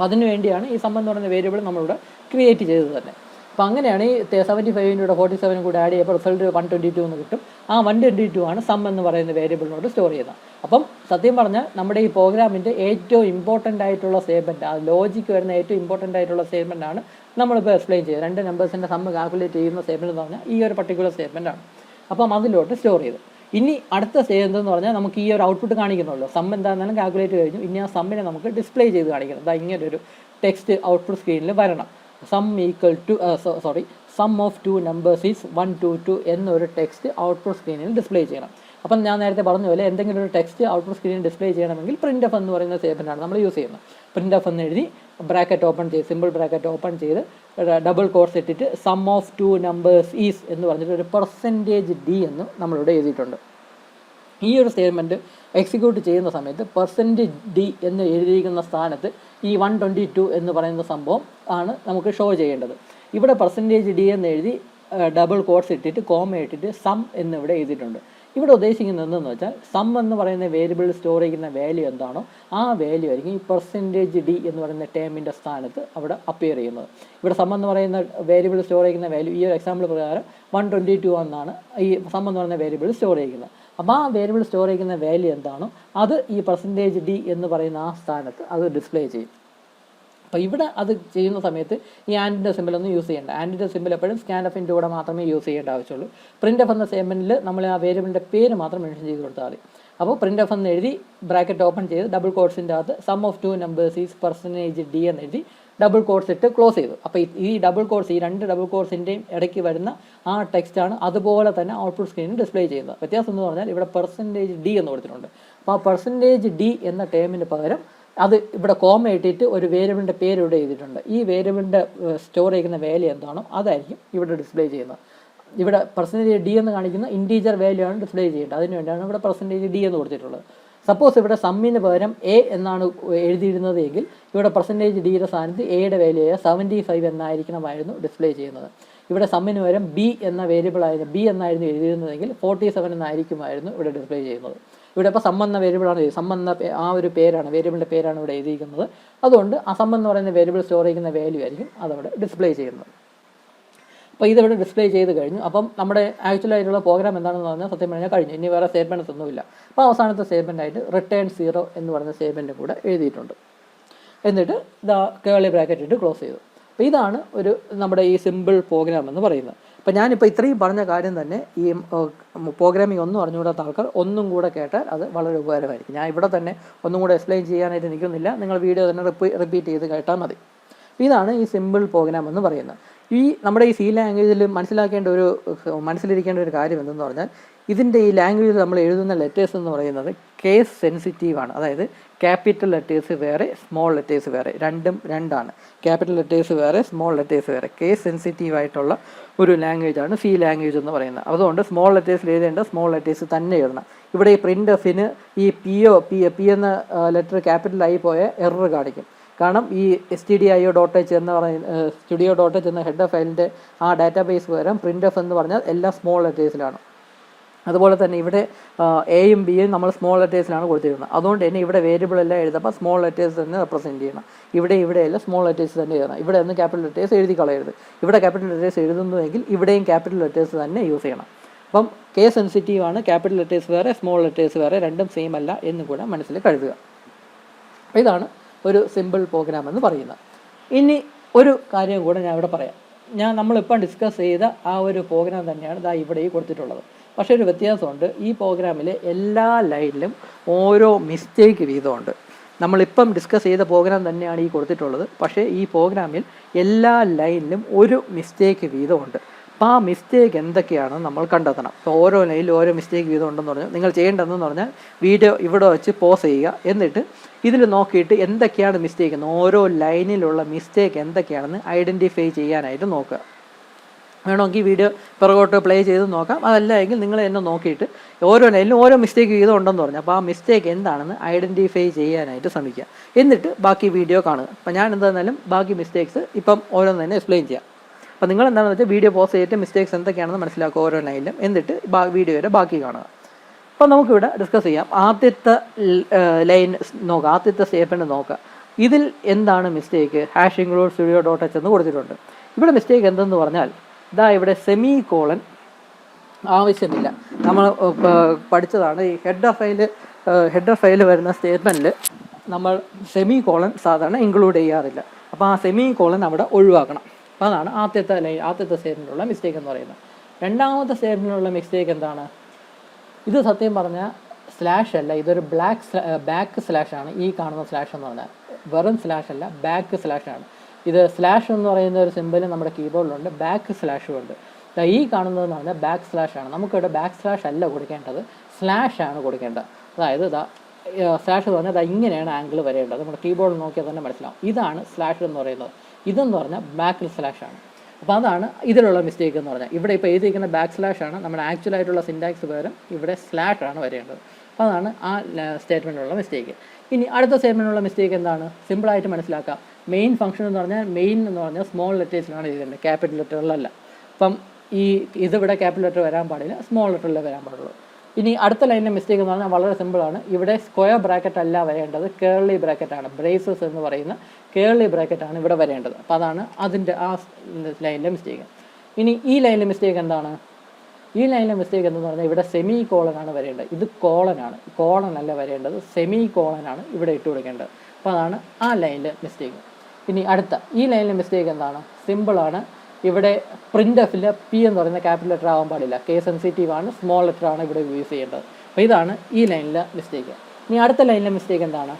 അതിനു വേണ്ടിയാണ് ഈ സം എന്ന് പറയുന്ന വേരിയബിൾ നമ്മളിവിടെ ക്രിയേറ്റ് ചെയ്തത് തന്നെ. അപ്പോൾ അങ്ങനെയാണ് ഈ 75 കൂടെ 47 കൂടെ ആഡ് ചെയ്യുമ്പോൾ റിസൾട്ട് 122 എന്ന് കിട്ടും. ആ 122 ആണ് സം എന്ന് പറയുന്ന വേരിയബിളിനോട് സ്റ്റോർ ചെയ്യുന്നത്. അപ്പം സത്യം പറഞ്ഞാൽ നമ്മുടെ ഈ പ്രോഗ്രാമിൻ്റെ ഏറ്റവും ഇമ്പോർട്ടൻ്റ് ആയിട്ടുള്ള സ്റ്റേറ്റ്മെൻറ്റ്, ആ ലോജിക്ക് വരുന്ന ഏറ്റവും ഇമ്പോർട്ടൻ്റ് ആയിട്ടുള്ള സ്റ്റേറ്റ്മെൻ്റ് ആണ് നമ്മളിപ്പോൾ എക്സ്പ്ലെയിൻ ചെയ്തത്. 2 നമ്പേഴ്സിൻ്റെ സം കാൽക്കുലേറ്റ് ചെയ്യുന്ന സ്റ്റേറ്റ്മെൻറ്റ് എന്ന് പറഞ്ഞാൽ ഈ ഒരു പർട്ടിക്കുലർ സ്റ്റേറ്റ്മെൻ്റ് ആണ്. അപ്പം അതിലോട്ട് സ്റ്റോർ ചെയ്തു. ഇനി അടുത്ത സ്റ്റേജ് എന്തെന്ന് പറഞ്ഞാൽ നമുക്ക് ഈ ഒരു ഔട്ട്പുട്ട് കാണിക്കണമല്ലോ. സം എന്താണെന്നാലും കാൽക്കുലേറ്റ് കഴിഞ്ഞു. ഇനി ആ സമ്മിനെ നമുക്ക് ഡിസ്പ്ലേ ചെയ്ത് കാണിക്കണം. അതാ ഇങ്ങനെ ഒരു ടെക്സ്റ്റ് ഔട്ട്പുട്ട് സ്ക്രീനിൽ വരണം. സം ഓഫ് 2 നമ്പേഴ്സ് ഈസ് 1 2 2 എന്നൊരു ടെക്സ്റ്റ് ഔട്ട്പുട്ട് സ്ക്രീനിൽ ഡിസ്പ്ലേ ചെയ്യണം. അപ്പം ഞാൻ നേരത്തെ പറഞ്ഞ പോലെ എന്തെങ്കിലും ഒരു ടെക്സ്റ്റ് ഔട്ട്പുട്ട് സ്ക്രീനിൽ ഡിസ്പ്ലേ ചെയ്യണമെങ്കിൽ printf എന്ന് പറയുന്ന സ്റ്റേറ്റ്മെൻ്റാണ് നമ്മൾ യൂസ് ചെയ്യുന്നത്. printf എന്ന് എഴുതി ബ്രാക്കറ്റ് ഓപ്പൺ ചെയ്ത് സിമ്പിൾ ബ്രാക്കറ്റ് ഓപ്പൺ ചെയ്ത് ഡബിൾ കോട്ട്സ് ഇട്ടിട്ട് സം ഓഫ് 2 നമ്പേഴ്സ് ഈസ് എന്ന് പറഞ്ഞിട്ട് ഒരു %d എന്ന് നമ്മളിവിടെ എഴുതിയിട്ടുണ്ട്. ഈ ഒരു സ്റ്റേറ്റ്മെൻറ്റ് എക്സിക്യൂട്ട് ചെയ്യുന്ന സമയത്ത് %d എന്ന് എഴുതിയിരിക്കുന്ന സ്ഥാനത്ത് ഈ 122 എന്ന് പറയുന്ന സംഭവം ആണ് നമുക്ക് ഷോ ചെയ്യേണ്ടത്. ഇവിടെ %d എന്ന് എഴുതി ഡബിൾ കോട്ട്സ് ഇട്ടിട്ട് കോമ ഇട്ടിട്ട് സം എന്നിവിടെ എഴുതിയിട്ടുണ്ട്. ഇവിടെ ഉദ്ദേശിക്കുന്നത് എന്തെന്ന് വെച്ചാൽ സം എന്ന് പറയുന്ന വേരിയബിൾ സ്റ്റോർ ചെയ്യുന്ന വാല്യൂ എന്താണോ ആ വാല്യൂ ആയിരിക്കും ഈ %d എന്ന് പറയുന്ന ടേമിൻ്റെ സ്ഥാനത്ത് അവിടെ അപ്പിയർ ചെയ്യുന്നത്. ഇവിടെ സം എന്ന് പറയുന്ന വേരിയബിൾ സ്റ്റോർ ചെയ്യുന്ന വാല്യൂ ഈ ഒരു എക്സാമ്പിൾ പ്രകാരം 122 എന്നാണ് ഈ സം എന്ന് പറയുന്ന വേരിയബിൾ സ്റ്റോർ ചെയ്യുന്നത്. അപ്പോൾ ആ വേരിയബിൾ സ്റ്റോർ ചെയ്യുന്ന വാല്യൂ എന്താണോ അത് ഈ %d എന്ന് പറയുന്ന ആ സ്ഥാനത്ത് അത് ഡിസ്പ്ലേ ചെയ്യും. അപ്പോൾ ഇവിടെ അത് ചെയ്യുന്ന സമയത്ത് ഈ ആൻഡിൻ്റെ സിമ്പിളൊന്നും യൂസ് ചെയ്യേണ്ട. ആൻഡിൻ്റെ സിമ്പിൾ എപ്പോഴും സ്കാൻഎഫിൻ്റെ കൂടെ മാത്രമേ യൂസ് ചെയ്യേണ്ട ആവശ്യമുള്ളൂ. പ്രിൻ്റ് എന്ന സ്റ്റേറ്റ്മെൻറ്റിൽ നമ്മൾ ആ വേരിയബിളിൻ്റെ പേര് മാത്രം മെൻഷൻ ചെയ്ത് കൊടുത്താൽ മതി. അപ്പോൾ പ്രിൻ്റ് എന്ന് എഴുതി ബ്രാക്കറ്റ് ഓപ്പൺ ചെയ്ത് ഡബിൾ കോട്ട്സിൻ്റെ അകത്ത് sum of 2 numbers is %d എന്ന് എഴുതി ഡബിൾ കോട്ട്സ് ഇട്ട് ക്ലോസ് ചെയ്തു. അപ്പോൾ ഈ ഡബിൾ കോട്ട്സ് ഈ 2 ഡബിൾ കോട്ട്സിൻ്റെയും ഇടയ്ക്ക് വരുന്ന ആ ടെക്സ്റ്റാണ് അതുപോലെ തന്നെ ഔട്ട്പുട്ട് സ്ക്രീനിൽ ഡിസ്പ്ലേ ചെയ്യുന്നത്. വ്യത്യാസം എന്ന് പറഞ്ഞാൽ ഇവിടെ %d എന്ന് കൊടുത്തിട്ടുണ്ട്. അപ്പോൾ ആ %d എന്ന ടേമിന് പകരം അത് ഇവിടെ കോമ ഇട്ടിട്ട് ഒരു വേരിയബിളിൻ്റെ പേര് ഇവിടെ എഴുതിയിട്ടുണ്ട്. ഈ വേരിയബിളിൻ്റെ സ്റ്റോർ ചെയ്യുന്ന വാല്യൂ എന്താണോ അതായിരിക്കും ഇവിടെ ഡിസ്പ്ലേ ചെയ്യുന്നത്. ഇവിടെ %d എന്ന് കാണിക്കുന്ന ഇൻറ്റീജർ വാല്യൂ ആണ് ഡിസ്പ്ലേ ചെയ്യേണ്ടത്. അതിന് വേണ്ടിയാണ് ഇവിടെ %d എന്ന് കൊടുത്തിട്ടുള്ളത്. സപ്പോസ് ഇവിടെ സമ്മിന് പകരം എ എന്നാണ് എഴുതിയിരുന്നത് എങ്കിൽ ഇവിടെ %dയുടെ സ്ഥാനത്ത് എയുടെ വാല്യൂ ആയ 75 എന്നായിരിക്കണമായിരുന്നു ഡിസ്പ്ലേ ചെയ്യുന്നത്. ഇവിടെ സമ്മിന് പകരം ബി എന്ന വേരിയബിൾ ആയിരുന്നു ബി എന്നായിരുന്നു എഴുതിയിരുന്നതെങ്കിൽ 47 എന്നായിരിക്കുമായിരുന്നു ഇവിടെ ഡിസ്പ്ലേ ചെയ്യുന്നത്. ഇവിടെ ഇപ്പോൾ സം എന്ന വേരിയബിളാണ് സം എന്ന ആ ഒരു പേരാണ് വേരിയബിളിൻ്റെ പേരാണ് ഇവിടെ എഴുതിയിരിക്കുന്നത്. അതുകൊണ്ട് ആ സം എന്ന് പറയുന്ന വേരിയബിൾ സ്റ്റോർ ചെയ്യുന്ന വാല്യൂ ആയിരിക്കും അതവിടെ ഡിസ്പ്ലേ ചെയ്യുന്നത്. അപ്പോൾ ഇതിവിടെ ഡിസ്പ്ലേ ചെയ്ത് കഴിഞ്ഞു. അപ്പം നമ്മുടെ ആക്ച്വലായിട്ടുള്ള പ്രോഗ്രാം എന്താണെന്ന് പറഞ്ഞാൽ സത്യം പറഞ്ഞാൽ കഴിഞ്ഞു. ഇനി വേറെ സ്റ്റേറ്റ്മെൻറ്റ്സ് ഒന്നുമില്ല. അപ്പോൾ അവസാനത്തെ സ്റ്റേറ്റ്മെൻറ്റായിട്ട് റിട്ടേൺ 0 എന്ന് പറയുന്ന സ്റ്റേറ്റ്മെൻറ്റ് കൂടെ എഴുതിയിട്ടുണ്ട്. എന്നിട്ട് ഇതാ കേളി ബ്രാക്കറ്റ് ഇട്ട് ക്ലോസ് ചെയ്തു. അപ്പോൾ ഇതാണ് നമ്മുടെ ഈ സിമ്പിൾ പ്രോഗ്രാം എന്ന് പറയുന്നത്. അപ്പോൾ ഞാനിപ്പോൾ ഇത്രയും പറഞ്ഞ കാര്യം തന്നെ ഈ പ്രോഗ്രാമിംഗ് ഒന്നും അറിഞ്ഞുകൂടാത്ത ആൾക്കാർ ഒന്നും കൂടെ കേട്ടാൽ അത് വളരെ ഉപകാരമായിരിക്കും. ഞാൻ ഇവിടെ തന്നെ ഒന്നും കൂടെ എക്സ്പ്ലെയിൻ ചെയ്യാനായിട്ട് നിൽക്കുന്നില്ല. നിങ്ങൾ വീഡിയോ തന്നെ റിപ്പീറ്റ് ചെയ്ത് കേട്ടാൽ മതി. ഇതാണ് ഈ സിമ്പിൾ പ്രോഗ്രാം എന്ന് പറയുന്നത്. നമ്മുടെ ഈ സി ലാംഗ്വേജിൽ മനസ്സിലിരിക്കേണ്ട ഒരു കാര്യം എന്തെന്ന് പറഞ്ഞാൽ ഇതിൻ്റെ ഈ ലാംഗ്വേജിൽ നമ്മൾ എഴുതുന്ന ലെറ്റേഴ്സ് എന്ന് പറയുന്നത് കേസ് സെൻസിറ്റീവാണ്. അതായത് ക്യാപിറ്റൽ ലെറ്റേഴ്സ് വേറെ സ്മോൾ ലെറ്റേഴ്സ് വേറെ രണ്ടാണ്. ക്യാപിറ്റൽ ലെറ്റേഴ്സ് വേറെ സ്മോൾ ലെറ്റേഴ്സ് വേറെ കേസ് സെൻസിറ്റീവ് ആയിട്ടുള്ള ഒരു ലാംഗ്വേജാണ് സി ലാംഗ്വേജ് എന്ന് പറയുന്നത്. അതുകൊണ്ട് സ്മോൾ ലെറ്റേഴ്സിൽ എഴുതേണ്ട സ്മോൾ ലെറ്റേഴ്സ് തന്നെ എഴുതണം. ഇവിടെ ഈ പ്രിൻ്റ് എഫിന് ഈ പി എന്ന ലെറ്റർ ക്യാപിറ്റലായി പോയ എറർ കാണിക്കും. കാരണം ഈ studio.h എന്ന് പറയുന്ന studio.h എന്ന ഹെഡർ ഫയലിൻ്റെ ആ ഡാറ്റാബേസ് പകരം പ്രിൻ്റ് എഫ് എന്ന് പറഞ്ഞാൽ എല്ലാം സ്മോൾ ലെറ്റേഴ്സിലാണ്. അതുപോലെ തന്നെ ഇവിടെ എയും ബിയും നമ്മൾ സ്മോൾ ലെറ്റേഴ്സിലാണ് കൊടുത്തിരുന്നത്. അതുകൊണ്ട് തന്നെ ഇവിടെ വേരിയബിൾ എല്ലാം എഴുതുമ്പോൾ സ്മോൾ ലെറ്റേഴ്സ് തന്നെ റെപ്രസെൻറ്റ് ചെയ്യണം. ഇവിടെയെല്ലാം സ്മോൾ ലെറ്റേഴ്സ് തന്നെ എഴുതണം. ഇവിടെ ഒന്നും ക്യാപിറ്റൽ ലെറ്റേഴ്സ് എഴുതി കളയരുത്. ഇവിടെ ക്യാപിറ്റൽ ലെറ്റേഴ്സ് എഴുതുന്നുവെങ്കിൽ ഇവിടെയും ക്യാപിറ്റൽ ലെറ്റേഴ്സ് തന്നെ യൂസ് ചെയ്യണം. അപ്പം കേസ് സെൻസിറ്റീവ് ആണ്. ക്യാപിറ്റൽ ലെറ്റേഴ്സ് വേറെ സ്മോൾ ലെറ്റേഴ്സ് വേറെ രണ്ടും സെയിം അല്ല എന്നും കൂടെ മനസ്സിൽ കരുതുക. ഇതാണ് ഒരു സിമ്പിൾ പ്രോഗ്രാം എന്ന് പറയുന്നത്. ഇനി ഒരു കാര്യം കൂടെ ഞാൻ ഇവിടെ പറയാം. നമ്മളിപ്പം ഡിസ്കസ് ചെയ്ത ആ ഒരു പ്രോഗ്രാം തന്നെയാണ് ഇവിടെ ഈ കൊടുത്തിട്ടുള്ളത്. പക്ഷേ ഒരു വ്യത്യാസമുണ്ട്. ഈ പ്രോഗ്രാമിൽ എല്ലാ ലൈനിലും ഓരോ മിസ്റ്റേക്ക് വീതമുണ്ട്. നമ്മളിപ്പം ഡിസ്കസ് ചെയ്ത പ്രോഗ്രാം തന്നെയാണ് ഈ കൊടുത്തിട്ടുള്ളത്. പക്ഷേ ഈ പ്രോഗ്രാമിൽ എല്ലാ ലൈനിലും ഒരു മിസ്റ്റേക്ക് വീതമുണ്ട്. അപ്പോൾ ആ മിസ്റ്റേക്ക് എന്തൊക്കെയാണെന്ന് നമ്മൾ കണ്ടെത്തണം. അപ്പോൾ ഓരോ ലൈനിലും ഓരോ മിസ്റ്റേക്ക് വീതം ഉണ്ടെന്ന് പറഞ്ഞാൽ നിങ്ങൾ ചെയ്യേണ്ടതെന്ന് പറഞ്ഞാൽ വീഡിയോ ഇവിടെ വെച്ച് പോസ് ചെയ്യുക. എന്നിട്ട് ഇതിൽ നോക്കിയിട്ട് എന്തൊക്കെയാണ് മിസ്റ്റേക്ക് എന്ന് ഓരോ ലൈനിലുള്ള മിസ്റ്റേക്ക് എന്തൊക്കെയാണെന്ന് ഐഡൻറ്റിഫൈ ചെയ്യാനായിട്ട് നോക്കുക. വേണമെങ്കിൽ വീഡിയോ പിറകോട്ട് പ്ലേ ചെയ്ത് നോക്കാം. അതല്ല എങ്കിൽ നിങ്ങൾ എന്നെ നോക്കിയിട്ട് ഓരോ ലൈനിലും ഓരോ മിസ്റ്റേക്ക് വീതം ഉണ്ടെന്ന് പറഞ്ഞു. അപ്പോൾ ആ മിസ്റ്റേക്ക് എന്താണെന്ന് ഐഡൻറ്റിഫൈ ചെയ്യാനായിട്ട് ശ്രമിക്കുക. എന്നിട്ട് ബാക്കി വീഡിയോ കാണുക. അപ്പോൾ ഞാൻ എന്തായിരുന്നാലും ബാക്കി മിസ്റ്റേക്സ് ഇപ്പം ഓരോന്ന് തന്നെ എക്സ്പ്ലെയിൻ ചെയ്യാം. അപ്പോൾ നിങ്ങൾ എന്താണെന്ന് വെച്ചാൽ വീഡിയോ പോസ് ചെയ്തിട്ട് മിസ്റ്റേക്സ് എന്തൊക്കെയാണെന്ന് മനസ്സിലാക്കുക ഓരോ ലൈനിലും. എന്നിട്ട് വീഡിയോയുടെ ബാക്കി കാണുക. അപ്പോൾ നമുക്കിവിടെ ഡിസ്കസ് ചെയ്യാം. ആദ്യത്തെ ലൈൻ നോക്കുക, ആദ്യത്തെ സ്റ്റേറ്റ്മെൻറ്റ് നോക്കുക. ഇതിൽ എന്താണ് മിസ്റ്റേക്ക്? #include studio.h എന്ന് കൊടുത്തിട്ടുണ്ട്. ഇവിടെ മിസ്റ്റേക്ക് എന്തെന്ന് പറഞ്ഞാൽ ഇവിടെ സെമി-കോളൻ ആവശ്യമില്ല. നമ്മൾ പഠിച്ചതാണ് ഈ ഹെഡർ ഫയൽ വരുന്ന സ്റ്റേറ്റ്മെൻറ്റിൽ നമ്മൾ സെമി-കോളൻ സാധാരണ ഇൻക്ലൂഡ് ചെയ്യാറില്ല. അപ്പോൾ ആ സെമി-കോളൻ അവിടെ ഒഴിവാക്കണം. അപ്പോൾ അതാണ് ആദ്യത്തെ സ്റ്റേറ്റ്മെൻറ്റിലുള്ള മിസ്റ്റേക്ക് എന്ന് പറയുന്നത്. രണ്ടാമത്തെ സ്റ്റേറ്റ്മെൻറ്റിലുള്ള മിസ്റ്റേക്ക് എന്താണ്? ഇത് സത്യം പറഞ്ഞാൽ സ്ലാഷ് അല്ല, ഇതൊരു ബാക്ക് സ്ലാഷാണ്. ഈ കാണുന്ന സ്ലാഷ് എന്ന് പറഞ്ഞാൽ വെറും സ്ലാഷ് അല്ല, ബാക്ക് സ്ലാഷാണ്. ഇത് സ്ലാഷ് എന്ന് പറയുന്ന ഒരു സിമ്പിൾ നമ്മുടെ കീബോർഡിലുണ്ട്, ബാക്ക് സ്ലാഷും ഉണ്ട്. ഈ കാണുന്നതെന്ന് പറഞ്ഞാൽ ബാക്ക് സ്ലാഷ് ആണ്. നമുക്കിവിടെ ബാക്ക് സ്ലാഷ് അല്ല കൊടുക്കേണ്ടത്, സ്ലാഷ് ആണ് കൊടുക്കേണ്ടത്. അതായത് സ്ലാഷ് എന്ന് പറഞ്ഞാൽ ഇങ്ങനെയാണ് ആംഗിൾ വരേണ്ടത്. നമ്മുടെ കീബോർഡിൽ നോക്കിയാൽ തന്നെ മനസ്സിലാവും. ഇതാണ് സ്ലാഷ് എന്ന് പറയുന്നത്. ഇതെന്ന് പറഞ്ഞാൽ ബാക്ക് സ്ലാഷ് ആണ്. അപ്പോൾ അതാണ് ഇതിലുള്ള മിസ്റ്റേക്ക് എന്ന് പറഞ്ഞാൽ. ഇവിടെ ഇപ്പോൾ എഴുതിയിരിക്കുന്ന ബാക്ക് സ്ലാഷ് ആണ്. നമ്മുടെ ആക്ച്വലായിട്ടുള്ള സിൻടാക്സ് പകരം ഇവിടെ സ്ലാഷ് ആണ് വരേണ്ടത്. അപ്പോൾ അതാണ് ആ സ്റ്റേറ്റ്മെൻറ്റിലുള്ള മിസ്റ്റേക്ക്. ഇനി അടുത്ത സ്റ്റേറ്റ്മെൻറ്റിലുള്ള മിസ്റ്റേക്ക് എന്താണ്? സിമ്പിളായിട്ട് മനസ്സിലാക്കാം. മെയിൻ ഫംഗ്ഷൻ എന്ന് പറഞ്ഞാൽ മെയിൻ എന്ന് പറഞ്ഞാൽ സ്മോൾ ലെറ്റേഴ്സിലാണ് എഴുതേണ്ടത്, ക്യാപിറ്റൽ ലെറ്ററിലല്ല. അപ്പം ഇതിവിടെ ക്യാപിറ്റൽ ലെറ്റർ വരാൻ പാടില്ല, സ്മോൾ ലെറ്ററിലേ വരാൻ പാടുള്ളൂ. ഇനി അടുത്ത ലൈനിലെ മിസ്റ്റേക്ക് എന്ന് പറഞ്ഞാൽ വളരെ സിമ്പിളാണ്. ഇവിടെ സ്ക്വയർ ബ്രാക്കറ്റ് അല്ല വരേണ്ടത്, കേർലി ബ്രാക്കറ്റാണ്. ബ്രേസസ് എന്ന് പറയുന്ന കേർലി ബ്രാക്കറ്റാണ് ഇവിടെ വരേണ്ടത്. അപ്പോൾ അതാണ് അതിൻ്റെ ആ ലൈനിലെ മിസ്റ്റേക്ക്. ഇനി ഈ ലൈനിലെ മിസ്റ്റേക്ക് എന്താണ്? ഈ ലൈനിലെ മിസ്റ്റേക്ക് എന്ന് പറഞ്ഞാൽ ഇവിടെ സെമി കോളനാണ് വരേണ്ടത്. ഇത് കോളനാണ്, കോളൻ അല്ല വരേണ്ടത്, സെമി കോളനാണ് ഇവിടെ ഇട്ട് കൊടുക്കേണ്ടത്. അപ്പോൾ അതാണ് ആ ലൈനിലെ മിസ്റ്റേക്ക്. ഇനി അടുത്ത ഈ ലൈനിലെ മിസ്റ്റേക്ക് എന്താണ്? സിമ്പിളാണ്. ഇവിടെ പ്രിൻ്റ് എഫിൽ പി എന്ന് പറയുന്ന ക്യാപിറ്റൽ ലെറ്റർ ആവാൻ പാടില്ല. കേസ് സെൻസിറ്റീവ് ആണ്, സ്മോൾ ലെറ്റർ ആണ് ഇവിടെ യൂസ് ചെയ്യേണ്ടത്. അപ്പോൾ ഇതാണ് ഈ ലൈനിലെ മിസ്റ്റേക്ക്. ഇനി അടുത്ത ലൈനിലെ മിസ്റ്റേക്ക് എന്താണ്?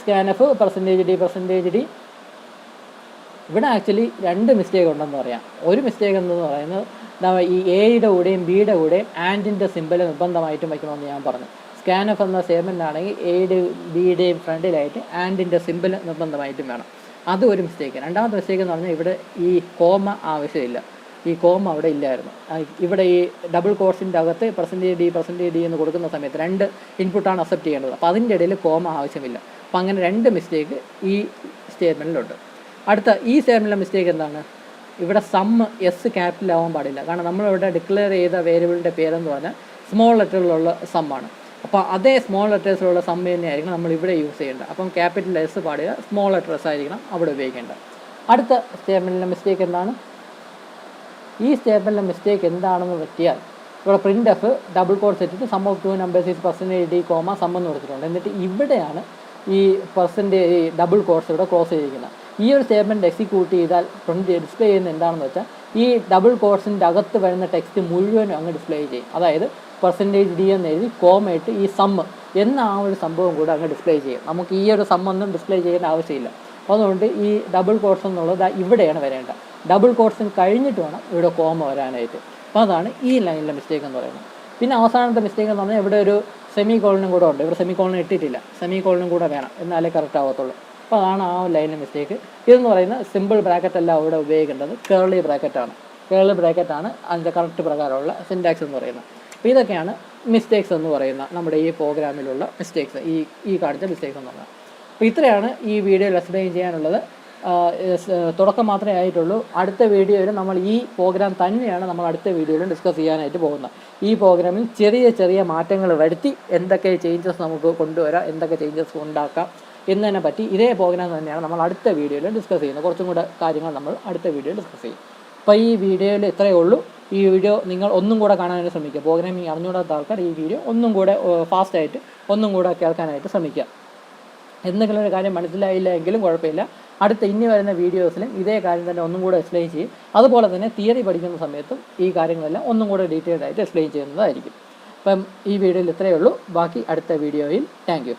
സ്കാനഫ് %d. ഇവിടെ ആക്ച്വലി 2 മിസ്റ്റേക്ക് ഉണ്ടെന്ന് പറയാം. ഒരു മിസ്റ്റേക്ക് എന്തെന്ന് പറയുന്നത് ഈ എയുടെ കൂടെയും ബിയുടെ കൂടെയും ആൻഡിൻ്റെ സിമ്പിൾ നിർബന്ധമായിട്ടും വയ്ക്കണമെന്ന് ഞാൻ പറഞ്ഞു. സ്കാനഫ് എന്ന സ്റ്റേറ്റ്മെൻ്റ് ആണെങ്കിൽ എയുടെയും ബിയുടെയും ഫ്രണ്ടിലായിട്ട് ആൻഡിൻ്റെ സിമ്പിൾ നിർബന്ധമായിട്ടും വേണം. അത് ഒരു മിസ്റ്റേക്ക്. രണ്ടാമത്തെ മിസ്റ്റേക്ക് എന്ന് പറഞ്ഞാൽ ഇവിടെ ഈ കോമ ആവശ്യമില്ല. ഈ കോമ അവിടെ ഇല്ലായിരുന്നു. ഇവിടെ ഈ ഡബിൾ കോഴ്സിൻ്റെ അകത്ത് %d എന്ന് കൊടുക്കുന്ന സമയത്ത് 2 ഇൻപുട്ടാണ് അക്സെപ്റ്റ് ചെയ്യേണ്ടത്. അപ്പോൾ അതിൻ്റെ ഇടയിൽ കോമ ആവശ്യമില്ല. അപ്പോൾ അങ്ങനെ 2 മിസ്റ്റേക്ക് ഈ സ്റ്റേറ്റ്മെൻറ്റിലുണ്ട്. അടുത്ത ഈ സ്റ്റേറ്റ്മെൻറ്റിലെ മിസ്റ്റേക്ക് എന്താണ്? ഇവിടെ സമ്മ് എസ് ക്യാപിറ്റൽ ആവാൻ പാടില്ല. കാരണം നമ്മളിവിടെ ഡിക്ലെയർ ചെയ്ത വേരിയബിളിൻ്റെ പേരെന്ന് പറഞ്ഞാൽ സ്മോൾ ലെറ്ററിലുള്ള സമ്മാണ്. അപ്പോൾ അതേ സ്മോൾ ലെറ്റേഴ്സിലുള്ള സം തന്നെയായിരിക്കണം നമ്മൾ ഇവിടെ യൂസ് ചെയ്യേണ്ടത്. അപ്പം ക്യാപിറ്റൽ എസ് പാടില്ല, സ്മോൾ ലെറ്റേഴ്സ് ആയിരിക്കണം അവിടെ ഉപയോഗിക്കേണ്ടത്. അടുത്ത സ്റ്റേറ്റ്മെൻറ്റിലെ മിസ്റ്റേക്ക് എന്താണ്? ഈ സ്റ്റേറ്റ്മെൻറ്റിലെ മിസ്റ്റേക്ക് എന്താണെന്ന് പറ്റിയാൽ ഇവിടെ പ്രിൻ്റ് എഫ് ഡബിൾ കോട്ട്സ് ഇട്ടിട്ട് sum of 2 numbers is %d, sum എന്ന് കൊടുത്തിട്ടുണ്ട്. എന്നിട്ട് ഇവിടെയാണ് ഈ ഡബിൾ കോട്ട്സ് ഇവിടെ ക്ലോസ് ചെയ്തിരിക്കുന്നത്. ഈ ഒരു സ്റ്റേറ്റ്മെൻറ്റ് എക്സിക്യൂട്ട് ചെയ്താൽ ഡിസ്പ്ലേ ചെയ്യുന്നത് എന്താണെന്ന് വെച്ചാൽ ഈ ഡബിൾ കോട്ട്സിൻ്റെ അകത്ത് വരുന്ന ടെക്സ്റ്റ് മുഴുവനും അങ്ങ് ഡിസ്പ്ലേ ചെയ്യും. അതായത് %d എന്ന് എഴുതി കോമയിട്ട് ഈ സമ്മ് എന്ന ആ ഒരു സംഭവം കൂടെ അങ്ങ് ഡിസ്പ്ലേ ചെയ്യും. നമുക്ക് ഈ ഒരു സമ്മൊന്നും ഡിസ്പ്ലേ ചെയ്യേണ്ട ആവശ്യമില്ല. അതുകൊണ്ട് ഈ ഡബിൾ കോട്ട്സ് എന്നുള്ളത് ഇവിടെയാണ് വരേണ്ടത്. ഡബിൾ കോട്ട്സിന് കഴിഞ്ഞിട്ട് വേണം ഇവിടെ കോമ വരാനായിട്ട്. അപ്പോൾ അതാണ് ഈ ലൈനിലെ മിസ്റ്റേക്ക് എന്ന് പറയുന്നത്. പിന്നെ അവസാനത്തെ മിസ്റ്റേക്ക് എന്ന് പറഞ്ഞാൽ ഇവിടെ ഒരു സെമി കോളനും കൂടെ ഉണ്ട്. ഇവിടെ സെമി കോളൻ ഇട്ടിട്ടില്ല, സെമി കോളനും കൂടെ വേണം, എന്നാലേ കറക്റ്റ് ആവത്തുള്ളൂ. അപ്പോൾ അതാണ് ആ ലൈനിലെ മിസ്റ്റേക്ക്. ഇതെന്ന് പറയുന്നത് സിമ്പിൾ ബ്രാക്കറ്റ് അല്ല ഇവിടെ ഉപയോഗിക്കേണ്ടത്, കേർലി ബ്രാക്കറ്റാണ്. കേർലി ബ്രാക്കറ്റാണ് അതിൻ്റെ കറക്റ്റ് പ്രകാരമുള്ള സിൻടാക്സ് എന്ന് പറയുന്നത്. അപ്പോൾ ഇതൊക്കെയാണ് മിസ്റ്റേക്സ് എന്ന് പറയുന്ന നമ്മുടെ ഈ പ്രോഗ്രാമിലുള്ള മിസ്റ്റേക്സ്, ഈ കാണിച്ച മിസ്റ്റേക്സ് എന്ന് പറഞ്ഞാൽ. അപ്പോൾ ഇത്രയാണ് ഈ വീഡിയോയിൽ എക്സ്പ്ലെയിൻ ചെയ്യാനുള്ളത്. തുടക്കം മാത്രമേ ആയിട്ടുള്ളൂ. അടുത്ത വീഡിയോയിൽ നമ്മൾ ഈ പ്രോഗ്രാം തന്നെയാണ് നമ്മൾ അടുത്ത വീഡിയോയിൽ ഡിസ്കസ് ചെയ്യാനായിട്ട് പോകുന്നത്. ഈ പ്രോഗ്രാമിൽ ചെറിയ ചെറിയ മാറ്റങ്ങൾ വരുത്തി എന്തൊക്കെ ചേഞ്ചസ് നമുക്ക് കൊണ്ടുവരാം, എന്തൊക്കെ ചേഞ്ചസ് ഉണ്ടാക്കാം എന്നതിനെ പറ്റി ഇതേ പ്രോഗ്രാം തന്നെയാണ് നമ്മൾ അടുത്ത വീഡിയോയിൽ ഡിസ്കസ് ചെയ്യുന്നത്. കുറച്ചും കൂടെ കാര്യങ്ങൾ നമ്മൾ അടുത്ത വീഡിയോയിൽ ഡിസ്കസ് ചെയ്യും. അപ്പോൾ ഈ വീഡിയോയിൽ ഇത്രയേ ഉള്ളൂ. ഈ വീഡിയോ നിങ്ങൾ ഒന്നും കൂടെ കാണാനായിട്ട് ശ്രമിക്കുക. പ്രോഗ്രാമിംഗ് അറിഞ്ഞുകൂടാത്ത ആൾക്കാർ ഈ വീഡിയോ ഒന്നും കൂടെ ഫാസ്റ്റായിട്ട് ഒന്നും കൂടെ കേൾക്കാനായിട്ട് ശ്രമിക്കുക. എന്തെങ്കിലും ഒരു കാര്യം മനസ്സിലായില്ല എങ്കിലും കുഴപ്പമില്ല, അടുത്ത ഇനി വരുന്ന വീഡിയോസിലും ഇതേ കാര്യം തന്നെ ഒന്നും കൂടെ എക്സ്പ്ലെയിൻ ചെയ്യും. അതുപോലെ തന്നെ തിയറി പഠിക്കുന്ന സമയത്തും ഈ കാര്യങ്ങളെല്ലാം ഒന്നും കൂടെ ഡീറ്റെയിൽഡ് ആയിട്ട് എക്സ്പ്ലെയിൻ ചെയ്യുന്നതായിരിക്കും. അപ്പം ഈ വീഡിയോയിൽ ഇത്രയേ ഉള്ളൂ. ബാക്കി അടുത്ത വീഡിയോയിൽ. Thank you.